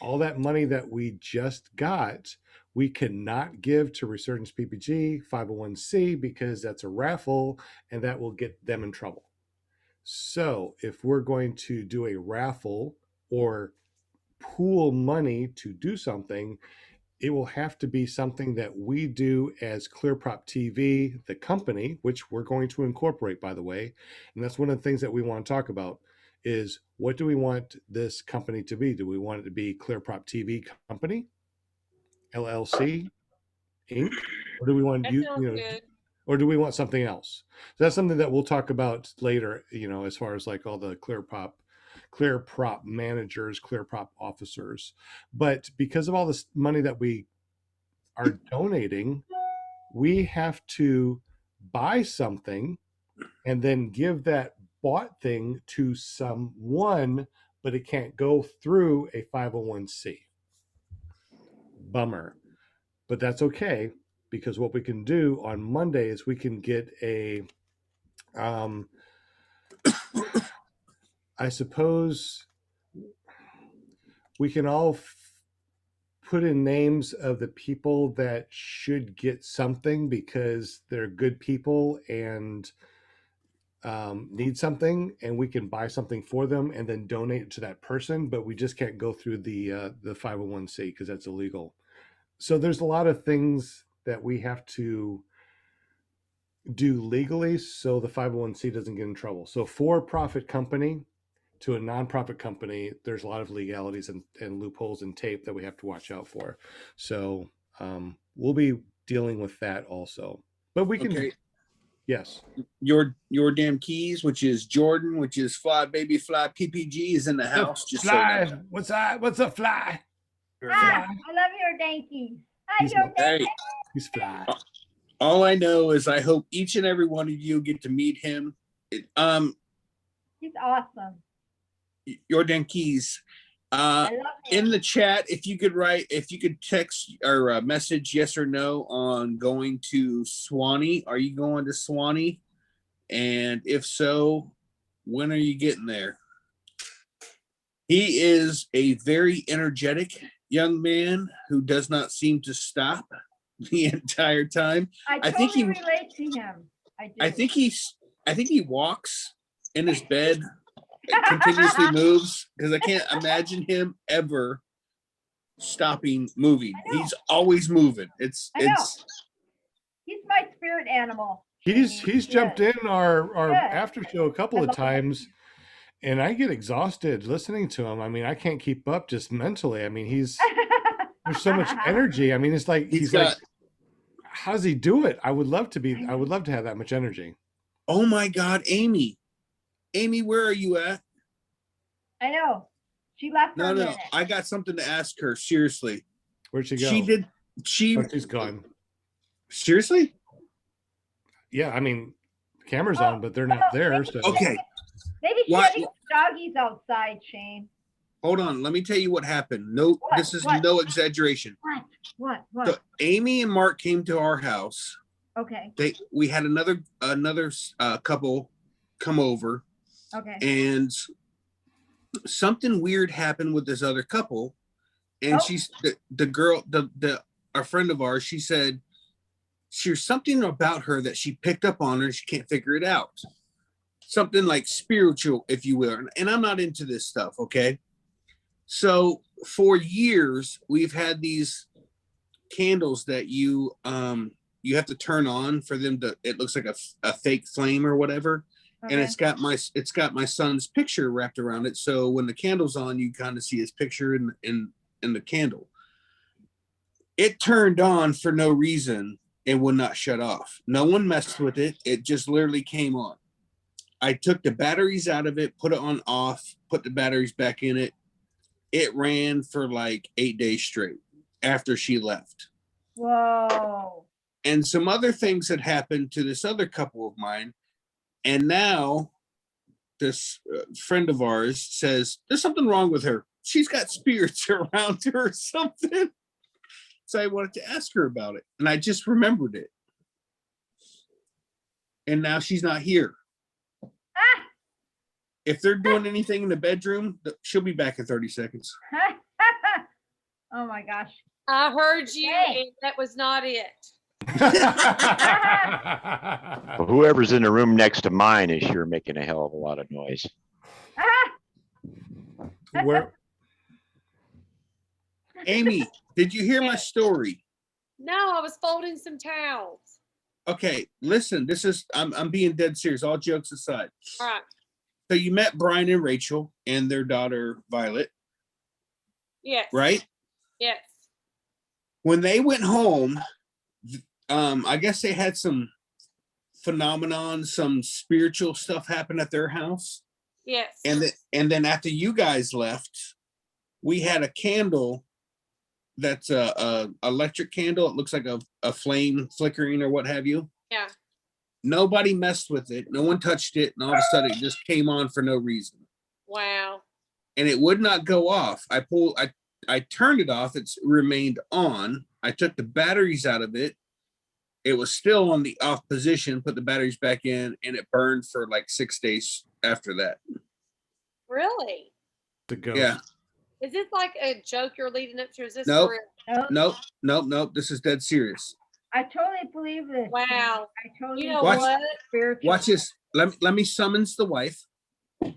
All that money that we just got, we cannot give to Resurgence PPG 501c because that's a raffle and that will get them in trouble. So if we're going to do a raffle or pool money to do something, it will have to be something that we do as ClearProp TV, the company, which we're going to incorporate, by the way. And that's one of the things that we want to talk about is, what do we want this company to be? Do we want it to be ClearProp TV Company, LLC, Inc., or do we want That sounds good. or do we want something else? So that's something that we'll talk about later, as far as like all the ClearProp managers, ClearProp officers. But because of all this money that we are donating, we have to buy something and then give that bought thing to someone, but it can't go through a 501c. Bummer. But that's okay, because what we can do on Monday is we can get a I suppose we can all put in names of the people that should get something because they're good people and need something, and we can buy something for them and then donate it to that person, but we just can't go through the 501c because that's illegal. So there's a lot of things that we have to do legally so the 501c doesn't get in trouble. So for-profit company to a nonprofit company, there's a lot of legalities and loopholes and tape that we have to watch out for. So we'll be dealing with that also. But we can, Okay. Yes. Your damn keys, which is Jordan, which is Fly Baby Fly PPG, is in the house. Just Fly. so you know. What's up? What's up, Fly? Ah, I love your dankies. Hi, He's your Hey, He's Fly. all I know is I hope each and every one of you get to meet him. He's awesome. Your damn keys. I love him. In the chat, if you could text or message yes or no on going to Swanee. Are you going to Swanee? And if so, when are you getting there? He is a very energetic young man who does not seem to stop the entire time. I totally relate to him. I do. I think he walks in his bed, continuously moves, because I can't imagine him ever stopping moving. He's always moving. It's he's my spirit animal. He's jumped in our after show a couple of times, and I get exhausted listening to him. I mean, I can't keep up just mentally. I mean, there's so much energy. I mean, it's like he's like, how does he do it? I would love to have that much energy. Oh my God, Amy, where are you at? I know. She left for a minute. I got something to ask her. Seriously. Where'd she go? She's gone. Seriously? Yeah, I mean, the camera's on, but they're not there. So okay. Maybe she had these doggies outside, Shane. Hold on. Let me tell you what happened. No, this is no exaggeration. What? So Amy and Mark came to our house. Okay. We had another couple come over. Okay. And something weird happened with this other couple, and she's the girl, a friend of ours. She said there's something about her that she picked up on her. She can't figure it out. Something like spiritual, if you will. And I'm not into this stuff. Okay. So for years we've had these candles that you have to turn on for them to. It looks like a fake flame or whatever. Okay. And it's got my son's picture wrapped around it. So when the candle's on, you kind of see his picture in the candle. It turned on for no reason and would not shut off. No one messed with it. It just literally came on. I took the batteries out of it, put it on off, put the batteries back in it. It ran for like 8 days straight after she left. Whoa. And some other things had happened to this other couple of mine. And now this friend of ours says, there's something wrong with her. She's got spirits around her or something. So I wanted to ask her about it. And I just remembered it. And now she's not here. If they're doing anything in the bedroom, she'll be back in 30 seconds. Oh my gosh. I heard you, Hey. and that was not it. Well, whoever's in the room next to mine is sure making a hell of a lot of noise. Where, Amy, did you hear my story? No, I was folding some towels. Okay, listen, I'm being dead serious, all jokes aside. All right. So you met Brian and Rachel and their daughter, Violet, Yes. right? Yes. When they went home, I guess they had some phenomenon, some spiritual stuff happen at their house. Yes. And then after you guys left, we had a candle that's a electric candle. It looks like a flame flickering or what have you. Yeah. Nobody messed with it. No one touched it. And all of a sudden it just came on for no reason. Wow. And it would not go off. I turned it off. It's remained on. I took the batteries out of it. It was still on the off position, put the batteries back in, and it burned for like 6 days after that. Really? the ghost. Yeah. Is this like a joke you're leading up to? Is this Nope. for real? Nope. This is dead serious. I totally believe this. Wow. I totally You know Watch- what? spiritual. Watch this. Let me summons the wife.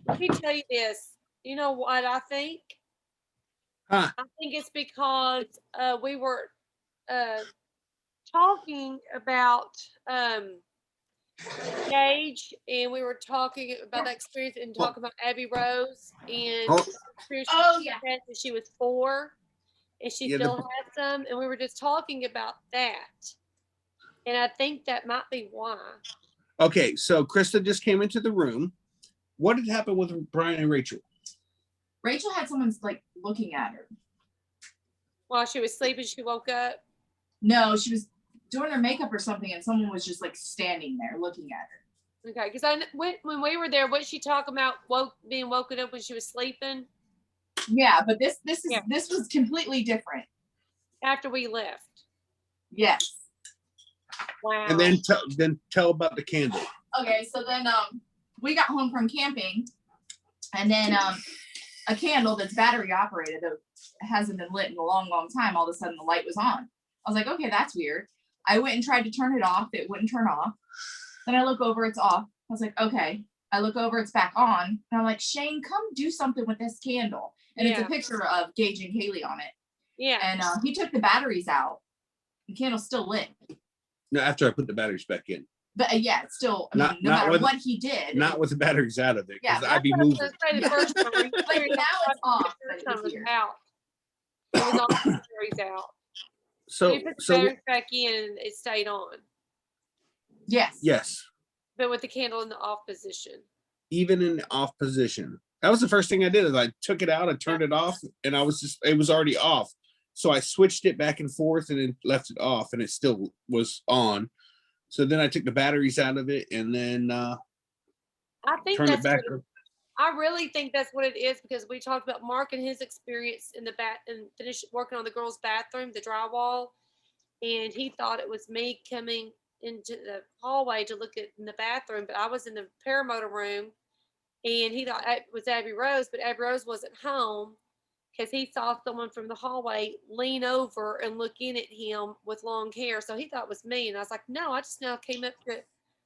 Let me tell you this. You know what I think? Huh. I think it's because we were talking about Gage, and we were talking about that experience and talking about Abby Rose and Oh. the experience Oh, she yeah. had when she was 4, and she Yeah, still has some, and we were just talking about that. And I think that might be why. Okay, so Krista just came into the room. What had happened with Brian and Rachel? Rachel had someone's like looking at her. While she was sleeping, she woke up. No, she was doing her makeup or something, and someone was just like standing there looking at her. Okay, because when we were there, what she talking about being woken up when she was sleeping Yeah, but this Yeah. this was completely different. after we left. Yes. Wow. And then tell about the candle. Okay, so then we got home from camping, and then a candle that's battery operated that hasn't been lit in a long time, all of a sudden the light was on. I was like, okay, that's weird. I went and tried to turn it off. It wouldn't turn off. Then I look over, it's off. I was like, okay. I look over, it's back on. And I'm like, Shane, come do something with this candle. And it's a Yeah. picture of Gage and Kaylee on it. Yeah. And he took the batteries out. The candle's still lit. No, after I put the batteries back in. But yeah, it's still, I mean, Not- no not matter with- what he did. Not with the batteries out of it, because Yeah, I'd be That's what I was moving. gonna say the first time. But now it's off, The but first it time was was weird. out. It was on the batteries out. So You put the so batteries back in and it stayed on, Yes. yes, but with the candle in the off position. even in the off position. That was the first thing I did is I took it out, I turned it off, and it was already off. So I switched it back and forth and then left it off, and it still was on. So then I took the batteries out of it and then I think turned it that's back. what I really think that's what it is, because we talked about Mark and his experience in the and finished working on the girls' bathroom, the drywall, and he thought it was me coming into the hallway to look in the bathroom, but I was in the paramotor room, and he thought it was Abby Rose, but Abby Rose wasn't home because he saw someone from the hallway lean over and look in at him with long hair, so he thought it was me, and I was like, no, I just now came up to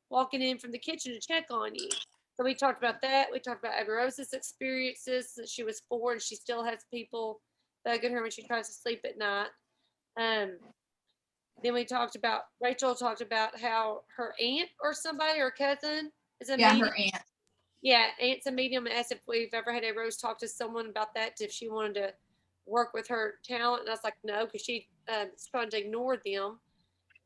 walking in from the kitchen to check on you. So we talked about that. We talked about Abby Rose's experiences since she was 4 and she still has people bugging her when she tries to sleep at night. Then we talked about, Rachel talked about how her aunt or somebody, or cousin is a Yeah, medium. her aunt. Yeah, aunt's a medium, and asked if we've ever had a Rose talk to someone about that, if she wanted to work with her talent? And I was like, no, because she was trying to ignore them.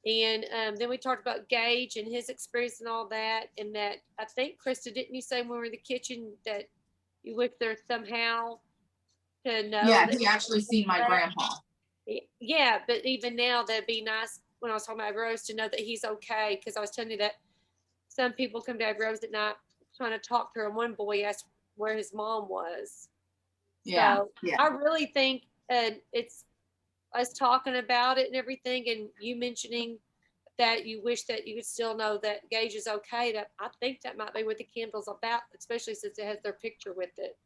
And then we talked about Gage and his experience and all that. And that I think, Krista, didn't you say when we were in the kitchen that you wish there somehow to know? Yeah, that he actually seen my grandpa. Yeah, but even now, that'd be nice when I was talking about Rose to know that he's okay. Because I was telling you that some people come to Rose at night trying to talk to her, and one boy asked where his mom was. Yeah, So yeah. I really think it's us talking about it and everything, and you mentioning that you wish that you could still know that Gage is okay. That I think that might be what the candle's about, especially since it has their picture with it.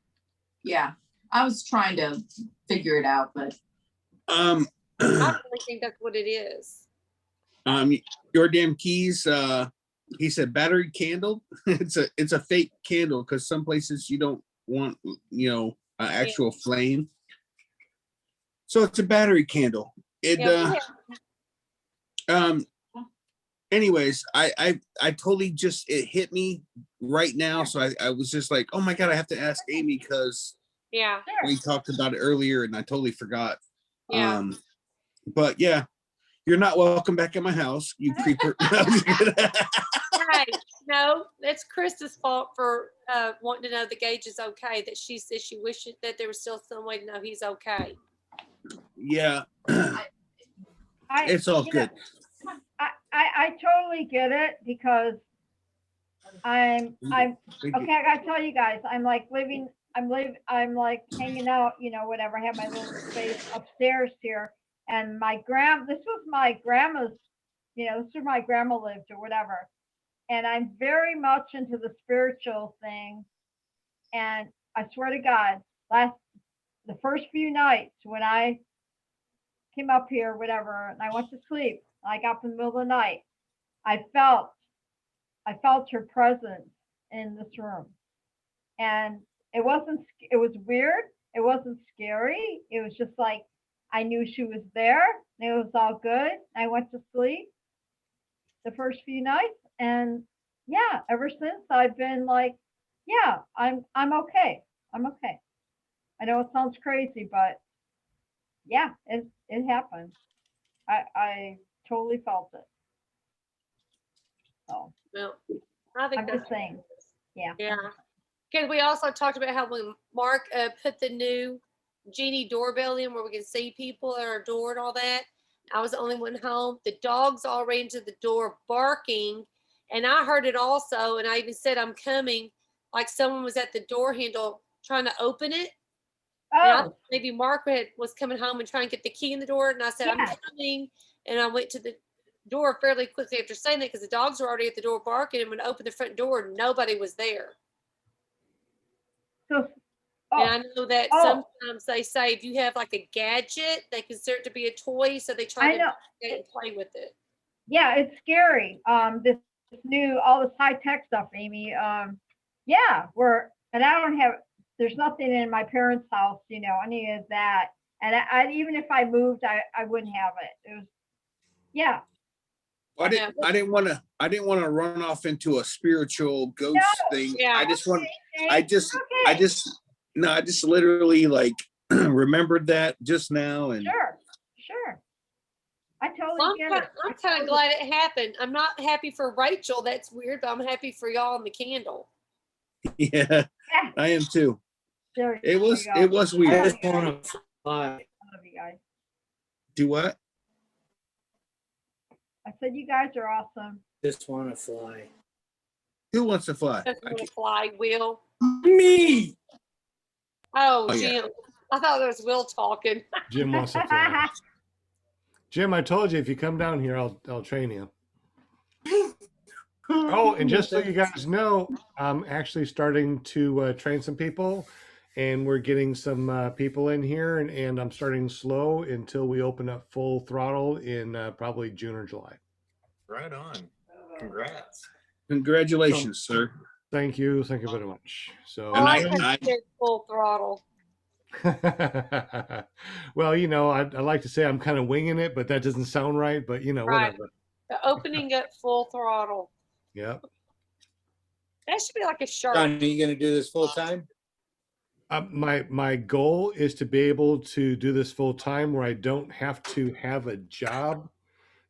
Yeah, I was trying to figure it out, but I really think that's what it is. Your damn keys. He said battery candle. It's a fake candle because some places you don't want, you know, an actual flame. So it's a battery candle. Anyways, I totally just, it hit me right now. So I was just like, oh my God, I have to ask Amy because yeah, we talked about it earlier and I totally forgot. Yeah. But yeah, you're not welcome back at my house, you creeper. Hey, no, that's Krista's fault for wanting to know the Gage is okay. That she said she wished that there was still some way to know he's okay. Yeah, I, it's all you good. know, I totally get it because I'm okay. I gotta tell you guys, I'm like I'm like hanging out, you know, whatever. I have my little space upstairs here, and this was my grandma's, you know, this is where my grandma lived or whatever. And I'm very much into the spiritual thing. And I swear to God, the first few nights when I came up here, whatever, and I went to sleep, I got up in the middle of the night, I felt her presence in this room. And it was weird. It wasn't scary. It was just like, I knew she was there and it was all good. I went to sleep the first few nights, and yeah, ever since I've been like, yeah, I'm okay. I'm okay. I know it sounds crazy, but yeah, it happened. I totally felt it. So Well, I think I'm that's just saying. Yeah. Yeah. Because we also talked about how when Mark put the new Genie doorbell in where we can see people at our door and all that, I was the only one home. The dogs all ran to the door barking, and I heard it also. And I even said, I'm coming, like someone was at the door handle trying to open it. And I thought maybe Mark was coming home and trying to get the key in the door. And I said, I'm coming. And I went to the door fairly quickly after saying that because the dogs were already at the door barking. And when I opened the front door, nobody was there. So, and I know that sometimes they say if you have like a gadget, they consider it to be a toy. So they try to get and play with it. Yeah, it's scary. This new, all this high tech stuff, Amy. Yeah, and I don't have, there's nothing in my parents' house, you know, any of that. And I even if I moved, I wouldn't have it. It was, yeah. I didn't want to run off into a spiritual ghost thing. Yeah. I just literally like remembered that just now. And sure. I totally get it. I'm kind of glad it happened. I'm not happy for Rachel. That's weird, but I'm happy for y'all and the candle. Yeah, I am too. It was weird. I just want to fly. I love you guys. Do what? I said you guys are awesome. Just want to fly. Who wants to fly? Just want to fly, Will. Me. Oh, Oh, Jim. yeah. I thought there was Will talking. Jim wants to fly. Jim, I told you if you come down here, I'll train you. Oh, and just so you guys know, I'm actually starting to train some people, and we're getting some people in here, and I'm starting slow until we open up full throttle in probably June or July. Right on. Congrats. Congratulations, sir. Thank you very much. So, I did full throttle. well, you know, I like to say I'm kind of winging it, but that doesn't sound right. But you know, whatever. The opening up full throttle. Yep. That should be like a shirt. John, are you going to do this full time? My goal is to be able to do this full time where I don't have to have a job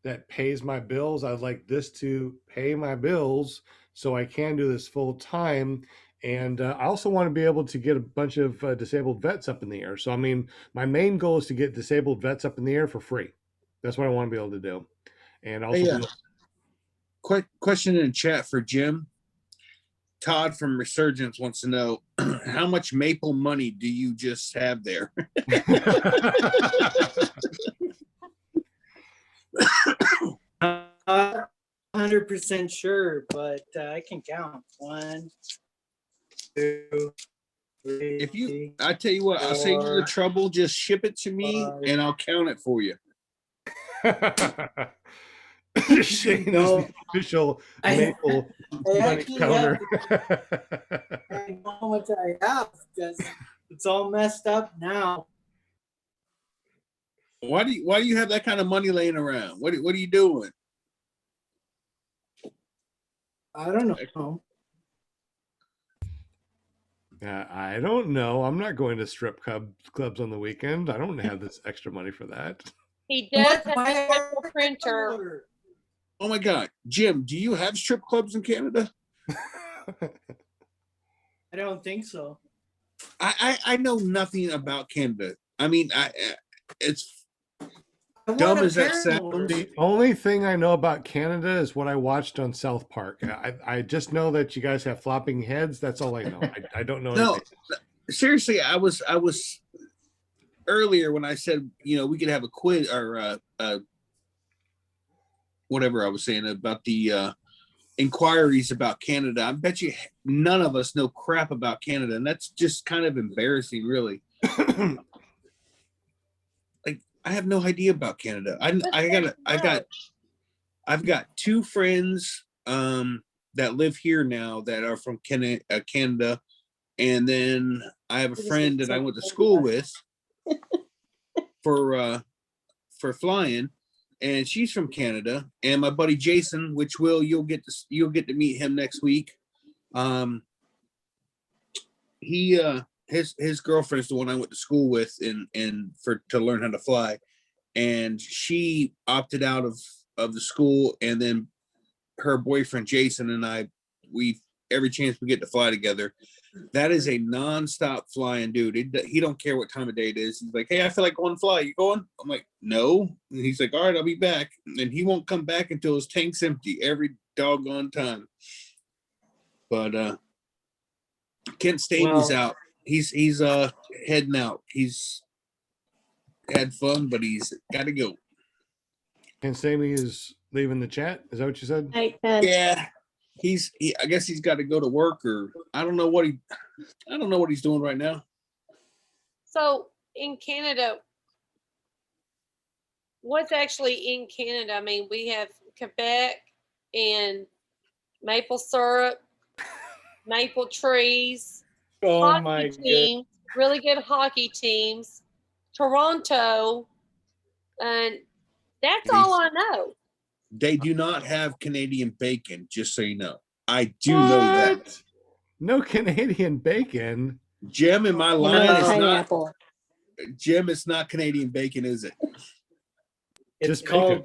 that pays my bills. I'd like this to pay my bills so I can do this full time. And I also want to be able to get a bunch of disabled vets up in the air. So, I mean, my main goal is to get disabled vets up in the air for free. That's what I want to be able to do. And also, Hey, quick question in the chat for Jim. Todd from Resurgence wants to know how much maple money do you just have there? 100% sure, but I can count. 1, 2, 3. If you, I tell you what, I'll save you the trouble. Just ship it to me, and I'll count it for you. Shane is the official maple money counter. I know how much I have because it's all messed up now. Why do you have that kind of money laying around? What are you doing? I don't know. I don't know. I'm not going to strip clubs on the weekend. I don't have this extra money for that. He does have a special printer. Oh my God, Jim, do you have strip clubs in Canada? I don't think so. I know nothing about Canada. I mean, it's dumb as that sounds. The only thing I know about Canada is what I watched on South Park. I just know that you guys have flopping heads. That's all I know. I don't know anything. No, seriously, I was earlier when I said, we could have a quiz or whatever I was saying about the inquiries about Canada. I bet you none of us know crap about Canada, and that's just kind of embarrassing, really. Like, I have no idea about Canada. I've got 2 friends that live here now that are from Canada, and then I have a friend that I went to school with for flying. And she's from Canada, and my buddy Jason, which you'll get to meet him next week. His girlfriend's the one I went to school with to learn how to fly, and she opted out of the school, and then her boyfriend Jason and I, every chance we get to fly together. That is a nonstop flying dude. He don't care what time of day it is. He's like, hey, I feel like going to fly. You going? I'm like, no. And he's like, all right, I'll be back. And he won't come back until his tank's empty every doggone time. But Kent Staney's out. He's heading out. He's had fun, but he's got to go. Kent Staney is leaving the chat. Is that what you said? Yeah. I guess he's got to go to work, or I don't know what he's doing right now. So in Canada, what's actually in Canada? I mean, we have Quebec and maple syrup, maple trees, hockey teams, really good hockey teams, Toronto, and that's all I know. They do not have Canadian bacon, just so you know. I do know that. No Canadian bacon. Jim, in my line, is not. Jim, it's not Canadian bacon, is it? It's called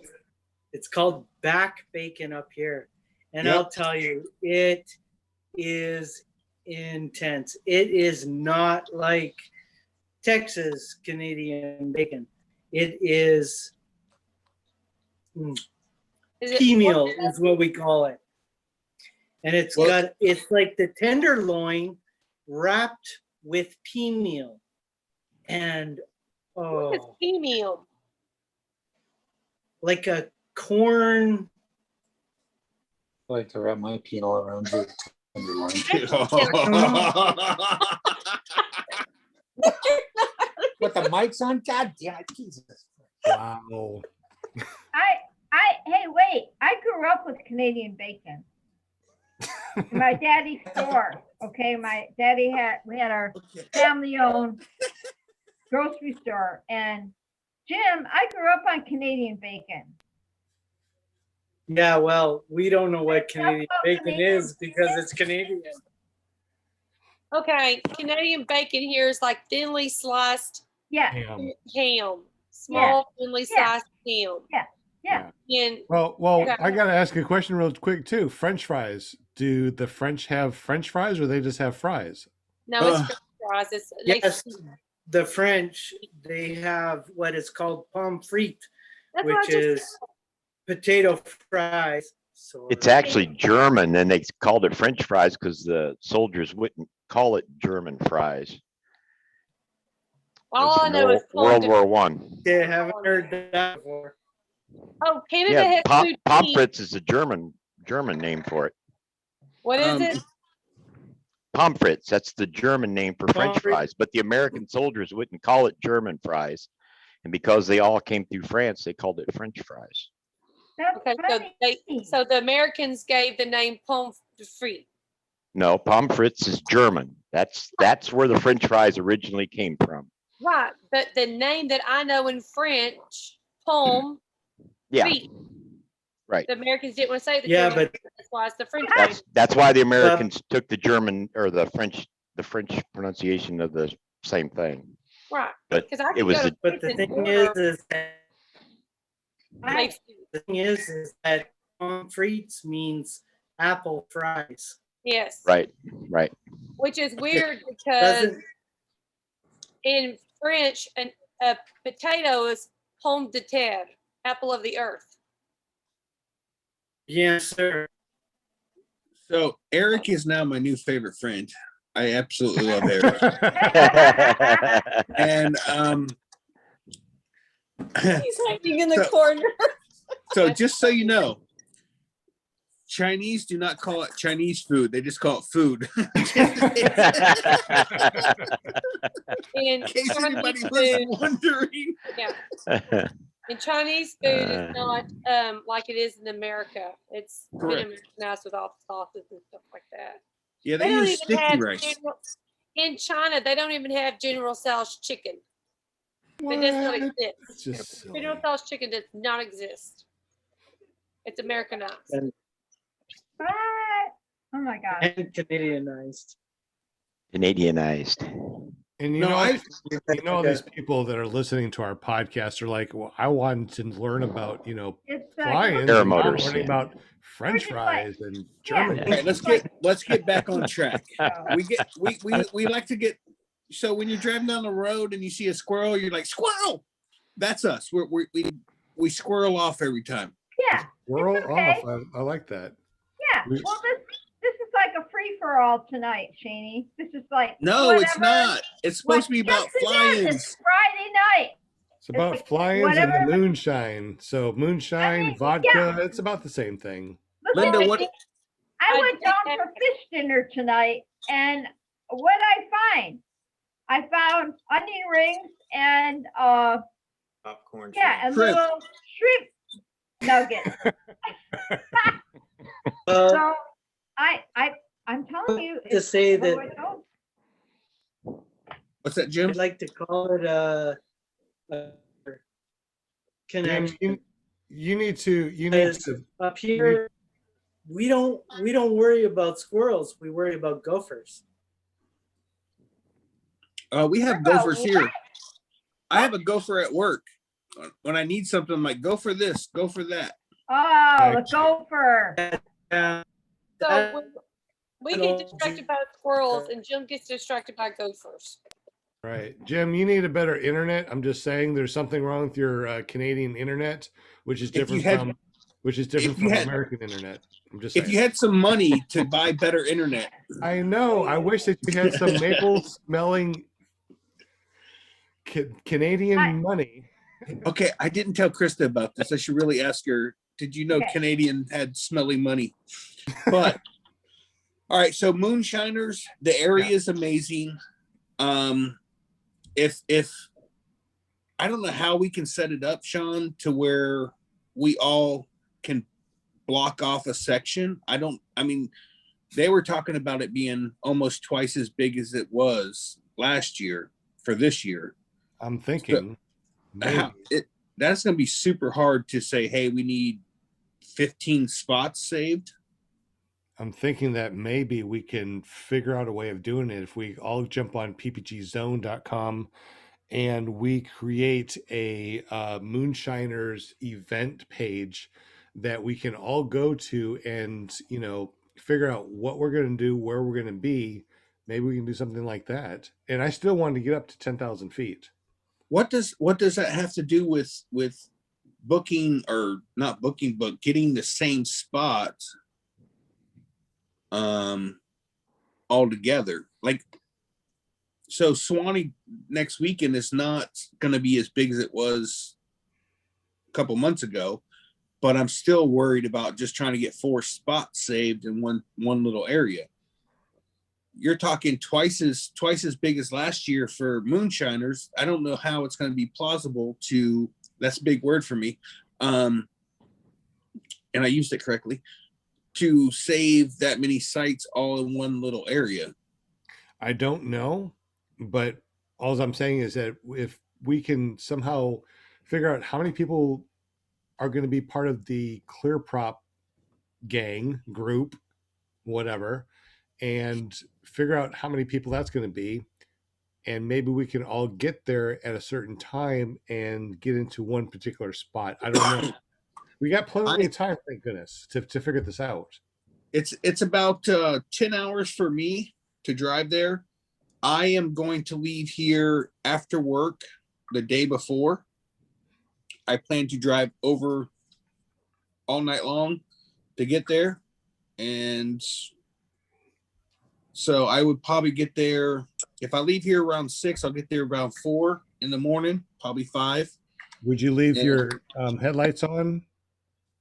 back bacon up here. And I'll tell you, it is intense. It is not like Texas Canadian bacon. It is pea meal is what we call it. And it's like the tenderloin wrapped with pea meal. And what is pea meal? Like a corn. I like to wrap my penal around your tenderloin. With the mics on? God damn it, Jesus. Wow. Hey, wait. I grew up with Canadian bacon. In my daddy's store. Okay, we had our family-owned grocery store. And Jim, I grew up on Canadian bacon. Yeah, well, we don't know what Canadian bacon is because it's Canadian. Okay, Canadian bacon here is like thinly sliced Yeah, Ham. ham, small thinly Yeah. sliced ham. yeah. And Well, Okay. I gotta ask a question real quick too. French fries. Do the French have French fries, or they just have fries? no, it's French fries. It's Yes, the French, they have what is called pommes frites, That's what I which just is potato fries. So It's actually German, and they called it French fries because the soldiers wouldn't call it German fries. all I know is World pomme War One. they haven't heard that before. Oh, Canada Yeah, has poutine. pomfrits is a German name for it. What is it? Pomfrits, that's the German name for French Pomfret. fries, but the American soldiers wouldn't call it German fries. And because they all came through France, they called it French fries. That's Okay, funny. so the Americans gave the name pomme frites. No, pomfrits is German. That's where the French fries originally came from. Right, but the name that I know in French, pomme Yeah, frites. right. The Americans didn't want to say the Yeah, German. but That's why it's the French. That's why the Americans took the German or the French pronunciation of the same thing. Right, But because I it can was go to the, But the France and thing order is that like, the thing is that pommes frites means apple fries. yes, right. which is weird because Doesn't in French, a potato is pomme de terre, apple of the earth. yes, sir. So Eric is now my new favorite friend. I absolutely love Eric. And He's hiding in the So- corner. so just so you know, Chinese do not call it Chinese food. They just call it food. In In case Chinese anybody food, was wondering. yeah, in Chinese food Uh. is not like it is in America. It's been Correct. Americanized with all the sauces and stuff like that. Yeah, They they don't use even have sticky rice. in China. They don't even have General Tso's chicken. It does not What? exist. That's just silly. General Tso's chicken does not exist. It's Americanized. And, What? Oh my God. and Canadianized. Canadianized. And you No, know, all these people that are listening to our podcast are like, well, I want to learn about, It's flying, and Air now I'm motors, learning yeah. about French We're just like- fries and German. Yeah. All right, let's get back on track. We like to get, so when you're driving down the road and you see a squirrel, you're like, squirrel. That's us. We squirrel off every time. Yeah, Whirl it's okay. off. I like that. yeah. We- Well, this is like a free for all tonight, Shaney. This is like No, it's whatever- not. It's supposed to be about Yes, it is. flyins. It's Friday night. It's about like flyins and whatever- the moonshine. So moonshine, I mean, vodka, yeah. it's about the same thing. Look Linda, at what? me. I went down for fish dinner tonight, and what I find? I found onion rings and Popcorn. yeah, and Shrimp. little shrimp nuggets. Well, So I'm telling you, to say that What's that, Jim? I'd like to call it a Jim, connection. you need to Because up here, we don't worry about squirrels. We worry about gophers. We have About gophers what? here. I have a gopher at work. When I need something, I'm like, go for this, go for that. oh, the gopher. Yeah. So we get That'll distracted do- by squirrels, and Jim gets distracted by gophers. Right. Jim, you need a better internet. I'm just saying there's something wrong with your Canadian internet, which is If you different had- from American internet. I'm just saying. If you had some money to buy better internet, I know. I wish that you had some maple smelling Canadian money. okay, I didn't tell Krista about this. I should really ask her. Did you know Okay. Canadian had smelly money? But all right, so moonshiners, the area is amazing. If I don't know how we can set it up, Sean, to where we all can block off a section. I mean, they were talking about it being almost twice as big as it was last year for this year. I'm thinking maybe. That's going to be super hard to say, hey, we need 15 spots saved. I'm thinking that maybe we can figure out a way of doing it if we all jump on ppgzone.com and we create a moonshiners event page that we can all go to and, you know, figure out what we're going to do, where we're going to be. Maybe we can do something like that. And I still want to get up to 10,000 feet. What does that have to do with booking, or not booking, but getting the same spot all together? Like, so Swanee next weekend is not going to be as big as it was a couple months ago, but I'm still worried about just trying to get 4 spots saved in one little area. You're talking twice as big as last year for moonshiners. I don't know how it's going to be plausible to, that's a big word for me, and I used it correctly, to save that many sites all in one little area. I don't know, but all I'm saying is that if we can somehow figure out how many people are going to be part of the clear prop gang group, whatever, and figure out how many people that's going to be, and maybe we can all get there at a certain time and get into one particular spot. I don't know. We got plenty of time, thank goodness, to figure this out. It's about 10 hours for me to drive there. I am going to leave here after work the day before. I plan to drive over all night long to get there. And so I would probably get there. If I leave here around 6, I'll get there around 4 in the morning, probably 5. Would you leave your headlights on?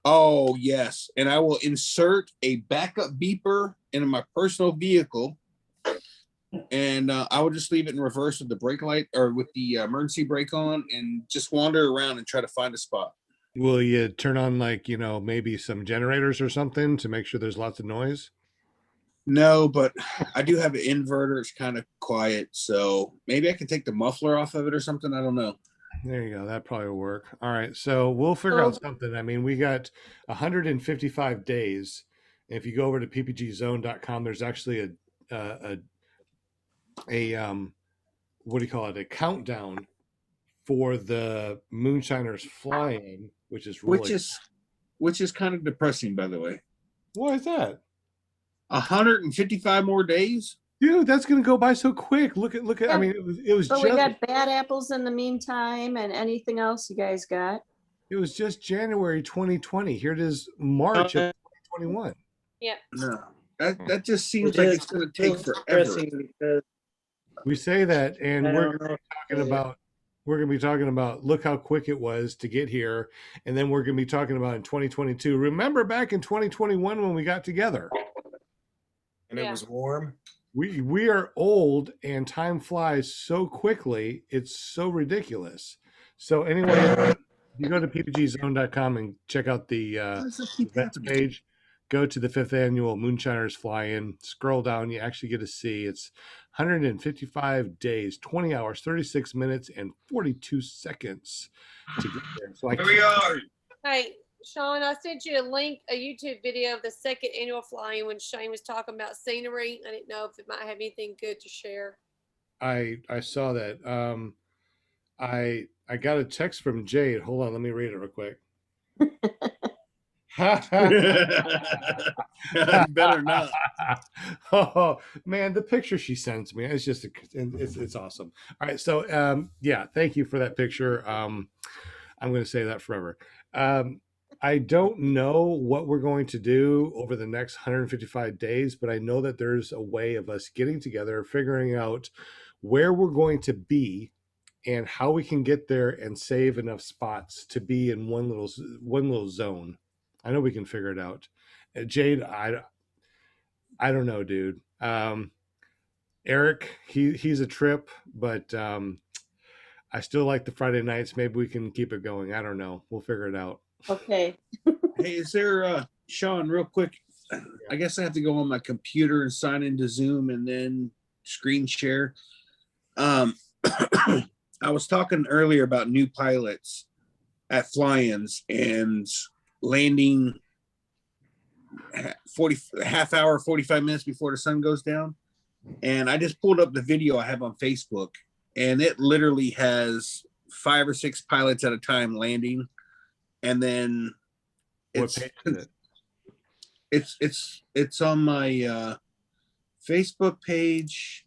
Oh, yes. And I will insert a backup beeper into my personal vehicle. And I will just leave it in reverse with the brake light, or with the emergency brake on, and just wander around and try to find a spot. Will you turn on, like, you know, maybe some generators or something to make sure there's lots of noise? No, but I do have an inverter. It's kind of quiet, so maybe I can take the muffler off of it or something. I don't know. There you go. That probably will work. All right. So we'll figure out something. I mean, we got 155 days. If you go over to ppgzone.com, there's actually a what do you call it? A countdown for the moonshiners flying, which is really, which is kind of depressing, by the way. Why is that? 155 more days, dude. That's gonna go by so quick. Look at. I mean, it was. But just, we got bad apples in the meantime, and anything else you guys got? It was just January 2020. Here it is, March of 2021. Yeah. No, that just seems like it's going to take forever. We say that, and we're going to be talking about look how quick it was to get here, and then we're going to be talking about in 2022. Remember back in 2021 when we got together, and it was warm. We are old, and time flies so quickly. It's so ridiculous. So anyway, you go to ppgzone.com and check out the event page. Go to the 5th annual Moonshiners Fly-In. Scroll down, you actually get to see it's 155 days, 20 hours, 36 minutes, and 42 seconds to get there. So here we are. Hey, Sean, I sent you a link, a YouTube video of the 2nd annual Fly-In when Shane was talking about scenery. I didn't know if it might have anything good to share. I saw that. I got a text from Jade. Hold on, let me read it real quick. Better not. Oh man, the picture she sends me, it's just it's awesome. All right, so yeah, thank you for that picture. I'm going to say that forever. I don't know what we're going to do over the next 155 days, but I know that there's a way of us getting together, figuring out where we're going to be and how we can get there and save enough spots to be in one little zone. I know we can figure it out. Jade, I don't know, dude. Eric, he's a trip, but I still like the Friday nights. Maybe we can keep it going. I don't know. We'll figure it out. Okay. Hey, is there Sean, real quick? I guess I have to go on my computer and sign into Zoom and then screen share. I was talking earlier about new pilots at flyins and landing half hour, 45 minutes before the sun goes down. And I just pulled up the video I have on Facebook, and it literally has 5 or 6 pilots at a time landing. And then What page is it? it's on my Facebook page,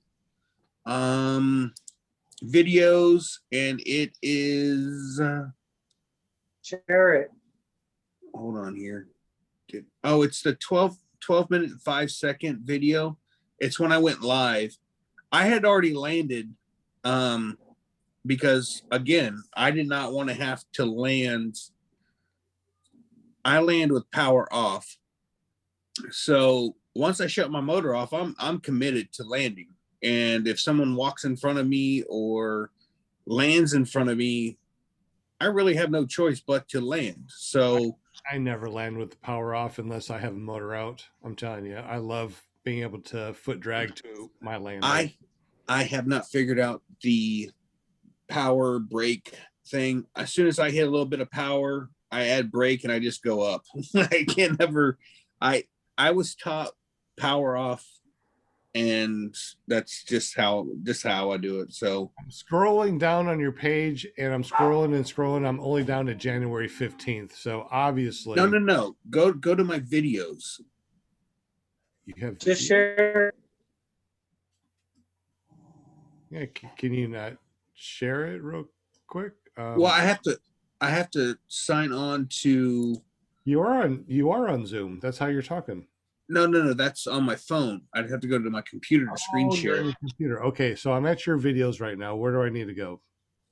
videos, and it is Share it. hold on here. It's the 12 minute and 5 second video. It's when I went live. I had already landed because again, I did not want to have to land. I land with power off. So once I shut my motor off, I'm committed to landing. And if someone walks in front of me or lands in front of me, I really have no choice but to land. So I never land with the power off unless I have a motor out. I'm telling you, I love being able to foot drag to my landing. I have not figured out the power brake thing. As soon as I hit a little bit of power, I add brake and I just go up. I can't never. I was taught power off, and that's just how I do it. So I'm scrolling down on your page, and I'm scrolling and scrolling. I'm only down to January 15th. So obviously, no. Go to my videos. You have Just share. Yeah, can you not share it real quick? Well, I have to sign on to. You are on Zoom. That's how you're talking. No. That's on my phone. I'd have to go to my computer to screen share. Your computer. Okay, so I'm at your videos right now. Where do I need to go?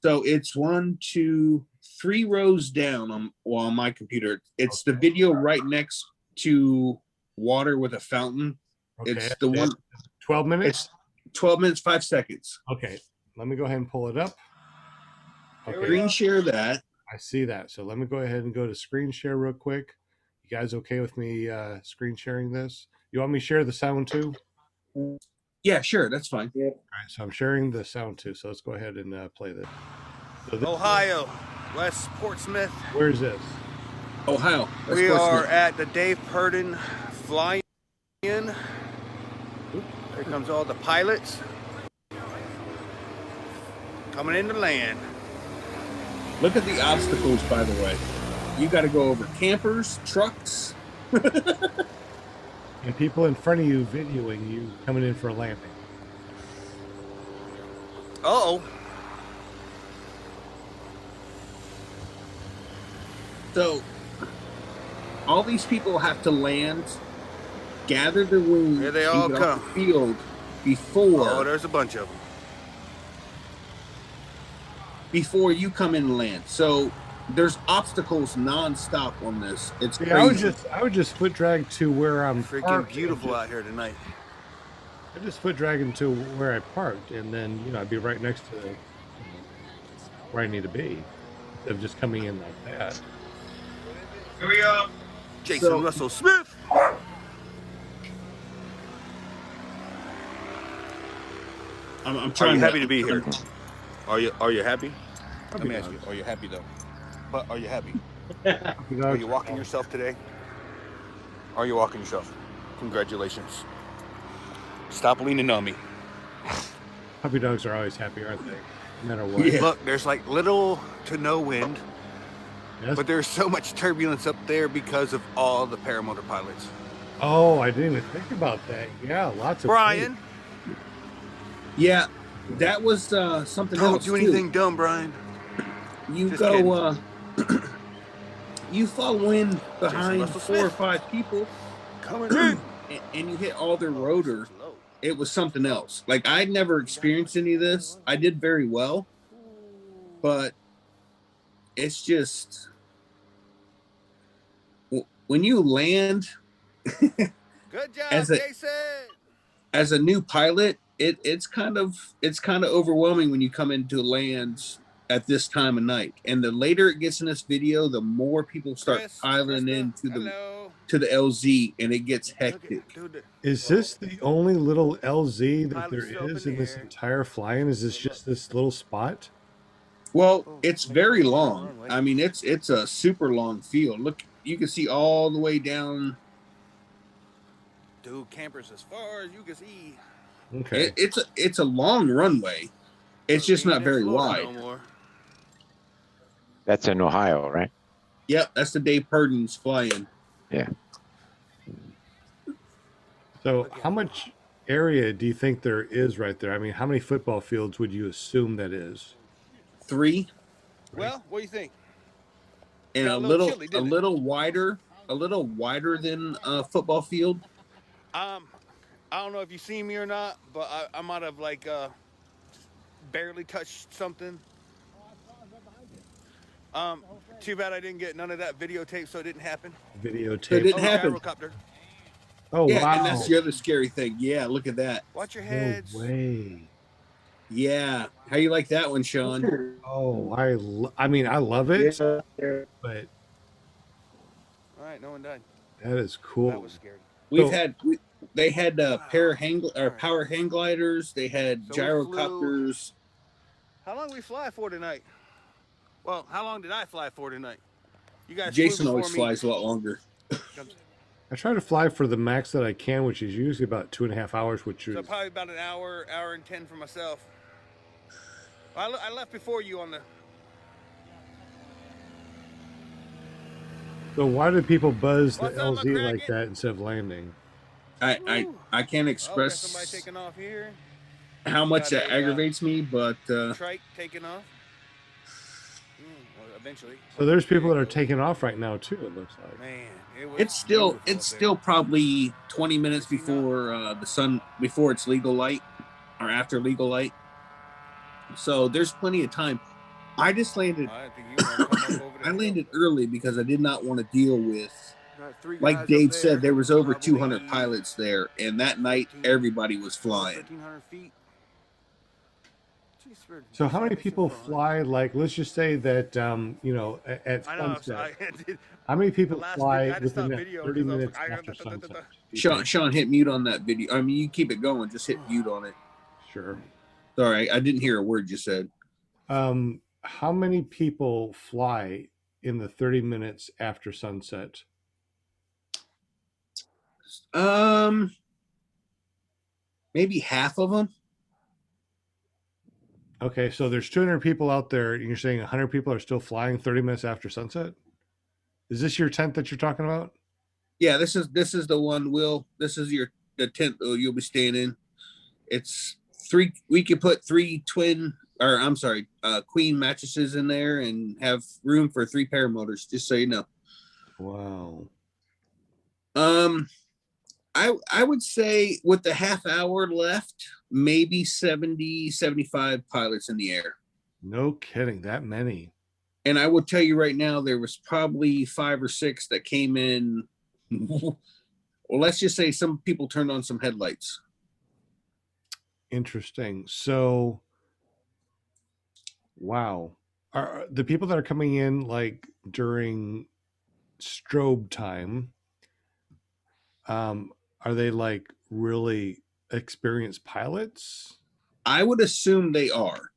So it's 1, 2, 3 rows down on my computer. It's the video right next to water with a fountain. Okay, It's the one. 12 minutes. It's 12 minutes 5 seconds. Okay, let me go ahead and pull it up. Okay. Screen share that. I see that. So let me go ahead and go to screen share real quick. You guys okay with me screen sharing this? You want me to share the sound too? Yeah, sure. That's fine. All right, so I'm sharing the sound too. So let's go ahead and play this. So this Ohio, West Portsmouth. Where's this? Ohio. We are at the Dave Purdon Flyin. Here comes all the pilots coming into land. Look at the obstacles, by the way. You got to go over campers, trucks. And people in front of you videoing you coming in for a landing. Uh-oh. So, all these people have to land, gather the wings, Here they all and get come. off the field before. Oh, there's a bunch of them. Before you come in and land. So there's obstacles nonstop on this. It's crazy. I would just foot drag to where I'm Freaking parked. beautiful out here tonight. I just foot dragging to where I parked, and then I'd be right next to where I need to be, instead of just coming in like that. Here we go. Jason Russell Smith. I'm Are trying. you happy to be here? Are you happy? Let me ask dogs. you. Are you happy though? But are you happy? Are you walking yourself today? Are you walking yourself? Congratulations. Stop leaning on me. Puppy dogs are always happy, aren't they? No matter what. Yeah. Look, there's like little to no wind, Yes. but there's so much turbulence up there because of all the paramotor pilots. Oh, I didn't even think about that. Yeah, lots of Brian, Yeah, that was something don't else do anything dumb, Brian. You Just go. You fall in behind Russell 4 or Smith. 5 people, Coming in. and you hit all their rotor. It was something else. Like, I'd never experienced any of this. I did very well, but it's just when you land Good job, As a- Jason. as a new pilot, it's kind of overwhelming when you come into land at this time of night. And the later it gets in this video, the more people start Chris, piling Krista, into hello. the LZ, and it gets hectic. Dude, Is this the only little LZ that Pilot's there still up is in in the this air. entire flying? Is this just this little spot? Well, it's very long. I mean, it's a super long field. Look, you can see all the way down Dude, campers as far as you can see. Okay. It's a long runway. It's just not very wide. No more. That's in Ohio, right? Yep, that's the Dave Purdon's fly-in. Yeah. So how much area do you think there is right there? I mean, how many football fields would you assume that is? 3. Well, what do you think? And Got a a little, little chilly, a didn't it? little wider than a football field. I don't know if you see me or not, but I might have like barely touched something. Too bad I didn't get none of that videotape, so it didn't happen. Videotape. So it didn't happen. Gyrocopter. Oh, Yeah, wow. and that's the other scary thing. Yeah, look at that. Watch your No heads. way. Yeah, how you like that one, Sean? Oh, I mean, I love it, but All right, no one died. that is cool. That was scary. They had power hang gliders. They had So we gyrocopters. How long we fly for tonight? Well, how long did I fly for tonight? You guys. Jason flew always before me. flies a lot longer. I try to fly for the max that I can, which is usually about 2.5 hours, which is So probably about an hour, hour and 10 for myself. I left before you on the. So why do people buzz the What's up, my LZ like cracket? that instead of landing? I can't express Somebody taking off here. how much Got that a, aggravates me, but Trike taking off. Well, eventually. So there's people that are taking off right now too. It looks like. Man, it was it's still probably 20 minutes before before it's legal light or after legal light. So there's plenty of time. I just landed. I landed early because I did not want to deal with. Like Dave said, there was over 200 pilots there, and that night everybody was flying. 1,500 feet. So how many people fly? Like, let's just say that at sunset. How many people fly within that 30 minutes after sunset? Sean, hit mute on that video. I mean, you keep it going. Just hit mute on it. Sure. Sorry, I didn't hear a word you said. How many people fly in the 30 minutes after sunset? Maybe half of them. Okay, so there's 200 people out there, and you're saying 100 people are still flying 30 minutes after sunset? Is this your tent that you're talking about? Yeah, this is the one. This is the tent you'll be staying in. It's 3. We could put 3 queen mattresses in there and have room for 3 paramotors. Just so you know. Wow. I would say with the half hour left, maybe 70, 75 pilots in the air. No kidding, that many. And I will tell you right now, there was probably 5 or 6 that came in. Well, let's just say some people turned on some headlights. Interesting. So, wow. Are the people that are coming in like during strobe time, are they like really experienced pilots? I would assume they are.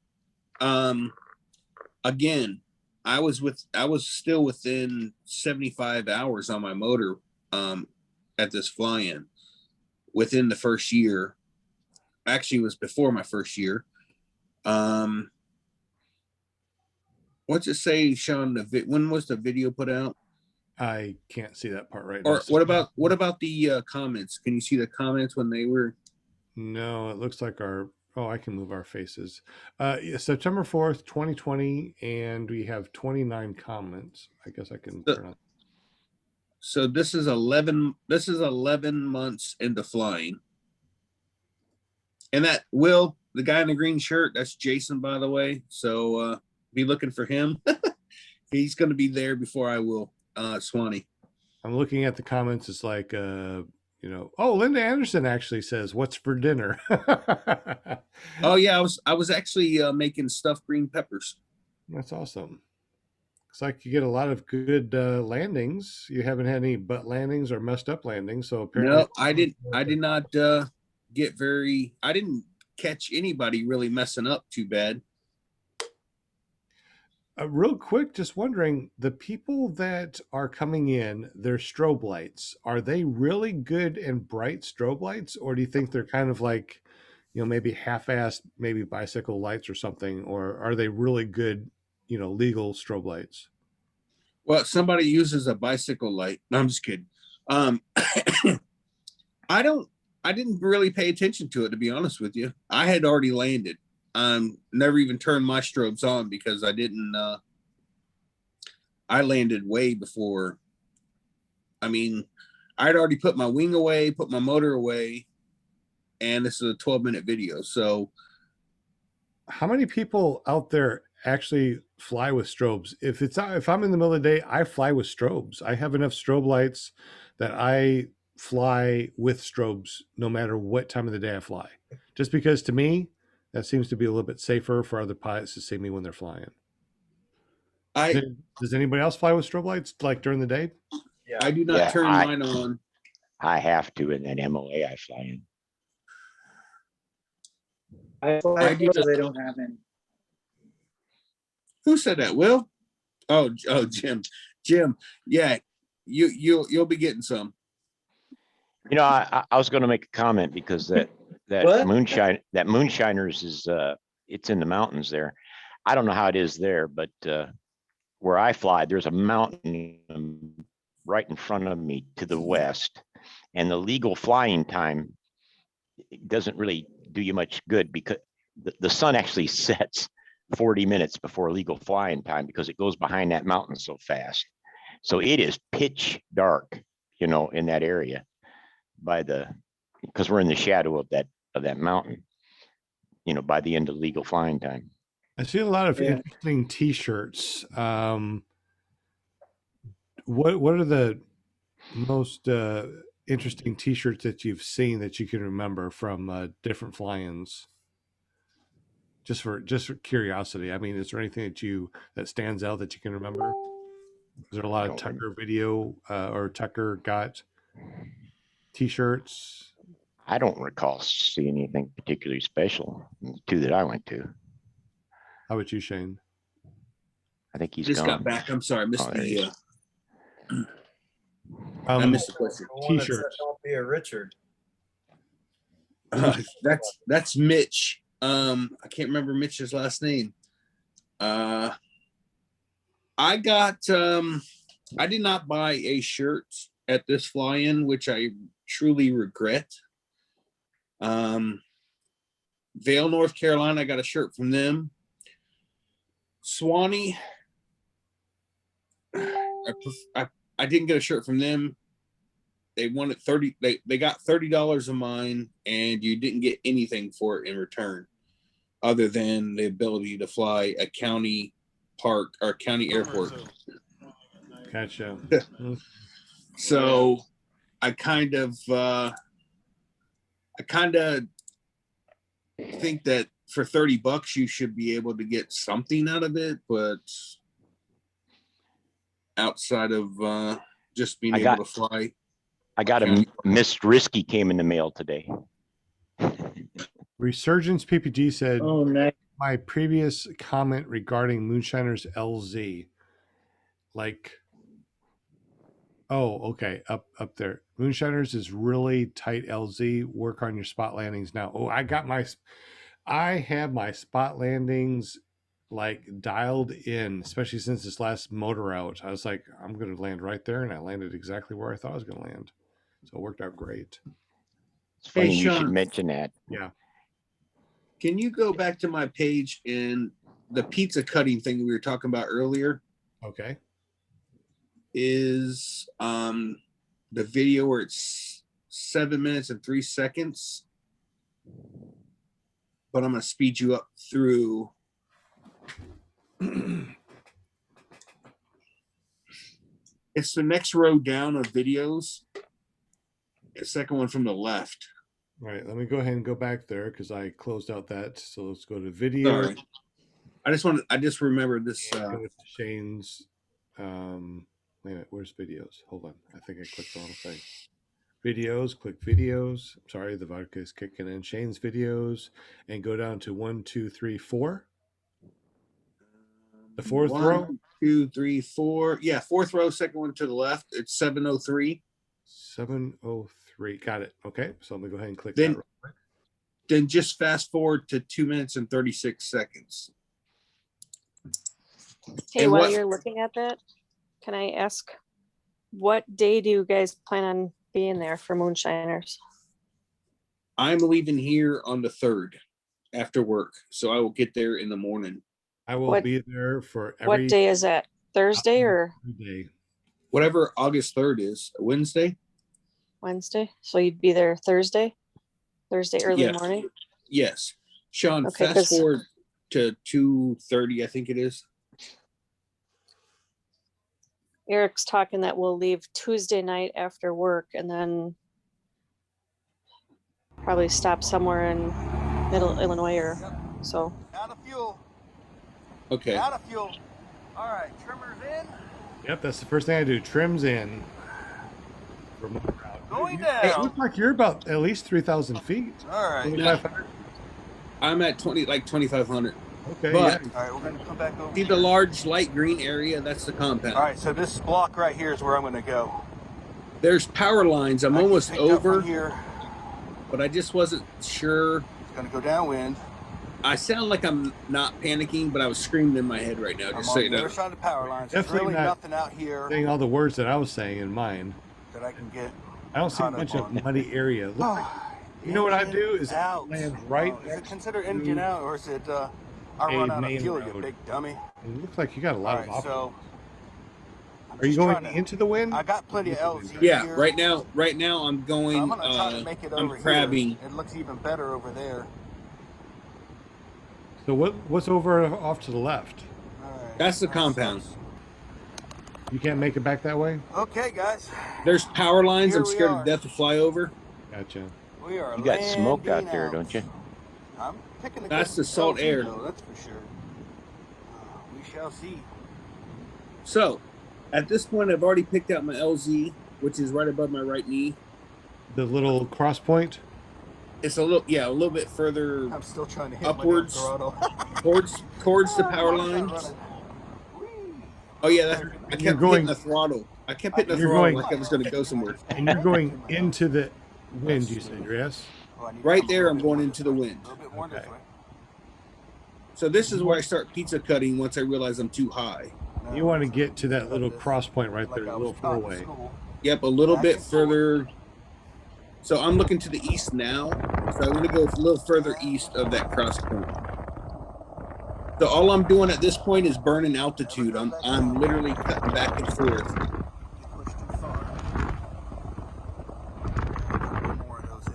Again, I was still within 75 hours on my motor at this fly-in within the first year. Actually, it was before my first year. What's it say, Sean? When was the video put out? I can't see that part right or now. What about the comments? Can you see the comments when they were? No, it looks like I can move our faces. September 4th, 2020, and we have 29 comments. I guess I can turn on. So this is 11 months into flying. And that the guy in the green shirt, that's Jason, by the way. So be looking for him. He's going to be there before I will. Swanee. I'm looking at the comments. It's like, oh, Linda Anderson actually says, "What's for dinner?" Oh yeah, I was actually making stuffed green peppers. That's awesome. Looks like you get a lot of good landings. You haven't had any butt landings or messed up landings. So apparently, no, I did not I didn't catch anybody really messing up too bad. Real quick, just wondering, the people that are coming in, their strobe lights, are they really good and bright strobe lights, or do you think they're kind of like, maybe half-assed, maybe bicycle lights or something, or are they really good, legal strobe lights? Well, somebody uses a bicycle light. No, I'm just kidding. I didn't really pay attention to it, to be honest with you. I had already landed. Never even turned my strobes on because I didn't, I landed way before. I mean, I'd already put my wing away, put my motor away, and this is a 12-minute video. So how many people out there actually fly with strobes? If I'm in the middle of the day, I fly with strobes. I have enough strobe lights that I fly with strobes no matter what time of the day I fly. Just because to me, that seems to be a little bit safer for other pilots to see me when they're flying. Does anybody else fly with strobe lights like during the day? Yeah. I do not turn mine on. I have to in that MOA I fly in. I fly because I don't have any. Who said that? Will? Oh, Jim. Yeah, you'll be getting some. I was going to make a comment because that What? moonshiners is it's in the mountains there. I don't know how it is there, but where I fly, there's a mountain right in front of me to the west, and the legal flying time doesn't really do you much good because the sun actually sets 40 minutes before legal flying time because it goes behind that mountain so fast. So it is pitch dark, in that area because we're in the shadow of that mountain, by the end of legal flying time. I see a lot of interesting T-shirts. What are the most interesting T-shirts that you've seen that you can remember from different fly-ins? Just for curiosity. I mean, is there anything that stands out that you can remember? Is there a lot of Tucker video or Tucker got T-shirts? I don't recall seeing anything particularly special in the two that I went to. How about you, Shane? I think he's just gone. got back. I'm sorry, I missed I missed the question. T-shirts. Don't be a Richard. That's Mitch. I can't remember Mitch's last name. I did not buy a shirt at this fly-in, which I truly regret. Vail, North Carolina, I got a shirt from them. Swanee, I didn't get a shirt from them. They wanted they got $30 of mine, and you didn't get anything for it in return other than the ability to fly a county park or county airport. Gotcha. So I kind of think that for $30 you should be able to get something out of it, but outside of just being able to fly. I got a Miss Risky came in the mail today. Resurgence PPG said, "Oh, nice. My previous comment regarding Moonshiners LZ, okay, up there. Moonshiners is really tight LZ. Work on your spot landings now. Oh, I have my spot landings dialed in, especially since this last motor out. I was like, I'm going to land right there, and I landed exactly where I thought I was going to land. So it worked out great. It's funny you Sean, should mention that. Yeah. Can you go back to my page and the pizza cutting thing we were talking about earlier? Okay. Is the video where it's 7 minutes and 3 seconds, but I'm going to speed you up through. It's the next row down of videos. The second one from the left. All right, let me go ahead and go back there because I closed out that. So let's go to video. Sorry. I just remembered this. Go to Shane's. Wait a minute, where's videos? Hold on. I think I clicked the wrong thing. Videos, click videos. Sorry, the vodka is kicking in. Shane's videos, and go down to 1, 2, 3, 4. The fourth row? 1, 2, 3, 4. Yeah, fourth row, second one to the left. It's 703. 703. Got it. Okay. So let me go ahead and click Then, that real quick. then just fast forward to 2 minutes and 36 seconds. Hey, And while what- you're looking at that, can I ask, what day do you guys plan on being there for moonshiners? I'm leaving here on the 3rd after work. So I will get there in the morning. I will What- be there for every What day is that? Thursday or day. Whatever August 3rd is, Wednesday. Wednesday? So you'd be there Thursday early Yeah. morning? Yes. Sean, Okay, fast 'cause- forward to 2:30, I think it is. Eric's talking that we'll leave Tuesday night after work and then probably stop somewhere in middle Illinois or so. Out of fuel. Okay. Out of fuel. All right, trimmers in. Yep, that's the first thing I do. Trims in. For motor out. Going It down. looks like you're about at least 3,000 feet. All right. 2,500. I'm at 2,500. Okay. But yeah. All right, we're gonna come back over. see the large light green area? That's the compound. All right, so this block right here is where I'm gonna go. There's power lines. I'm I can almost pick up over, from here. but I just wasn't sure. It's gonna go downwind. I sound like I'm not panicking, but I was screaming in my head right now. I'm Just on so the you know. other side of the power lines. There's Definitely really not nothing out here saying all the words that I was saying in mine. that I can get. I don't see a caught up bunch of on. muddy area. Look like, you know what I do is out. land right Oh, is it next considered to engine out or is it I a run out of main fuel, you road. big dummy? It looks like you got a All lot right, of options. so I'm Are you just going trying to- into the wind? I got plenty of LZ Yeah, here. right now I'm So going. I'm gonna try to make it I'm over crabbing. here. It looks even better over there. So what's over off to the left? All right. That's the that compound. sucks. You can't make it back that way? Okay, guys. There's power lines. Here I'm we scared are. to death to fly over. Gotcha. We are You got smoke out landing there, don't you? I'm picking a That's good the salt LZ air. though, that's for sure. We shall see. So, at this point, I've already picked out my LZ, which is right above my right knee. The little cross point? It's a little bit further I'm still trying to hit upwards my throttle. towards the power lines. Oh yeah, I kept hitting the throttle. I kept hitting the You're throttle going- like I was going to go somewhere. And you're going into the wind, you said, yes? Right there, I'm going into the wind. A little bit more this way. So this is where I start pizza cutting once I realize I'm too high. You want to get to that little cross point right there, Like I a was little taught in four-way. school. Yep, a little Back bit and forth. further. So I'm looking to the east now. So I'm going to go a little further east of that cross point. So all I'm doing at this point is burning altitude. I'm literally cutting back and forth. Get pushed too far. More of those in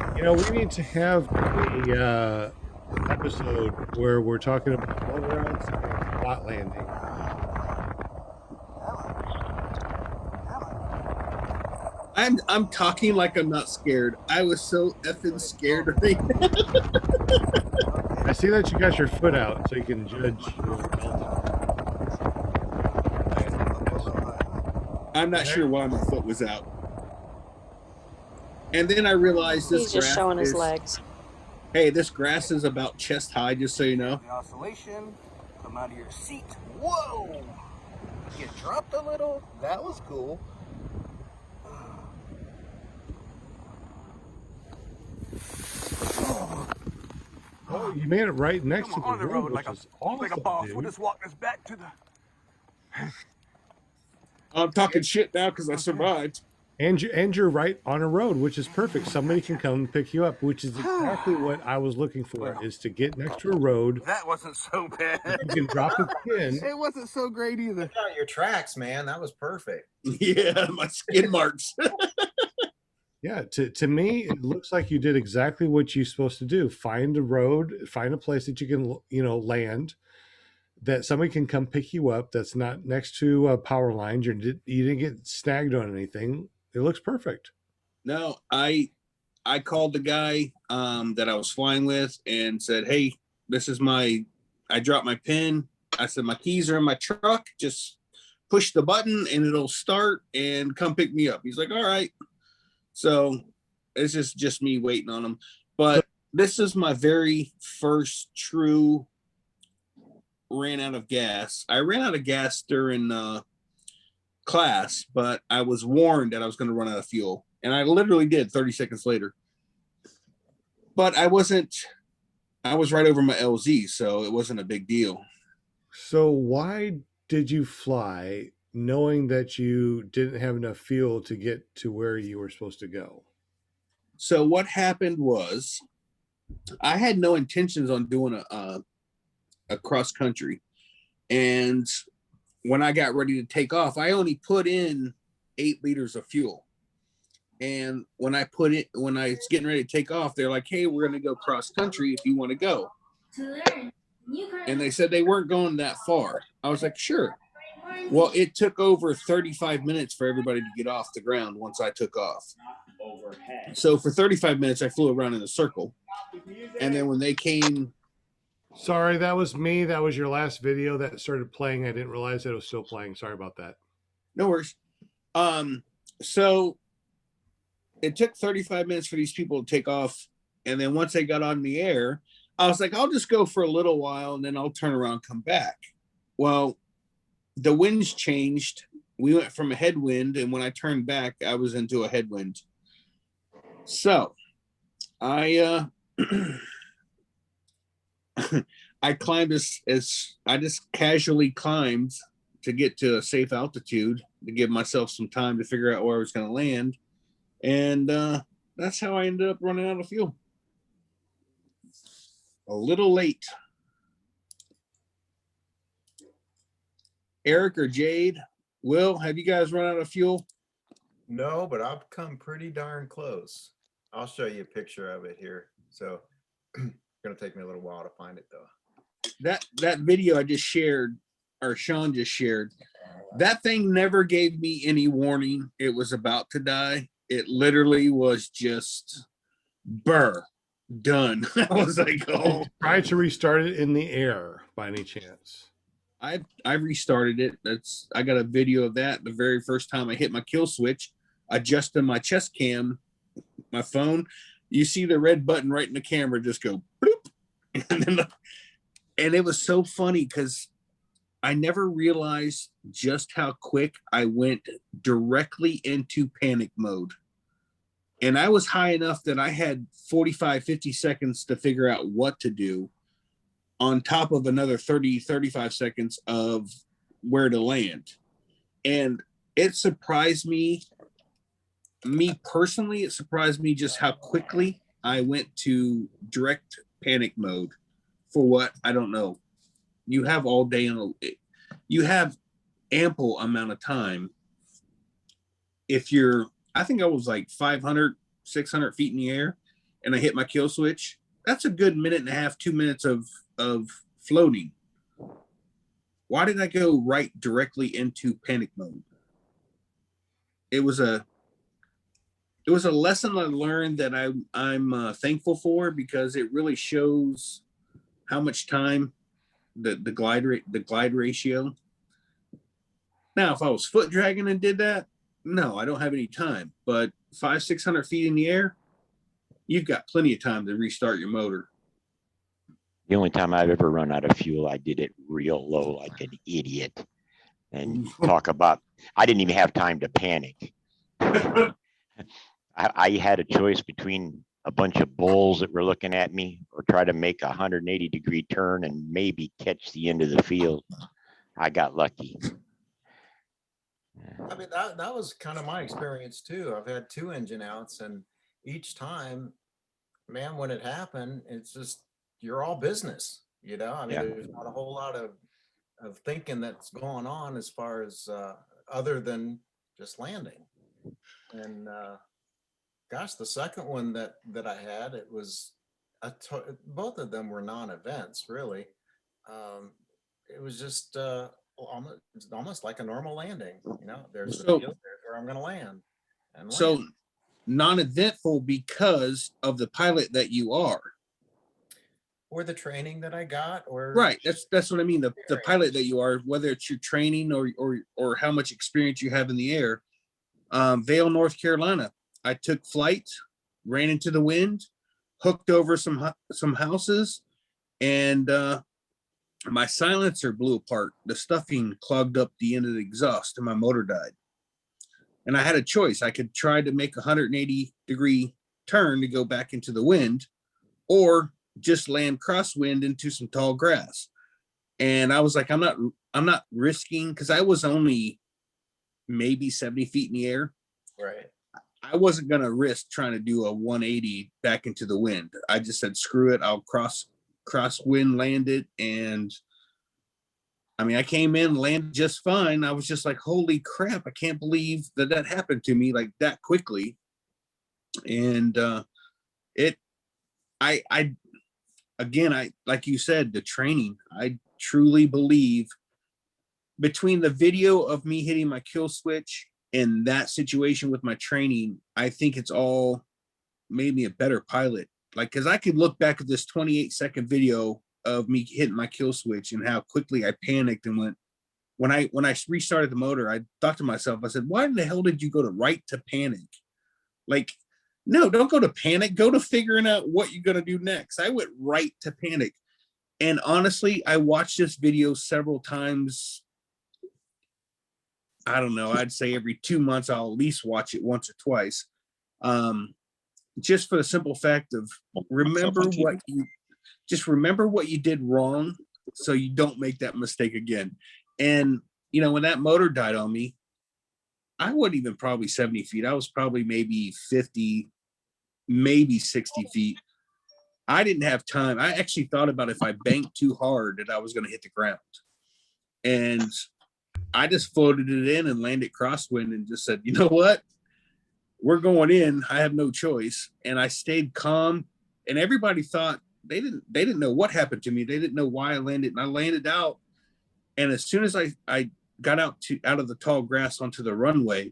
there. You know, we need to have a episode where we're talking about roads and spot landing. I'm talking like I'm not scared. I was so effing scared right now. I see that you got your foot out so you can judge your I'm not sure why my foot was out. And then I realized this He's just grass showing his is- legs. Hey, this grass is about chest high, just so you know. The oscillation. Come out of your seat. Whoa! You dropped a little. That was cool. Oh, you made it right next Come to on the the road, road like which a is awesome, like a boss. dude. We'll just walk us back to the. I'm talking shit now because I survived. And you're right on a road, which is perfect. Somebody can come and pick you up, which is exactly what I was looking for, is to get next to a road. That wasn't so bad. You can drop a pin. It wasn't so great either. Check out your tracks, man. That was perfect. Yeah, my skin marks. Yeah, to me, it looks like you did exactly what you're supposed to do. Find a road, find a place that you can, land, that somebody can come pick you up. That's not next to power lines. You didn't get snagged on anything. It looks perfect. No, I called the guy that I was flying with and said, "Hey, this is I dropped my pin." I said, "My keys are in my truck. Just push the button and it'll start and come pick me up." He's like, "All right." So it's just me waiting on him. But this is my very first true ran out of gas. I ran out of gas during class, but I was warned that I was going to run out of fuel, and I literally did 30 seconds later. But I was right over my LZ, so it wasn't a big deal. So why did you fly knowing that you didn't have enough fuel to get to where you were supposed to go? So what happened was I had no intentions on doing a cross country. And when I got ready to take off, I only put in 8 liters of fuel. And when I was getting ready to take off, they're like, hey, we're going to go cross country if you want to go. And they said they weren't going that far. I was like, sure. Well, it took over 35 minutes for everybody to get off the ground once I took off. So for 35 minutes, I flew around in a circle. And then when they came... Sorry, that was me. That was your last video that started playing. I didn't realize that it was still playing. Sorry about that. No worries. So it took 35 minutes for these people to take off. And then once they got on the air, I was like, I'll just go for a little while and then I'll turn around and come back. Well, the winds changed. We went from a headwind, and when I turned back, I was into a headwind. So I I climbed as I just casually climbed to get to a safe altitude to give myself some time to figure out where I was going to land. And that's how I ended up running out of fuel. A little late. Eric or Jade, Will, have you guys run out of fuel? No, but I've come pretty darn close. I'll show you a picture of it here. So it's going to take me a little while to find it, though. That video I just shared, or Sean just shared, that thing never gave me any warning it was about to die. It literally was just done. I was like, oh. Try to restart it in the air by any chance. I restarted it. I got a video of that. The very first time I hit my kill switch, adjusting my chest cam, my phone, you see the red button right in the camera just go bloop. And it was so funny because I never realized just how quick I went directly into panic mode. And I was high enough that I had 45, 50 seconds to figure out what to do, on top of another 30, 35 seconds of where to land. And it surprised me personally, it surprised me just how quickly I went to direct panic mode for what, I don't know. You have all day, you have ample amount of time. I think I was like 500, 600 feet in the air and I hit my kill switch. That's a good minute and a half, 2 minutes of floating. Why did I go right directly into panic mode? It was a lesson I learned that I'm thankful for, because it really shows how much time the glide ratio. Now, if I was foot dragging and did that, no, I don't have any time. But 500-600 feet in the air, you've got plenty of time to restart your motor. The only time I've ever run out of fuel, I did it real low like an idiot. And talk about, I didn't even have time to panic. I had a choice between a bunch of bulls that were looking at me or try to make a 180-degree turn and maybe catch the end of the field. I got lucky. I mean, that was kind of my experience too. I've had 2 engine outs, and each time, man, when it happened, it's just, you're all business, you know? I mean, there's not a whole lot of thinking that's going on as far as other than just landing. And gosh, the second one that I had, it was both of them were non-events, really. It was just almost like a normal landing, you know. There's the field, there's where I'm going to land. And so non-eventful because of the pilot that you are. Or the training that I got, or right. That's what I mean. The pilot that you are, whether it's your training or how much experience you have in the air. Vail, North Carolina, I took flight, ran into the wind, hooked over some houses, and my silencer blew apart. The stuffing clogged up the end of the exhaust and my motor died. And I had a choice. I could try to make a 180-degree turn to go back into the wind, or just land crosswind into some tall grass. And I was like, I'm not risking, because I was only maybe 70 feet in the air. Right. I wasn't going to risk trying to do a 180 back into the wind. I just said, screw it. I'll crosswind land it. And I mean, I came in, landed just fine. I was just like, holy crap. I can't believe that happened to me like that quickly. And I like you said, the training, I truly believe between the video of me hitting my kill switch and that situation with my training, I think it's all made me a better pilot. Like, cause I could look back at this 28-second video of me hitting my kill switch and how quickly I panicked and went, when I restarted the motor, I thought to myself, I said, why in the hell did you go to right to panic? Like, no, don't go to panic. Go to figuring out what you're going to do next. I went right to panic. And honestly, I watched this video several times. I don't know. I'd say every 2 months, I'll at least watch it once or twice. Just for the simple fact of remember what you did wrong so you don't make that mistake again. And, you know, when that motor died on me, I wasn't even probably 70 feet. I was probably maybe 50, maybe 60 feet. I didn't have time. I actually thought about if I banked too hard that I was going to hit the ground. And I just floated it in and landed crosswind and just said, you know what? We're going in. I have no choice. And I stayed calm. And everybody thought they didn't know what happened to me. They didn't know why I landed. And I landed out. And as soon as I got out of the tall grass onto the runway,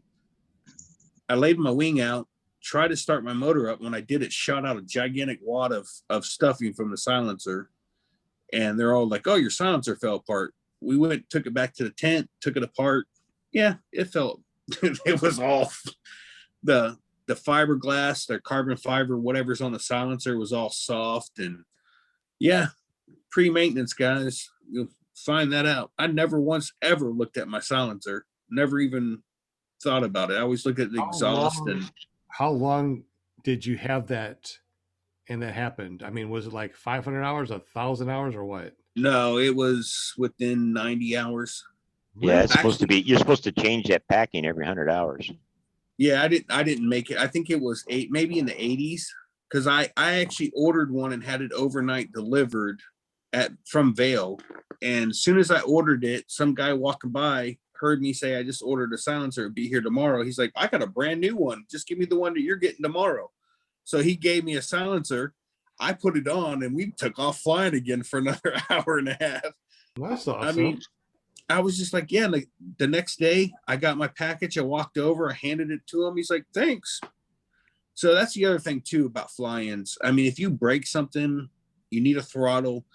I laid my wing out, tried to start my motor up. When I did, it shot out a gigantic wad of stuffing from the silencer. And they're all like, oh, your silencer fell apart. We went, took it back to the tent, took it apart. Yeah, it fell. It was all the fiberglass, the carbon fiber, whatever's on the silencer was all soft. And yeah, pre-maintenance, guys, you'll find that out. I never once ever looked at my silencer, never even thought about it. I always looked at the exhaust. And how long did you have that and that happened? I mean, was it like 500 hours, 1,000 hours, or what? No, it was within 90 hours. Yeah, it's supposed to be, you're supposed to change that packing every 100 hours. Yeah, I didn't make it. I think it was maybe in the 80s, because I actually ordered one and had it overnight delivered from Vail. And as soon as I ordered it, some guy walking by heard me say, I just ordered a silencer, it'll be here tomorrow. He's like, I got a brand new one. Just give me the one that you're getting tomorrow. So he gave me a silencer. I put it on and we took off flying again for another hour and a half. That's awesome. I mean, I was just like, yeah, like the next day I got my package. I walked over, I handed it to him. He's like, thanks. So that's the other thing too about fly-ins. I mean, if you break something, you need a throttle.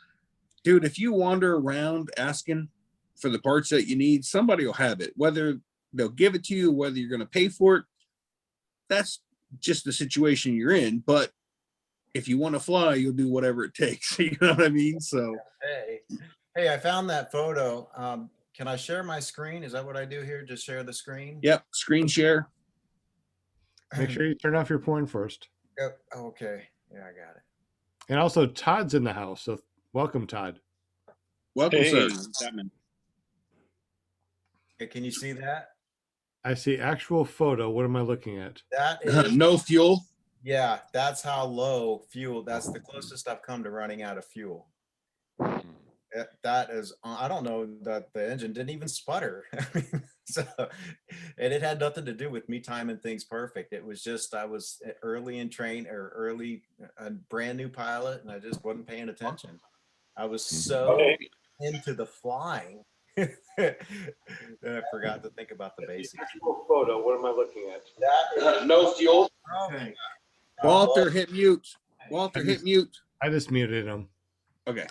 Dude, if you wander around asking for the parts that you need, somebody will have it. Whether they'll give it to you, whether you're going to pay for it, that's just the situation you're in. But if you want to fly, you'll do whatever it takes. You know what I mean? So Hey, I found that photo. Can I share my screen? Is that what I do here? Just share the screen? Yep, screen share. Make sure you turn off your porn first. Yep. Okay. Yeah, I got it. And also, Todd's in the house, so welcome, Todd. Welcome, sir. Okay, can you see that? I see actual photo. What am I looking at? That is no fuel. Yeah, that's how low fuel. That's the closest I've come to running out of fuel. That is, I don't know that the engine didn't even sputter. So, and it had nothing to do with me timing things perfect. It was just, I was early in a brand new pilot, and I just wasn't paying attention. I was so into the flying that I forgot to think about the basics. Photo. What am I looking at? That is, no fuel. Okay. Walter, hit mute. Walter, hit mute. I just muted him. Okay.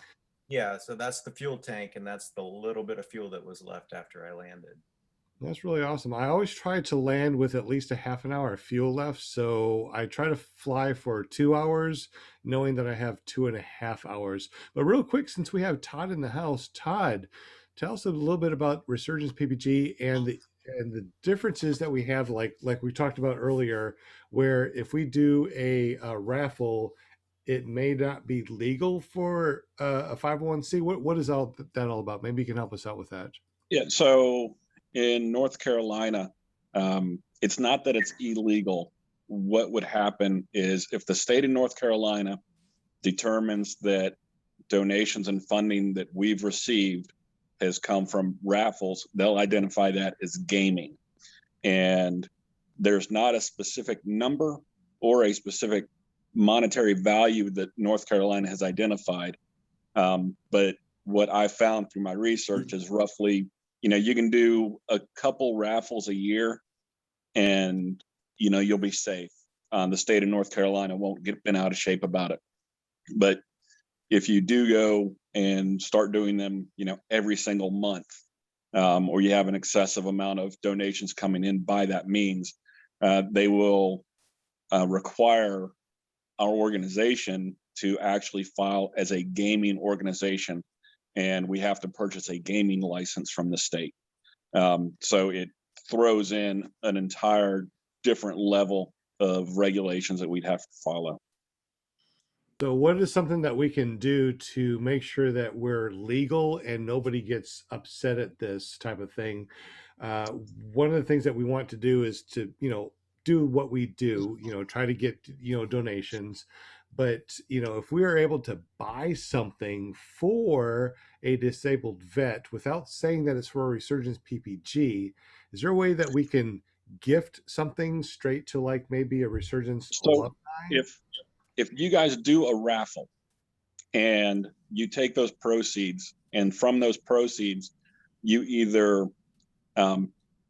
Yeah, so that's the fuel tank, and that's the little bit of fuel that was left after I landed. That's really awesome. I always try to land with at least a half an hour of fuel left. So I try to fly for 2 hours, knowing that I have 2.5 hours. But real quick, since we have Todd in the house, Todd, tell us a little bit about Resurgence PPG and the differences that we have, like we talked about earlier, where if we do a raffle, it may not be legal for a 501c. What is that all about? Maybe you can help us out with that. Yeah, so in North Carolina, it's not that it's illegal. What would happen is if the state of North Carolina determines that donations and funding that we've received has come from raffles, they'll identify that as gaming. And there's not a specific number or a specific monetary value that North Carolina has identified. But what I found through my research is roughly, you can do a couple raffles a year and, you'll be safe. The state of North Carolina won't get bent out of shape about it. But if you do go and start doing them, every single month, or you have an excessive amount of donations coming in by that means, they will require our organization to actually file as a gaming organization, and we have to purchase a gaming license from the state. So it throws in an entire different level of regulations that we'd have to follow. So what is something that we can do to make sure that we're legal and nobody gets upset at this type of thing? One of the things that we want to do is to, do what we do, try to get, donations. But, if we are able to buy something for a disabled vet without saying that it's for a Resurgence PPG, is there a way that we can gift something straight to like maybe a Resurgence alumni? If you guys do a raffle and you take those proceeds, and from those proceeds, you either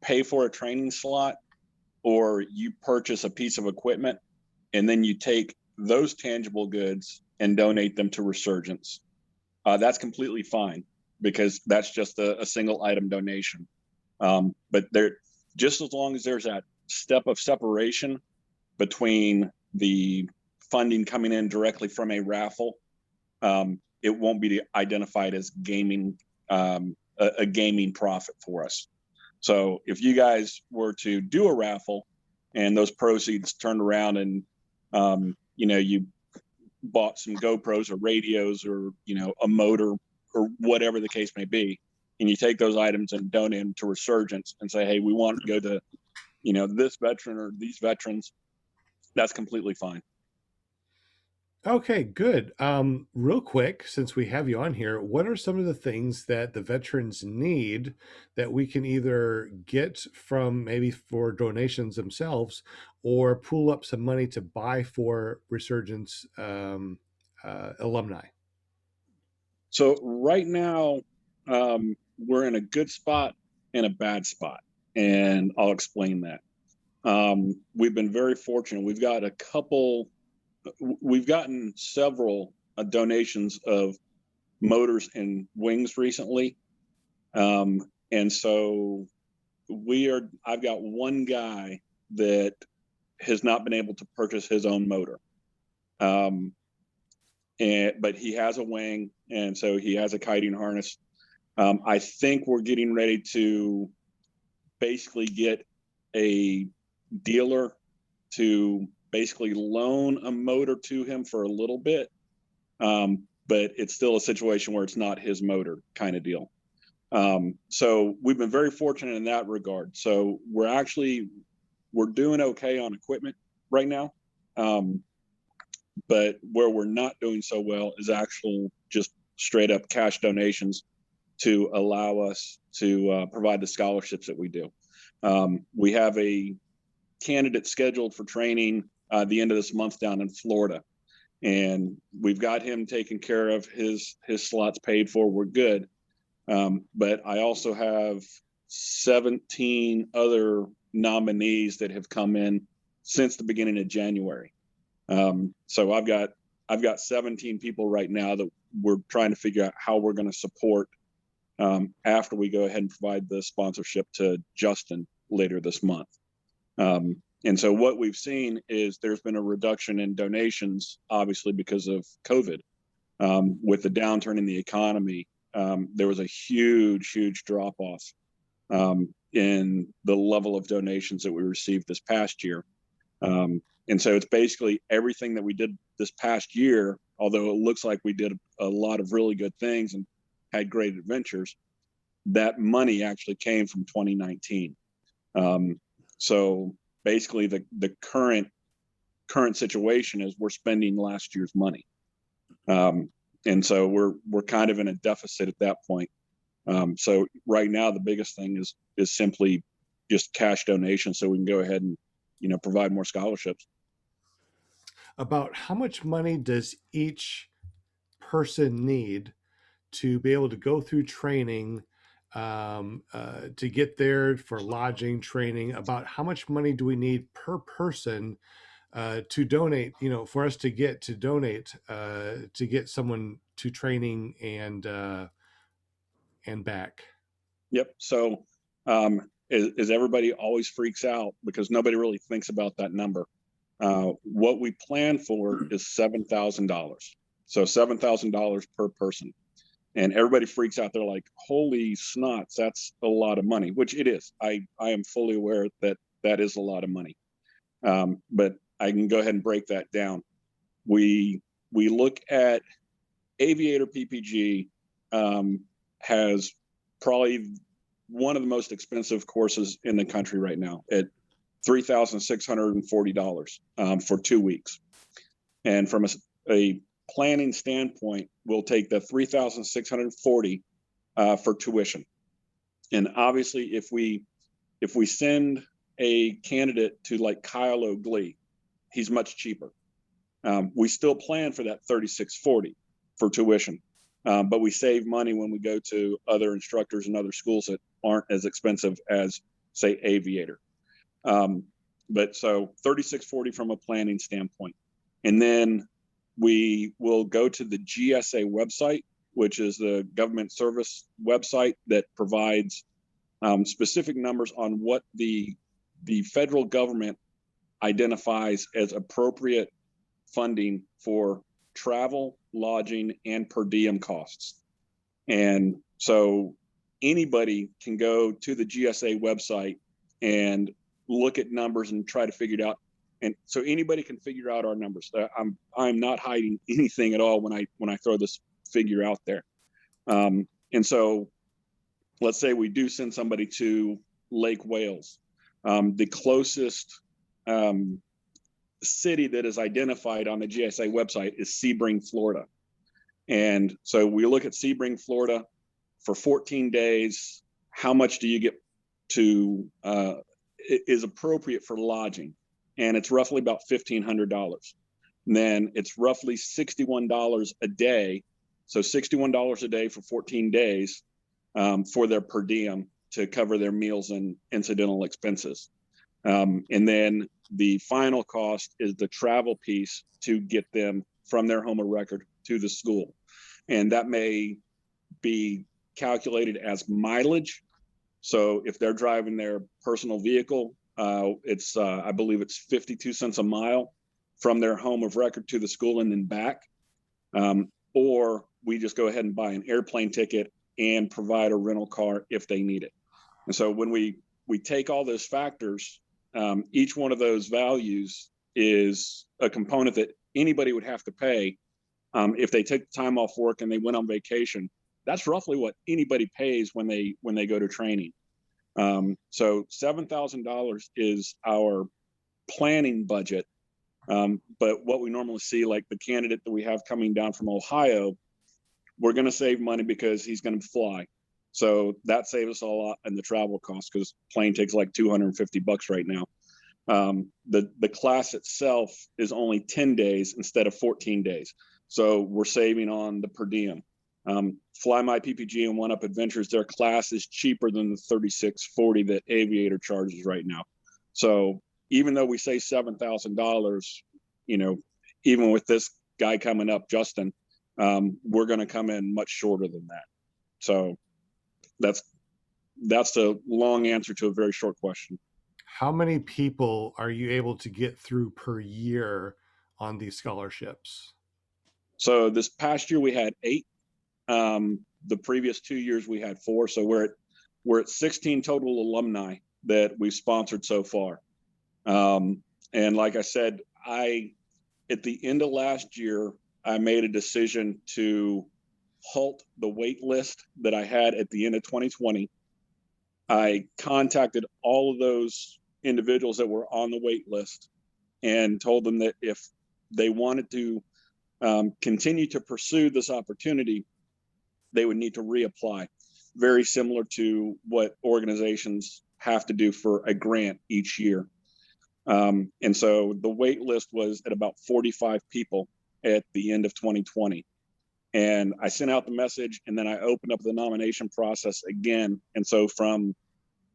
pay for a training slot or you purchase a piece of equipment, and then you take those tangible goods and donate them to Resurgence, that's completely fine because that's just a single item donation. But just as long as there's that step of separation between the funding coming in directly from a raffle, it won't be identified as gaming, a gaming profit for us. So if you guys were to do a raffle and those proceeds turned around and, you bought some GoPros or radios or, a motor or whatever the case may be, and you take those items and donate them to Resurgence and say, hey, we want to go to, this veteran or these veterans, that's completely fine. Okay, good. Real quick, since we have you on here, what are some of the things that the veterans need that we can either get from maybe for donations themselves or pool up some money to buy for Resurgence alumni? So right now, we're in a good spot and a bad spot, and I'll explain that. We've been very fortunate. We've gotten several donations of motors and wings recently. And so I've got one guy that has not been able to purchase his own motor. But he has a wing, and so he has a kiting harness. I think we're getting ready to basically get a dealer to basically loan a motor to him for a little bit. But it's still a situation where it's not his motor kind of deal. So we've been very fortunate in that regard. So we're doing okay on equipment right now. But where we're not doing so well is actual just straight up cash donations to allow us to provide the scholarships that we do. We have a candidate scheduled for training the end of this month down in Florida, and we've got him taken care of, his slots paid for, we're good. But I also have 17 other nominees that have come in since the beginning of January. So I've got 17 people right now that we're trying to figure out how we're going to support after we go ahead and provide the sponsorship to Justin later this month. And so what we've seen is there's been a reduction in donations, obviously because of COVID. With the downturn in the economy, there was a huge drop off in the level of donations that we received this past year. And so it's basically everything that we did this past year, although it looks like we did a lot of really good things and had great adventures, that money actually came from 2019. So basically the current situation is we're spending last year's money. And so we're kind of in a deficit at that point. So right now, the biggest thing is simply just cash donations so we can go ahead and, provide more scholarships. About how much money does each person need to be able to go through training, to get there for lodging training? About how much money do we need per person to donate, for us to donate to get someone to training and back? Yep. So is everybody always freaks out because nobody really thinks about that number. What we plan for is $7,000. So $7,000 per person. And everybody freaks out. They're like, holy snots, that's a lot of money, which it is. I am fully aware that that is a lot of money. But I can go ahead and break that down. We look at Aviator PPG has probably one of the most expensive courses in the country right now at $3,640 for 2 weeks. And from a planning standpoint, we'll take the $3,640 for tuition. And obviously, if we send a candidate to like Kyle O'Glee, he's much cheaper. We still plan for that $3,640 for tuition, but we save money when we go to other instructors and other schools that aren't as expensive as, say, Aviator. But so $3,640 from a planning standpoint. And then we will go to the GSA website, which is the government service website that provides specific numbers on what the federal government identifies as appropriate funding for travel, lodging, and per diem costs. And so anybody can go to the GSA website and look at numbers and try to figure it out. And so anybody can figure out our numbers. I'm not hiding anything at all when I throw this figure out there. And so let's say we do send somebody to Lake Wales. The closest city that is identified on the GSA website is Sebring, Florida. And so we look at Sebring, Florida for 14 days. How much do you get to is appropriate for lodging? And it's roughly about $1,500. And then it's roughly $61 a day. So $61 a day for 14 days for their per diem to cover their meals and incidental expenses. And then the final cost is the travel piece to get them from their home of record to the school. And that may be calculated as mileage. So if they're driving their personal vehicle, it's I believe it's 52 cents a mile from their home of record to the school and then back. Or we just go ahead and buy an airplane ticket and provide a rental car if they need it. And so when we take all those factors, each one of those values is a component that anybody would have to pay if they took time off work and they went on vacation. That's roughly what anybody pays when they go to training. So $7,000 is our planning budget. But what we normally see, like the candidate that we have coming down from Ohio, we're going to save money because he's going to fly. So that saves us a lot in the travel costs because plane takes like $250 right now. The class itself is only 10 days instead of 14 days. So we're saving on the per diem. Fly My PPG and One Up Adventures, their class is cheaper than the $3,640 that Aviator charges right now. So even though we say $7,000, even with this guy coming up, Justin, we're going to come in much shorter than that. So that's the long answer to a very short question. How many people are you able to get through per year on these scholarships? So this past year we had 8. The previous 2 years we had 4. So we're at 16 total alumni that we've sponsored so far. And like I said, at the end of last year, I made a decision to halt the wait list that I had at the end of 2020. I contacted all of those individuals that were on the wait list and told them that if they wanted to continue to pursue this opportunity, they would need to reapply. Very similar to what organizations have to do for a grant each year. And so the wait list was at about 45 people at the end of 2020. And I sent out the message, and then I opened up the nomination process again. And so from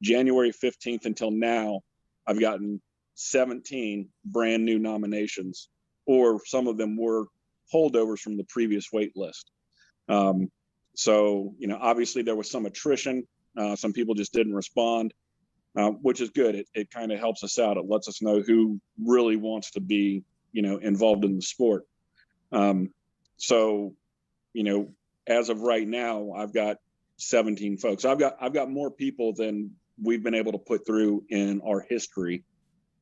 January 15th until now, I've gotten 17 brand new nominations, or some of them were holdovers from the previous wait list. So, obviously there was some attrition. Some people just didn't respond, which is good. It kind of helps us out. It lets us know who really wants to be, involved in the sport. So, as of right now, I've got 17 folks. I've got more people than we've been able to put through in our history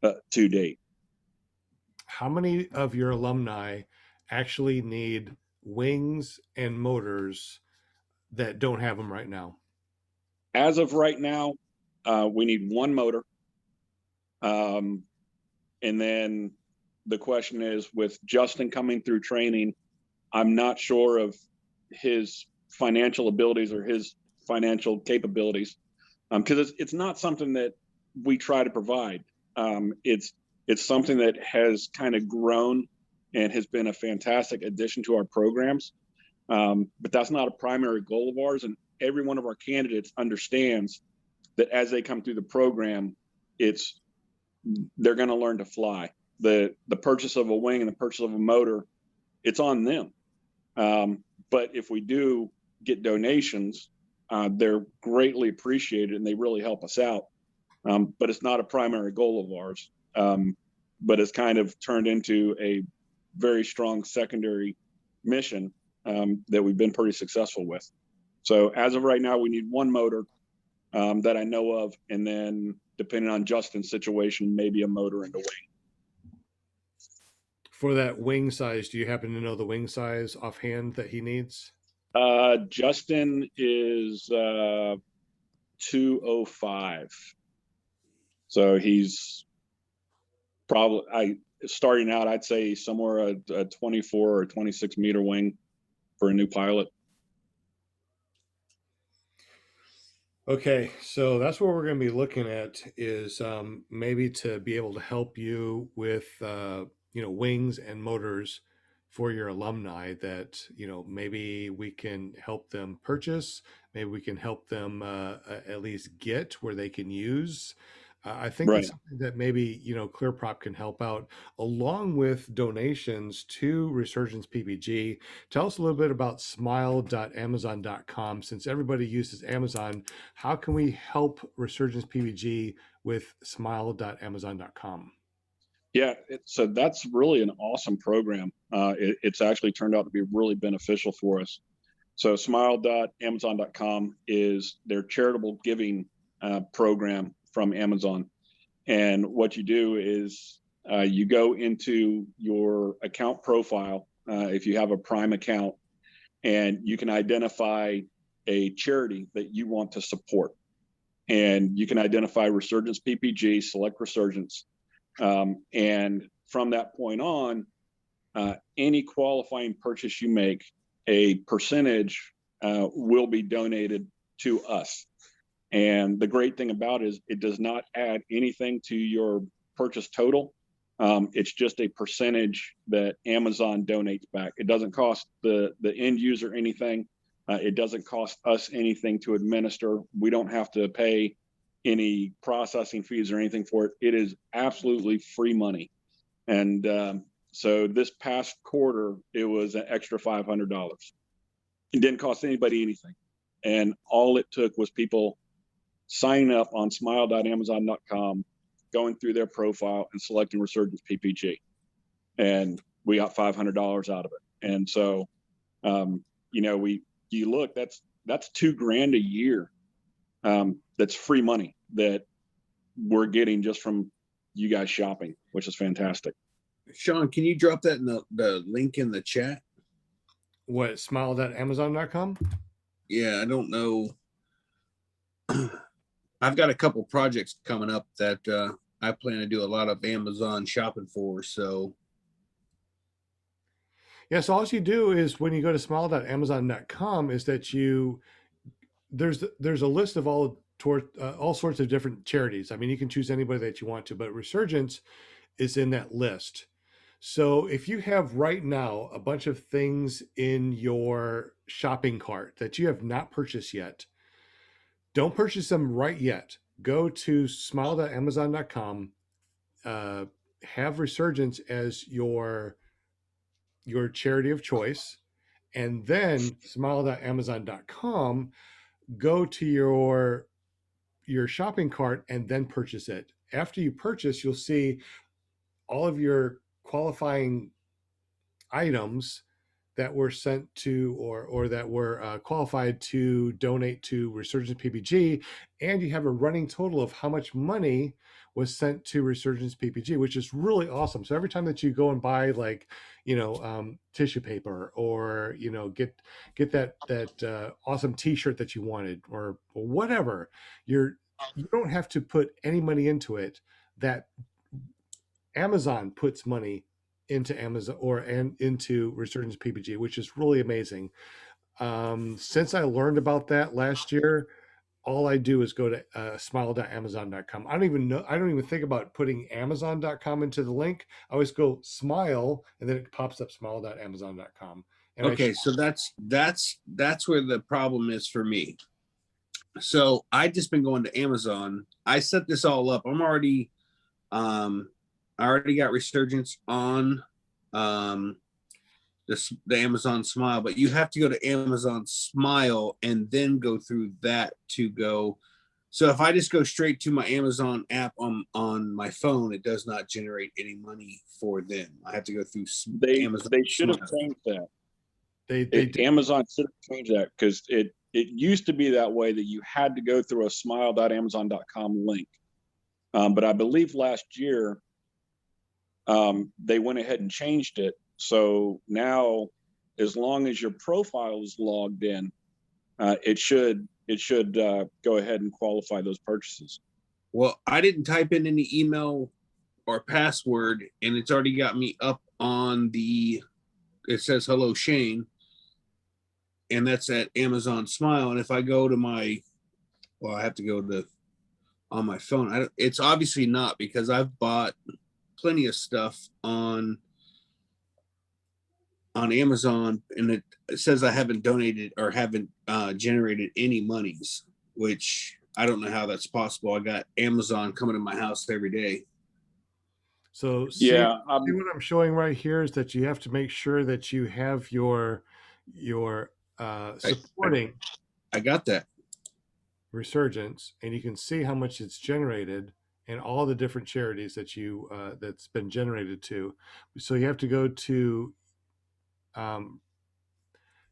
to date. How many of your alumni actually need wings and motors that don't have them right now? As of right now, we need 1 motor. And then the question is, with Justin coming through training, I'm not sure of his financial abilities or his financial capabilities, because it's not something that we try to provide. It's something that has kind of grown and has been a fantastic addition to our programs. But that's not a primary goal of ours. And every one of our candidates understands that as they come through the program, they're going to learn to fly. The purchase of a wing and the purchase of a motor, it's on them. But if we do get donations, they're greatly appreciated and they really help us out. But it's not a primary goal of ours. But it's kind of turned into a very strong secondary mission that we've been pretty successful with. So as of right now, we need 1 motor that I know of, and then depending on Justin's situation, maybe a motor and a wing. For that wing size, do you happen to know the wing size offhand that he needs? Justin is 205. So he's probably, starting out, I'd say somewhere a 24 or 26 meter wing for a new pilot. Okay, so that's what we're going to be looking at is maybe to be able to help you with wings and motors for your alumni that maybe we can help them purchase, maybe we can help them at least get where they can use. I think Right. that's something that maybe ClearProp can help out, along with donations to Resurgence PPG. Tell us a little bit about smile.amazon.com. Since everybody uses Amazon, how can we help Resurgence PPG with smile.amazon.com? Yeah, so that's really an awesome program. It's actually turned out to be really beneficial for us. So smile.amazon.com is their charitable giving program from Amazon. And what you do is you go into your account profile, if you have a Prime account, and you can identify a charity that you want to support. And you can identify Resurgence PPG, select Resurgence. And from that point on, any qualifying purchase you make, a percentage will be donated to us. And the great thing about it is it does not add anything to your purchase total. It's just a percentage that Amazon donates back. It doesn't cost the end user anything. It doesn't cost us anything to administer. We don't have to pay any processing fees or anything for it. It is absolutely free money. And so this past quarter, it was an extra $500. It didn't cost anybody anything. And all it took was people signing up on smile.amazon.com, going through their profile and selecting Resurgence PPG. And we got $500 out of it. And so, you know, you look, that's $2,000 a year. That's free money that we're getting just from you guys shopping, which is fantastic. Sean, can you drop that in the link in the chat? What, smile.amazon.com? Yeah, I don't know. I've got a couple projects coming up that I plan to do a lot of Amazon shopping for. So yeah, so all you do is when you go to smile.amazon.com is that there's a list of all sorts of different charities. I mean, you can choose anybody that you want to, but Resurgence is in that list. So if you have right now a bunch of things in your shopping cart that you have not purchased yet, don't purchase them right yet. Go to smile.amazon.com, have Resurgence as your charity of choice, and then smile.amazon.com, go to your shopping cart and then purchase it. After you purchase, you'll see all of your qualifying items that were sent to or that were qualified to donate to Resurgence PPG, and you have a running total of how much money was sent to Resurgence PPG, which is really awesome. So every time that you go and buy, like, you know, tissue paper, or, you know, get that awesome T-shirt that you wanted, or whatever, you don't have to put any money into it. That Amazon puts money into Amazon and into Resurgence PPG, which is really amazing. Since I learned about that last year, all I do is go to smile.amazon.com. I don't even think about putting amazon.com into the link. I always go smile, and then it pops up smile.amazon.com. And okay, so that's where the problem is for me. So I just been going to Amazon. I set this all up. I'm already I already got Resurgence on the Amazon Smile, but you have to go to Amazon Smile and then go through that to go. So if I just go straight to my Amazon app on my phone, it does not generate any money for them. I have to go through Amazon. They should have changed that. They Amazon should have changed that, because it used to be that way, that you had to go through a smile.amazon.com link. But I believe last year they went ahead and changed it. So now, as long as your profile is logged in, it should go ahead and qualify those purchases. Well, I didn't type in any email or password, and it's already got me up on it says hello Shane, and that's at Amazon Smile. And if I go to I have to go to on my phone. It's obviously not, because I've bought plenty of stuff on Amazon, and it says I haven't donated or haven't generated any monies, which I don't know how that's possible. I got Amazon coming to my house every day. So see what I'm showing right here is that you have to make sure that you have your supporting. I got that. Resurgence, and you can see how much it's generated and all the different charities that that's been generated to. So you have to go to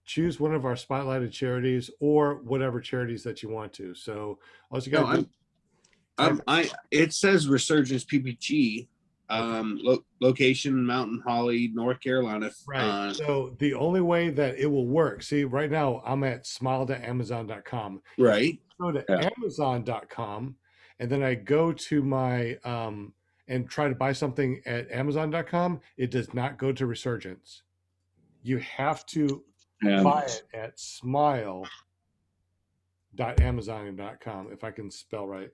choose one of our spotlighted charities or whatever charities that you want to. So all you got it says Resurgence PPG, location Mountain Holly, North Carolina. Right. So the only way that it will work, see, right now I'm at smile.amazon.com. Right. Go to amazon.com, and then I go to my and try to buy something at amazon.com. It does not go to Resurgence. You have to buy it at smile.amazon.com, if I can spell right.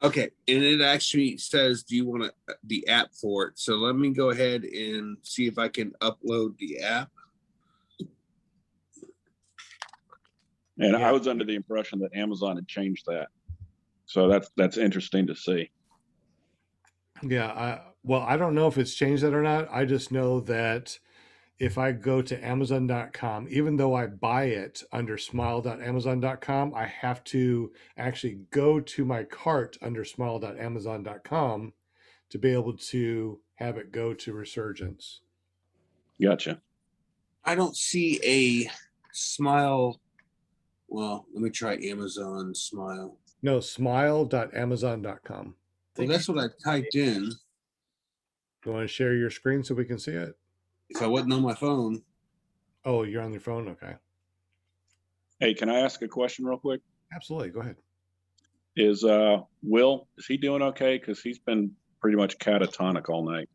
Okay, and it actually says, do you want the app for it? So let me go ahead and see if I can upload the app. And I was under the impression that Amazon had changed that. So that's interesting to see. Yeah, well, I don't know if it's changed that or not. I just know that if I go to Amazon.com, even though I buy it under smile.amazon.com, I have to actually go to my cart under smile.amazon.com to be able to have it go to Resurgence. Gotcha. I don't see a Smile. Well, let me try Amazon Smile. No, smile.amazon.com. Well, that's what I typed in. You want to share your screen so we can see it? If I wasn't on my phone. Oh, you're on your phone? Okay. Hey, can I ask a question real quick? Absolutely. Go ahead. Is Will, is he doing okay? Because he's been pretty much catatonic all night.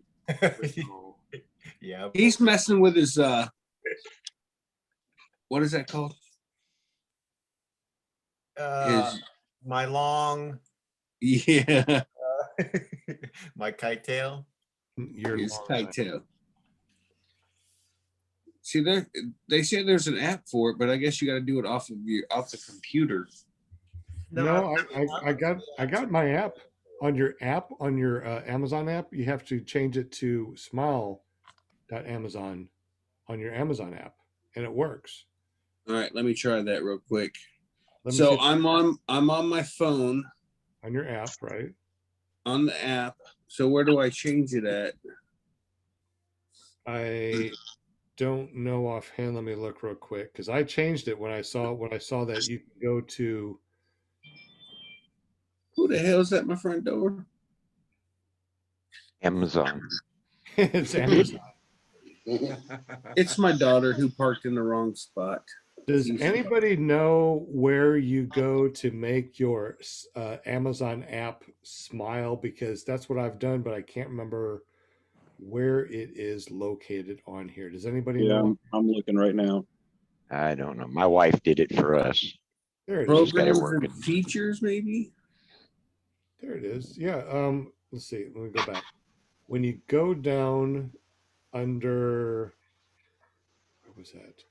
Yeah. He's messing with his what is that called? My long, Yeah. my kite tail. His kite tail. See, they say there's an app for it, but I guess you got to do it off the computer. No, I got my app on your Amazon app. You have to change it to smile.amazon on your Amazon app, and it works. All right, let me try that real quick. Let me So see. I'm on my phone. On your app, right? On the app. So where do I change it at? I don't know offhand. Let me look real quick because I changed it when I saw that you can go to. Who the hell is at my front door? Amazon. It's Amazon. It's my daughter who parked in the wrong spot. Does anybody know where you go to make your Amazon app smile? Because that's what I've done, but I can't remember where it is located on here. Does anybody know? I'm looking right now. I don't know. My wife did it for us. There it She's is. got it Programs working. and features, maybe? There it is. Yeah. Let's see. Let me go back. When you go down under, where was that?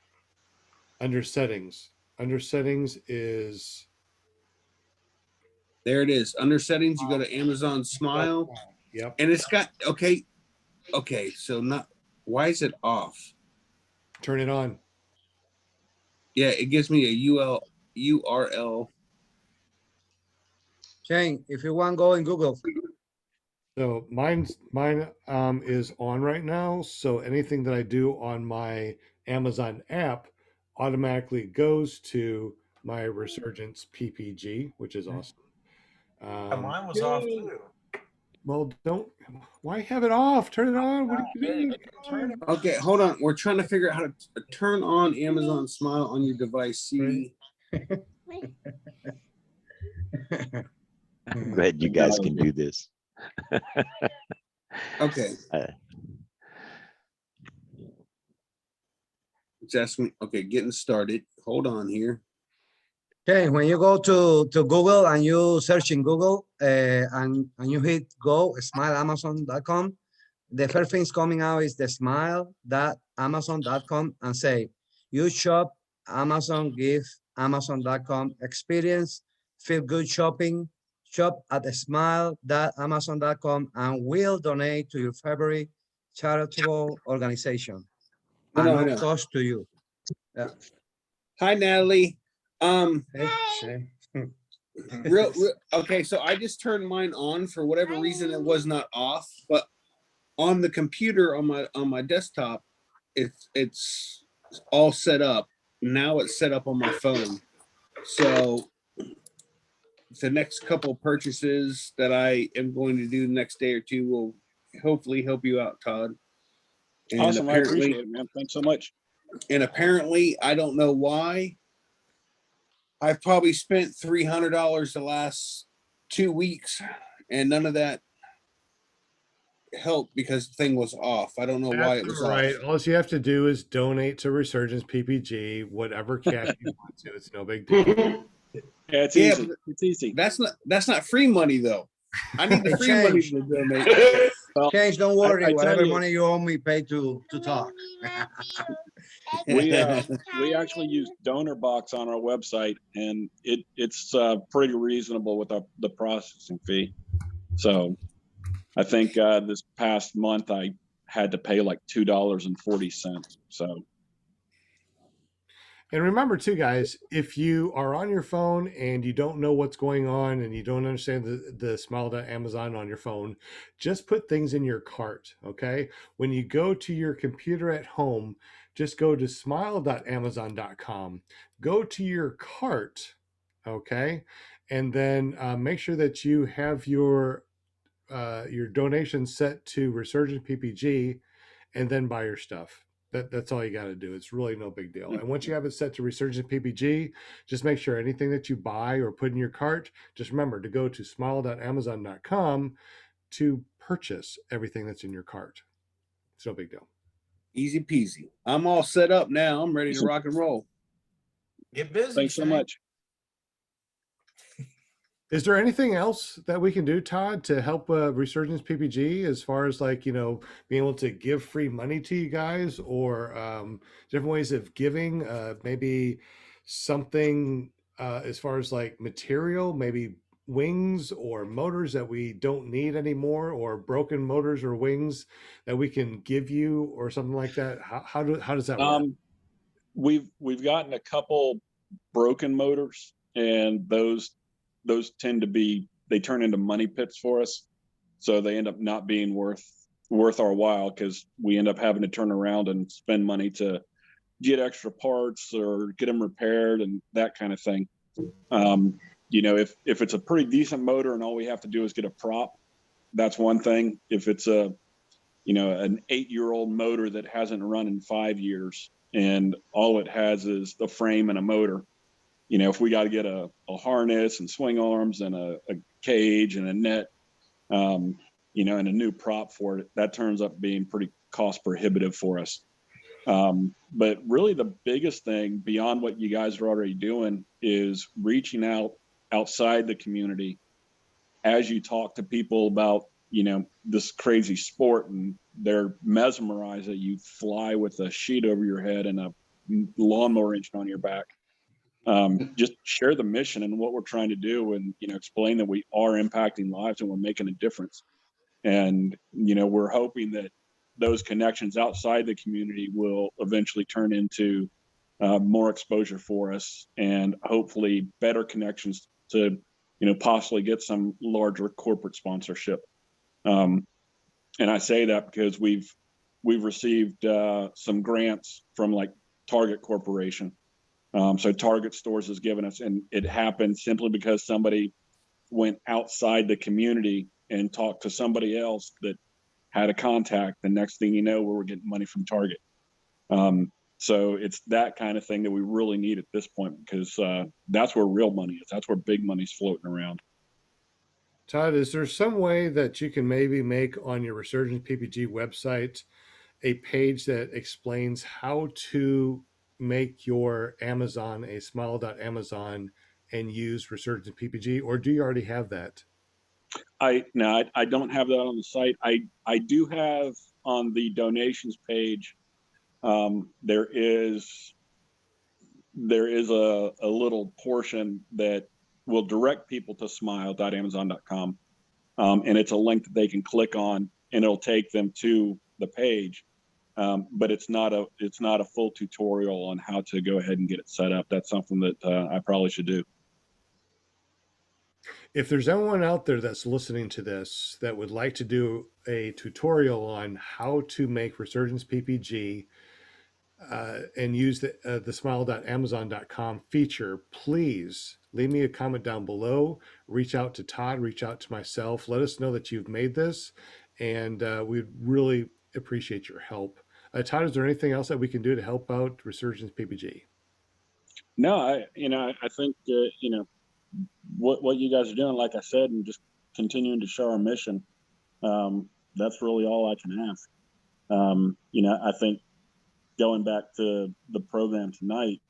Under settings. Under settings is. There it is. Under settings, you go to Amazon Smile. Yep. And it's got okay. So not why is it off? Turn it on. Yeah, it gives me a URL. Shane, if you want, go in Google. So mine is on right now. So anything that I do on my Amazon app automatically goes to my Resurgence PPG, which is awesome. Mine was off too. Well, why have it off? Turn it on. What are you doing? Okay, hold on. We're trying to figure out how to turn on Amazon Smile on your device. See. I'm glad you guys can do this. Okay. It's asking me, okay, getting started. Hold on here. Okay, when you go to Google and you search in Google and you hit go, smileamazon.com, the first thing's coming out is the smile.amazon.com and say, you shop Amazon, give Amazon.com experience, feel good shopping, shop at the smile.amazon.com and will donate to your favorite charitable organization. I know. No cost to you. Yeah. Hi, Natalie. Hey. Real, okay, so I just turned mine on for whatever reason it was not off, but on the computer on my desktop, it's all set up. Now it's set up on my phone. So the next couple purchases that I am going to do the next day or two will hopefully help you out, Todd. And Awesome. I appreciate it, man. Thanks so much. And apparently, I don't know why, I've probably spent $300 the last 2 weeks, and none of that helped because the thing was off. I don't know why it was right. off. All you have to do is donate to Resurgence PPG, whatever cash you want to. It's no big deal. Yeah, it's easy. It's easy. That's not free money though. I need the free money to donate. Change, don't worry. I tell Whatever you- money you owe me, pay to talk. We actually use Donor Box on our website, and it's pretty reasonable with the processing fee. So I think this past month I had to pay like $2.40. So And remember too, guys, if you are on your phone and you don't know what's going on and you don't understand the smile.amazon on your phone, just put things in your cart, okay? When you go to your computer at home, just go to smile.amazon.com, go to your cart, okay? And then make sure that you have your donation set to Resurgent PPG, and then buy your stuff. That's all you got to do. It's really no big deal. And once you have it set to Resurgent PPG, just make sure anything that you buy or put in your cart, just remember to go to smile.amazon.com to purchase everything that's in your cart. It's no big deal. Easy peasy. I'm all set up now. I'm ready to rock and roll. Get busy. Thanks so Shane. much. Is there anything else that we can do, Todd, to help Resurgence PPG as far as like, being able to give free money to you guys, or different ways of giving, maybe something as far as like material, maybe wings or motors that we don't need anymore, or broken motors or wings that we can give you or something like that? How does that work? We've gotten a couple broken motors, and those tend to be, they turn into money pits for us. So they end up not being worth our while, because we end up having to turn around and spend money to get extra parts or get them repaired and that kind of thing. If it's a pretty decent motor and all we have to do is get a prop, that's one thing. If it's an 8-year-old motor that hasn't run in 5 years and all it has is the frame and a motor, if we got to get a harness and swing arms and a cage and a net, and a new prop for it, that turns up being pretty cost prohibitive for us. But really the biggest thing beyond what you guys are already doing is reaching outside the community as you talk to people about, this crazy sport, and they're mesmerized that you fly with a sheet over your head and a lawnmower engine on your back. Just share the mission and what we're trying to do, and explain that we are impacting lives and we're making a difference. And we're hoping that those connections outside the community will eventually turn into more exposure for us, and hopefully better connections to possibly get some larger corporate sponsorship. And I say that because we've received some grants from like Target Corporation. So Target Stores has given us, and it happened simply because somebody went outside the community and talked to somebody else that had a contact. The next thing you know, we were getting money from Target. So it's that kind of thing that we really need at this point, because that's where real money is. That's where big money's floating around. Todd, is there some way that you can maybe make on your Resurgence PPG website a page that explains how to make your Amazon a smile.amazon and use Resurgence PPG, or do you already have that? I don't have that on the site. I do have on the donations page. There is a little portion that will direct people to smile.amazon.com. And it's a link that they can click on, and it'll take them to the page. But it's not a full tutorial on how to go ahead and get it set up. That's something that I probably should do. If there's anyone out there that's listening to this that would like to do a tutorial on how to make Resurgence PPG and use the smile.amazon.com feature, please leave me a comment down below. Reach out to Todd, reach out to myself. Let us know that you've made this, and we'd really appreciate your help. Todd, is there anything else that we can do to help out Resurgence PPG? No, I think what you guys are doing, like I said, and just continuing to show our mission. That's really all I can ask. I think going back to the program tonight,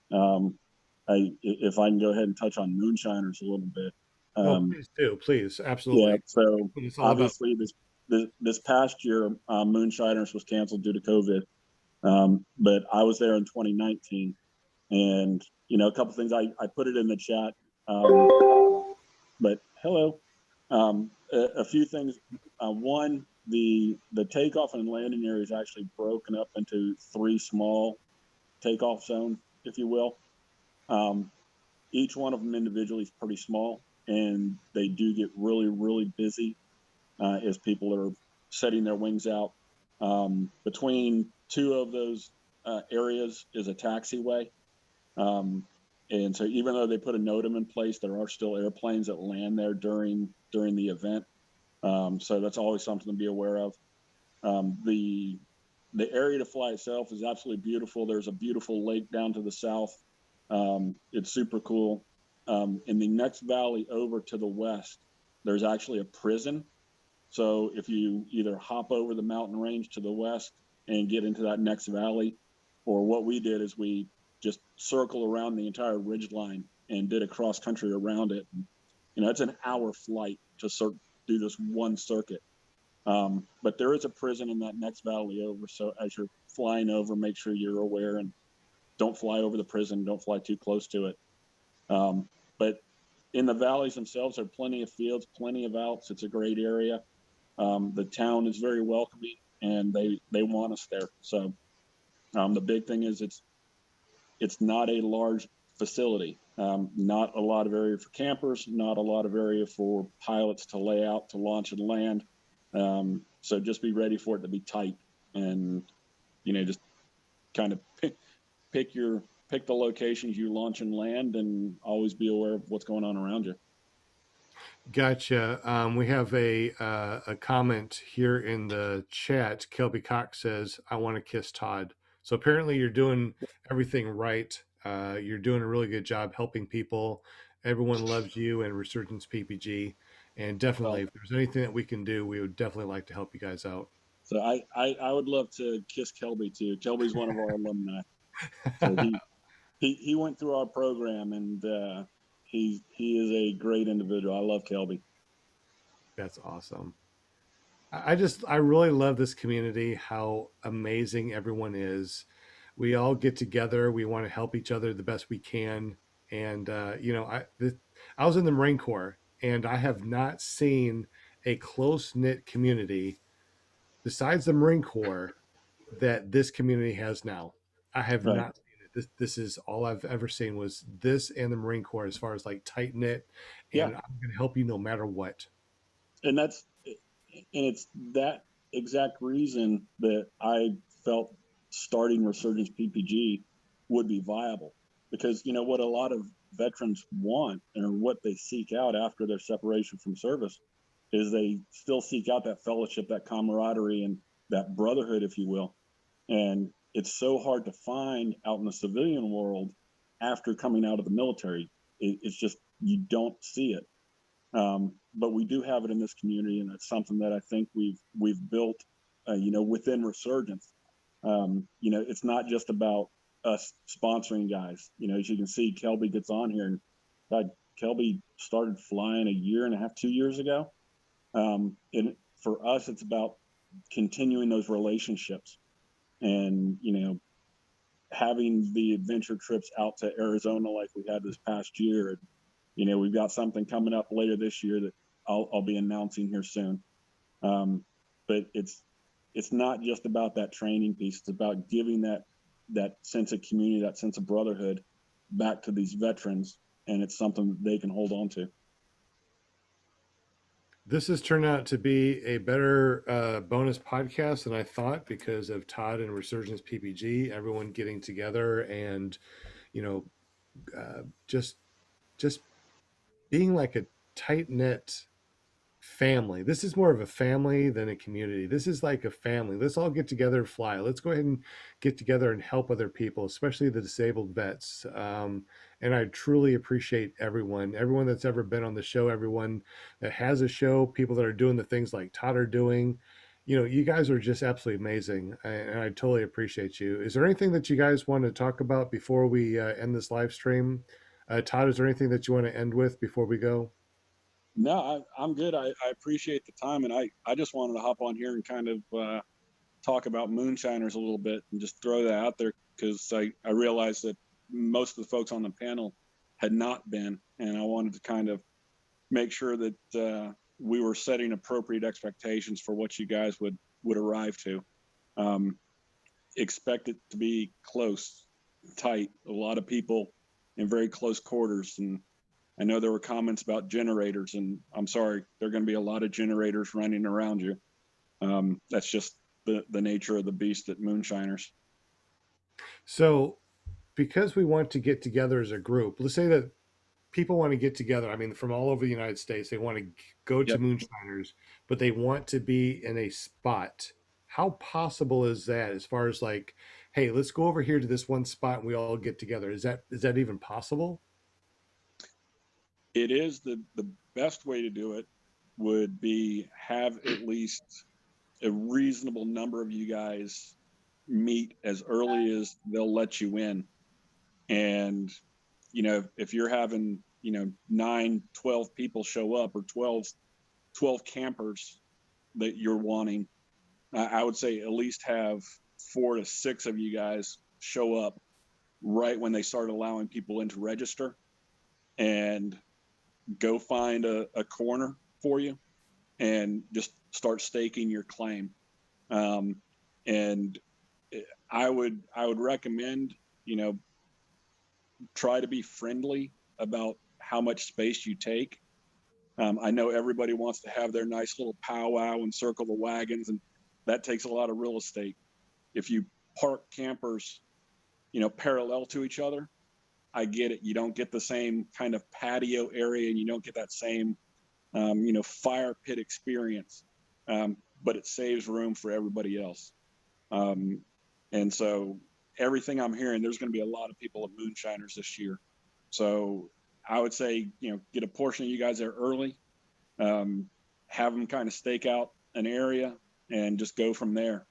if I can go ahead and touch on moonshiners a little bit. Please do, please, absolutely. Yeah. So obviously about. this past year, moonshiners was canceled due to COVID. But I was there in 2019, and a couple things I put it in the chat. But hello, a few things. One, the takeoff and landing area is actually broken up into 3 small takeoff zones, if you will. Each one of them individually is pretty small, and they do get really, really busy as people are setting their wings out. Between 2 of those areas is a taxiway. And so even though they put a NOTAM in place, there are still airplanes that land there during the event. So that's always something to be aware of. The area to fly itself is absolutely beautiful. There's a beautiful lake down to the south. It's super cool. In the next valley over to the west, there's actually a prison. So if you either hop over the mountain range to the west and get into that next valley, or what we did is we just circle around the entire ridge line and did a cross country around it. You know, it's an hour flight to do this one circuit. But there is a prison in that next valley over. So as you're flying over, make sure you're aware and don't fly over the prison. Don't fly too close to it. But in the valleys themselves, there are plenty of fields, plenty of outs. It's a great area. The town is very welcoming, and they want us there. So the big thing is it's not a large facility. Not a lot of area for campers, not a lot of area for pilots to lay out, to launch and land. So just be ready for it to be tight, and just kind of pick the locations you launch and land, and always be aware of what's going on around you. Gotcha. We have a comment here in the chat. Kelby Cox says, "I want to kiss Todd." So apparently you're doing everything right. You're doing a really good job helping people. Everyone loves you and Resurgence PPG. And definitely, if there's anything that we can do, we would definitely like to help you guys out. So I would love to kiss Kelby too. Kelby's one of our alumni. So he went through our program, and he is a great individual. I love Kelby. That's awesome. I really love this community, how amazing everyone is. We all get together. We want to help each other the best we can. And, I was in the Marine Corps, and I have not seen a close-knit community besides the Marine Corps that this community has now. I have Right. not seen it. This is all I've ever seen was this and the Marine Corps as far as like tight-knit, and I'm going to help you no matter what. And it's that exact reason that I felt starting Resurgence PPG would be viable, because what a lot of veterans want, and what they seek out after their separation from service, is they still seek out that fellowship, that camaraderie, and that brotherhood, if you will. And it's so hard to find out in the civilian world after coming out of the military. It's just, you don't see it. But we do have it in this community, and it's something that I think we've built, within Resurgence. It's not just about us sponsoring guys. As you can see, Kelby gets on here, and God, Kelby started flying 1.5 years, 2 years ago. And for us, it's about continuing those relationships, and having the adventure trips out to Arizona like we had this past year. And we've got something coming up later this year that I'll be announcing here soon. But it's not just about that training piece. It's about giving that sense of community, that sense of brotherhood back to these veterans, and it's something that they can hold on to. This has turned out to be a better bonus podcast than I thought, because of Todd and Resurgence PPG, everyone getting together and, just being like a tight-knit family. This is more of a family than a community. This is like a family. Let's all get together and fly. Let's go ahead and get together and help other people, especially the disabled vets. And I truly appreciate everyone that's ever been on the show, everyone that has a show, people that are doing the things like Todd are doing. You guys are just absolutely amazing, and I totally appreciate you. Is there anything that you guys want to talk about before we end this live stream? Todd, is there anything that you want to end with before we go? No, I'm good. I appreciate the time, and I just wanted to hop on here and kind of talk about moonshiners a little bit, and just throw that out there, because I realized that most of the folks on the panel had not been, and I wanted to kind of make sure that we were setting appropriate expectations for what you guys would arrive to. Expect it to be close, tight, a lot of people in very close quarters. And I know there were comments about generators, and I'm sorry, there are going to be a lot of generators running around you. That's just the nature of the beast at Moonshiners. So, because we want to get together as a group, let's say that people want to get together. I mean, from all over the United States, they want to go to Yep. Moonshiners, but they want to be in a spot. How possible is that as far as like, hey, let's go over here to this one spot and we all get together? Is that even possible? It is the best way to do it would be have at least a reasonable number of you guys meet as early as they'll let you in. And, you know, if you're having, you know, 9, 12 people show up, or 12 campers that you're wanting, I would say at least have 4 to 6 of you guys show up right when they start allowing people in to register, and go find a corner for you and just start staking your claim. And I would recommend, you know, try to be friendly about how much space you take. I know everybody wants to have their nice little powwow and circle the wagons, and that takes a lot of real estate. If you park campers, you know, parallel to each other, I get it. You don't get the same kind of patio area, and you don't get that same, you know, fire pit experience. But it saves room for everybody else. And so everything I'm hearing, there's going to be a lot of people at Moonshiners this year. So I would say, you know, get a portion of you guys there early, have them kind of stake out an area, and just go from there.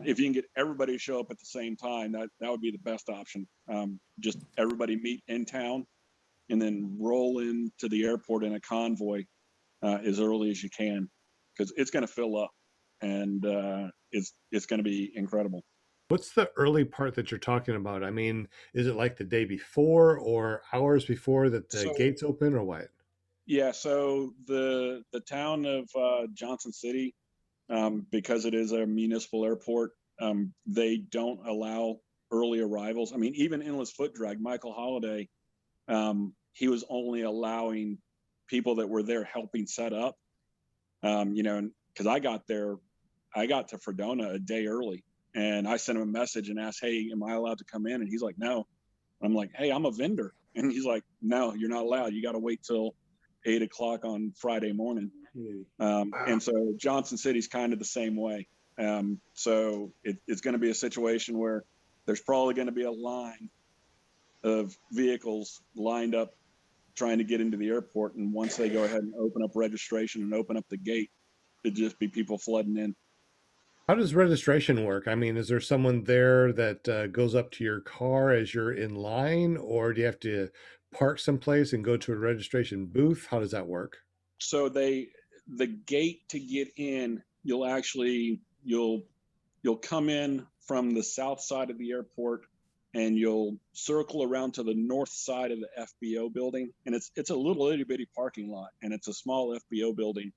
If you can get everybody to show up at the same time, that would be the best option. Just everybody meet in town and then roll into the airport in a convoy as early as you can, because it's going to fill up, and it's going to be incredible. What's the early part that you're talking about? I mean, is it like the day before or hours before that the gates open, or what? Yeah, so the town of Johnson City, because it is a municipal airport, they don't allow early arrivals. I mean, even Endless Foot Drag, Michael Holiday, he was only allowing people that were there helping set up. You know, because I got to Fredona a day early, and I sent him a message and asked, "Hey, am I allowed to come in?" And he's like, "No." I'm like, "Hey, I'm a vendor," and he's like, "No, you're not allowed. You got to wait till 8 o'clock on Friday morning." And so Johnson City's kind of the same way. So it's going to be a situation where there's probably going to be a line of vehicles lined up trying to get into the airport. And once they go ahead and open up registration and open up the gate, it'd just be people flooding in. How does registration work? I mean, is there someone there that goes up to your car as you're in line, or do you have to park someplace and go to a registration booth? How does that work? So the gate to get in, you'll come in from the south side of the airport, and you'll circle around to the north side of the FBO building. And it's a little itty bitty parking lot, and it's a small FBO building.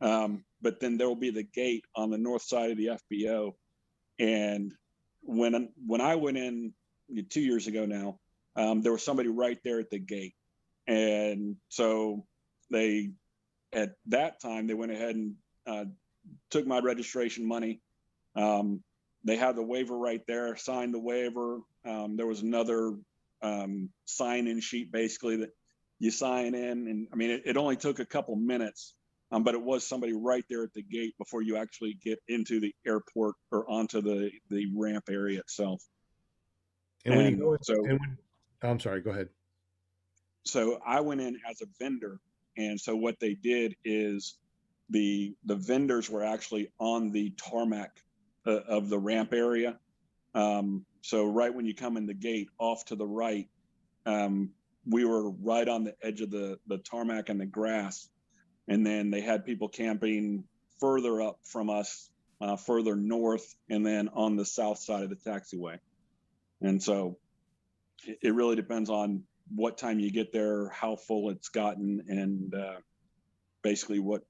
But then there will be the gate on the north side of the FBO. And when I went in 2 years ago now, there was somebody right there at the gate. And so at that time, they went ahead and took my registration money. They had the waiver right there, signed the waiver. There was another sign-in sheet, basically, that you sign in. And I mean, it only took a couple minutes, but it was somebody right there at the gate before you actually get into the airport or onto the ramp area itself. And when you go I'm sorry, go ahead. So I went in as a vendor. And so what they did is the vendors were actually on the tarmac of the ramp area. So right when you come in the gate off to the right, we were right on the edge of the tarmac and the grass. And then they had people camping further up from us, further north, and then on the south side of the taxiway. And so it really depends on what time you get there, how full it's gotten, and basically what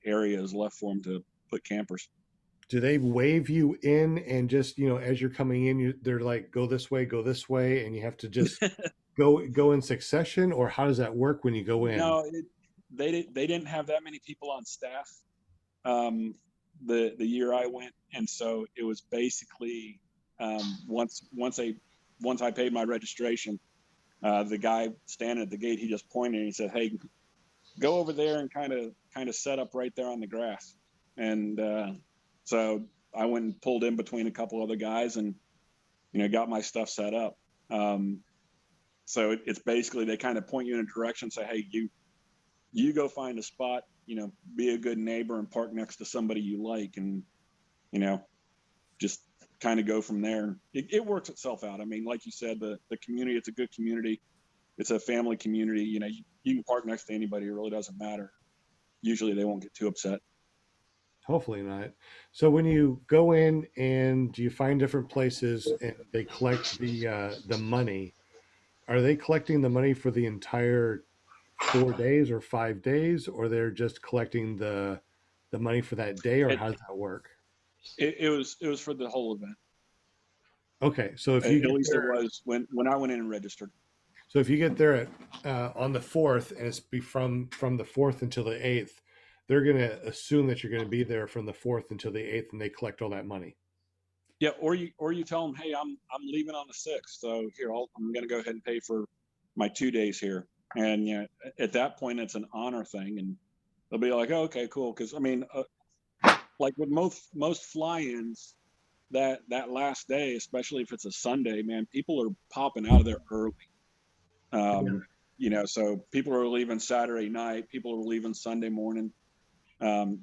area is left for them to put campers. Do they wave you in and just, as you're coming in, they're like, go this way, and you have to just go in succession, or how does that work when you go in? No, they didn't have that many people on staff the year I went, and so it was basically once I paid my registration, the guy standing at the gate, he just pointed and he said, "Hey, go over there and kind of set up right there on the grass." And so I went and pulled in between a couple other guys and got my stuff set up. So it's basically they kind of point you in a direction, say, "Hey, you go find a spot, be a good neighbor and park next to somebody you like, and just kind of go from there." It works itself out. I mean, like you said, the community, it's a good community. It's a family community. You can park next to anybody. It really doesn't matter. Usually they won't get too upset. Hopefully not. So when you go in and you find different places and they collect the money, are they collecting the money for the entire 4 days or 5 days, or they're just collecting the money for that day, or how does that work? It was for the whole event. Okay, so if you at least it was when I went in and registered. So if you get there at on the 4th, and it's from the 4th until the 8th, they're going to assume that you're going to be there from the 4th until the 8th, and they collect all that money. Yeah, or you tell them, "Hey, I'm leaving on the 6th, so here I'm going to go ahead and pay for my 2 days here." And at that point, it's an honor thing, and they'll be like, "Oh, okay, cool." Because I mean, like with most fly-ins, that last day, especially if it's a Sunday, man, people are popping out of there early. So people are leaving Saturday night, people are leaving Sunday morning.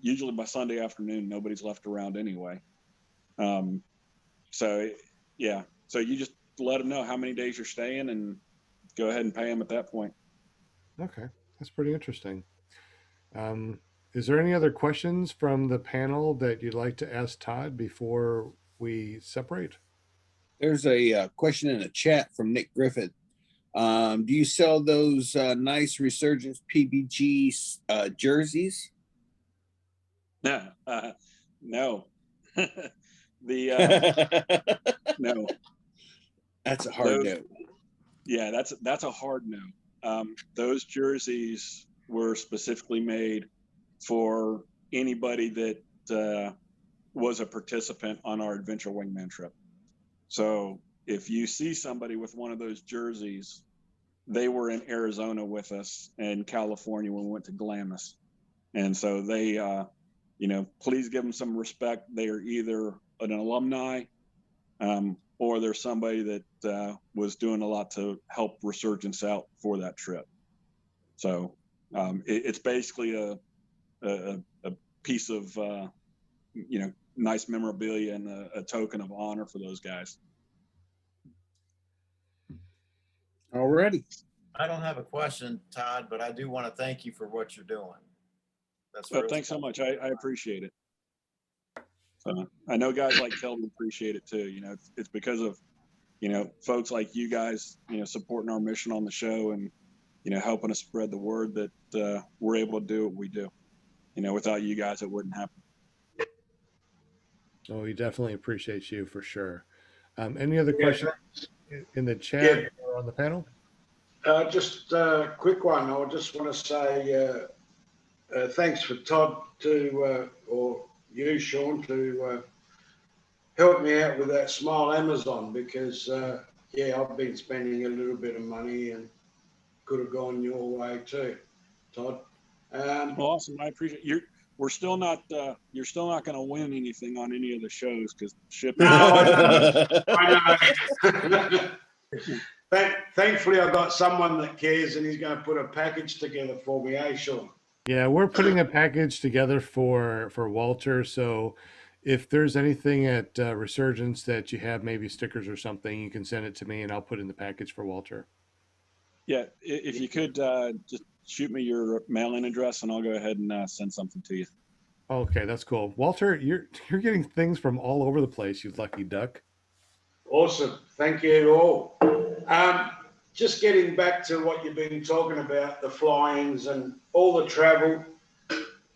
Usually by Sunday afternoon, nobody's left around anyway. So you just let them know how many days you're staying and go ahead and pay them at that point. Okay, that's pretty interesting. Is there any other questions from the panel that you'd like to ask Todd before we separate? There's a question in the chat from Nick Griffith. Do you sell those nice Resurgence PBG jerseys? No. No. No. That's a hard no. Yeah, that's a hard no. Those jerseys were specifically made for anybody that was a participant on our Adventure Wingman trip. So if you see somebody with one of those jerseys, they were in Arizona with us and California when we went to Glamis. And so they, please give them some respect. They are either an alumni or they're somebody that was doing a lot to help Resurgence out for that trip. So it's basically a piece of, nice memorabilia and a token of honor for those guys. Alrighty. I don't have a question, Todd, but I do want to thank you for what you're doing. That's thanks so much. I appreciate it. I know guys like Kelvin appreciate it too. It's because of, folks like you guys, supporting our mission on the show and, helping us spread the word that we're able to do what we do. Without you guys, it wouldn't happen. Oh, we definitely appreciate you for sure. Any other questions in the chat or on the panel? Just a quick one. I just want to say thanks for Todd or you, Sean, to help me out with that Smile Amazon because, I've been spending a little bit of money and could have gone your way too, Todd. Awesome. I appreciate you. We're still not. You're still not going to win anything on any of the shows because shipping. No, I know. Thankfully, I've got someone that cares, and he's going to put a package together for me, Sean? Yeah, we're putting a package together for Walter. So, if there's anything at Resurgence that you have, maybe stickers or something, you can send it to me, and I'll put in the package for Walter. Yeah, if you could just shoot me your mailing address and I'll go ahead and send something to you. Okay, that's cool. Walter, you're getting things from all over the place, you lucky duck. Awesome. Thank you all. Just getting back to what you've been talking about, the flyings and all the travel.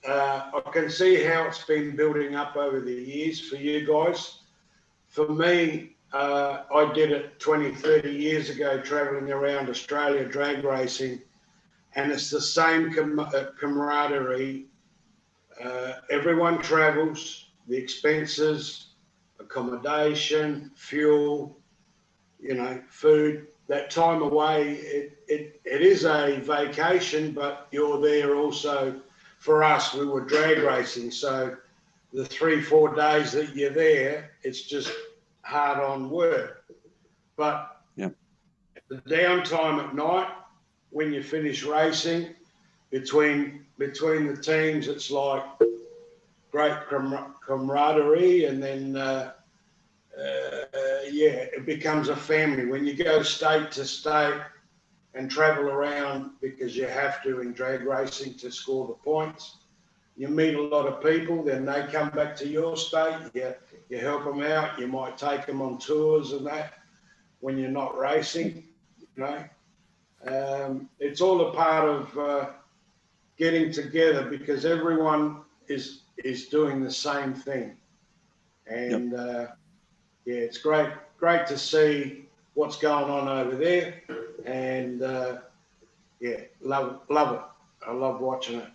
I can see how it's been building up over the years for you guys. For me, I did it 20, 30 years ago, traveling around Australia drag racing, and it's the same camaraderie. Everyone travels, the expenses, accommodation, fuel, food. That time away, it is a vacation, but you're there also. For us, we were drag racing, so the 3-4 days that you're there, it's just hard on work. But the downtime at night, when you finish racing, between the teams, it's like great camaraderie, and then it becomes a family. When you go state to state and travel around, because you have to in drag racing to score the points, you meet a lot of people, then they come back to your state, you help them out, you might take them on tours and that when you're not racing, it's all a part of getting together, because everyone is doing the same thing. And it's great to see what's going on over there, and love it. I love watching it.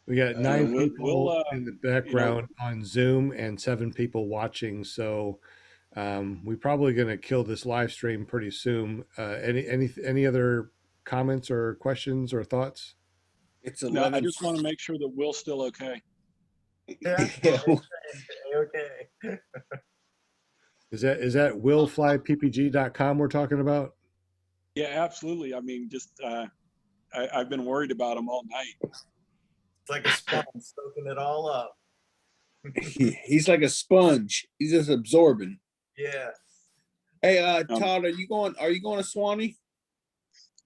We got 9 people we'll, in the background on Zoom and 7 people watching. So we're probably going to kill this live stream pretty soon. Any other comments or questions or thoughts? It's No, 11. I just want to make sure that Will's still okay. Yeah. Okay. Is that willflyppg.com we're talking about? Yeah, absolutely. I mean, just I've been worried about him all night. It's like a sponge soaking it all up. He's like a sponge. He's just absorbing. Yeah. Hey, Todd, are you going to Swanee?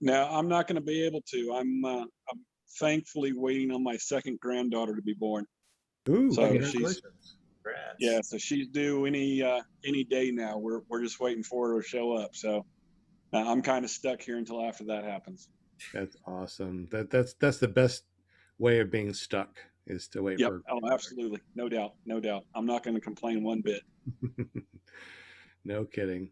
No, I'm not going to be able to. I'm thankfully waiting on my second granddaughter to be born. Ooh, so congratulations. So she's due any day now. We're just waiting for her to show up. So I'm kind of stuck here until after that happens. That's awesome. That's the best way of being stuck, is to wait for. Oh, absolutely. No doubt. I'm not going to complain one bit. No kidding.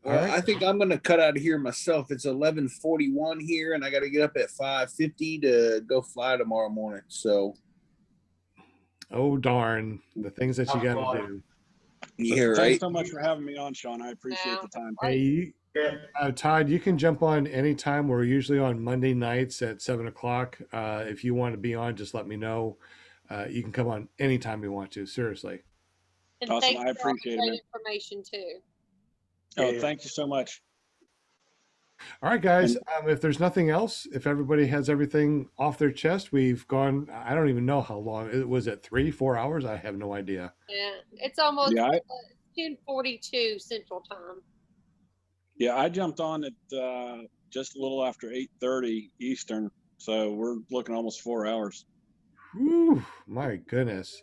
Well, I think I'm going to cut out of here myself. It's 11:41 here, and I got to get up at 5:50 to go fly tomorrow morning. So. Oh, darn. The things that you got to do. Yeah, right. Thanks so much for having me on, Sean. I appreciate the time. Hey, Todd, you can jump on anytime. We're usually on Monday nights at 7:00. If you want to be on, just let me know. You can come on anytime you want to. Seriously. And awesome. thanks I appreciate for all the it. great information too. Oh, thank you so much. All right, guys. If there's nothing else, if everybody has everything off their chest, we've gone. I don't even know how long. Was it 3-4 hours? I have no idea. Yeah, it's almost 10:42 Central Time. Yeah, I jumped on at just a little after 8:30 Eastern, so we're looking almost 4 hours. Whew, my goodness.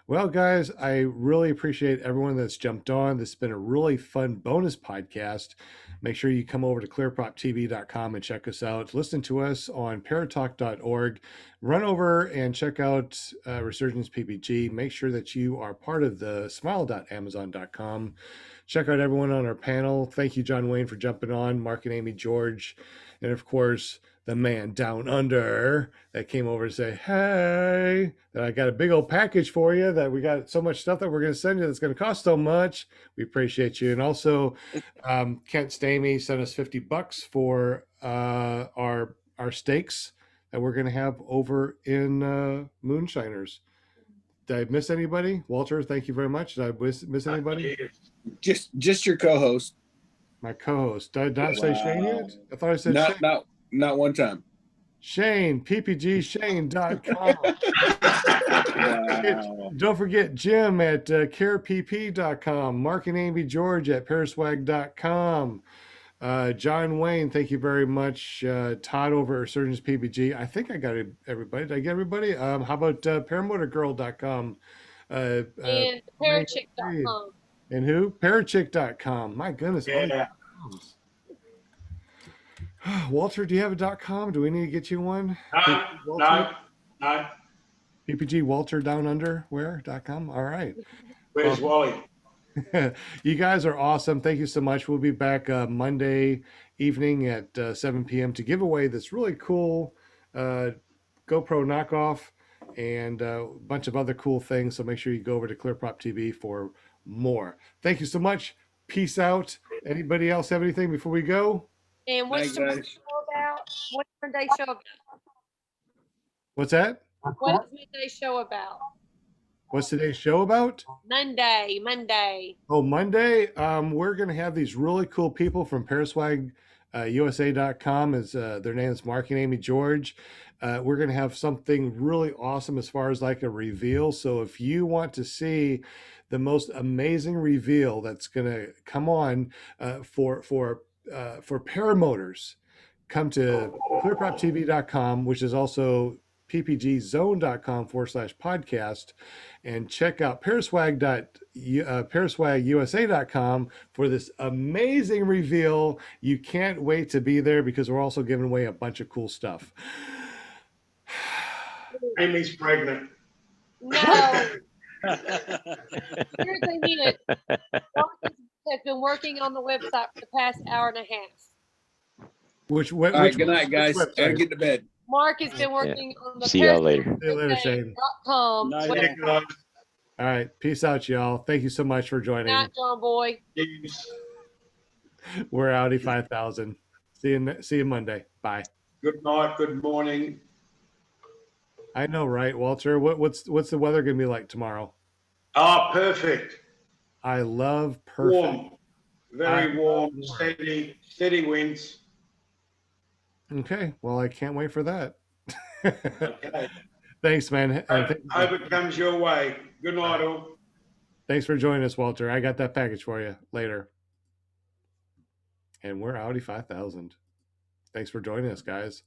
Well, guys, I really appreciate everyone that's jumped on. This has been a really fun bonus podcast. Make sure you come over to clearproptv.com and check us out. Listen to us on paratalk.org. Run over and check out Resurgence PPG. Make sure that you are part of the smile.amazon.com. Check out everyone on our panel. Thank you, John Wayne, for jumping on. Mark and Amy George. And, of course, the man down under that came over to say, hey, that I got a big old package for you, that we got so much stuff that we're going to send you that's going to cost so much. We appreciate you. And also Kent Stamey sent us $50 for our steaks that we're going to have over in Moonshiners. Did I miss anybody? Walter, thank you very much. Did I miss anybody? Just your co-host. My co-host. Did I not say Shane yet? I thought I said Shane. Not one time. Shane, ppgshane.com. Wow. Don't forget Jim at carepp.com. Mark and Amy George at paraswag.com. John Wayne, thank you very much. Todd over at Surgeons PPG. I think I got everybody. Did I get everybody? How about paramotorgirl.com? And parachick.com. And who? Parachick.com. My goodness. Yeah. Walter, do you have a .com? Do we need to get you one? No. PPG Walter Down Under where.com. All right. Where's Wally? You guys are awesome. Thank you so much. We'll be back Monday evening at 7 p.m. to give away this really cool GoPro knockoff and a bunch of other cool things. So make sure you go over to ClearProp TV for more. Thank you so much. Peace out. Anybody else have anything before we go? And what's Night, the guys. show about? What's Monday show about? What's that? What is Monday show about? What's today's show about? Monday. Oh, Monday, we're going to have these really cool people from paraswagusa.com. Their name is Mark and Amy George. We're going to have something really awesome as far as like a reveal. So if you want to see the most amazing reveal that's going to come on for paramotors, come to clearproptv.com, which is also ppgzone.com/podcast, and check out paraswagusa.com for this amazing reveal. You can't wait to be there because we're also giving away a bunch of cool stuff. Amy's pregnant. No. Here's the hint. Marcus has been working on the website for the past hour and a half. All right, good night, guys. Gotta get to bed. Mark has been working on the See y'all later. See you later, Shane. paraswagusa.com website. All right. Peace out, y'all. Thank you so much for joining. Night, John Boy. We're Audi 5000. See you Monday. Bye. Good night, good morning. I know, right, Walter? What's the weather gonna be like tomorrow? Ah, perfect. I love perfect. Warm. Very warm, steady winds. Okay. Well, I can't wait for that. Okay. Thanks, man. And Hope it comes your way. Good night, all. thanks for joining us, Walter. I got that package for you later. And we're Audi 5000. Thanks for joining us, guys.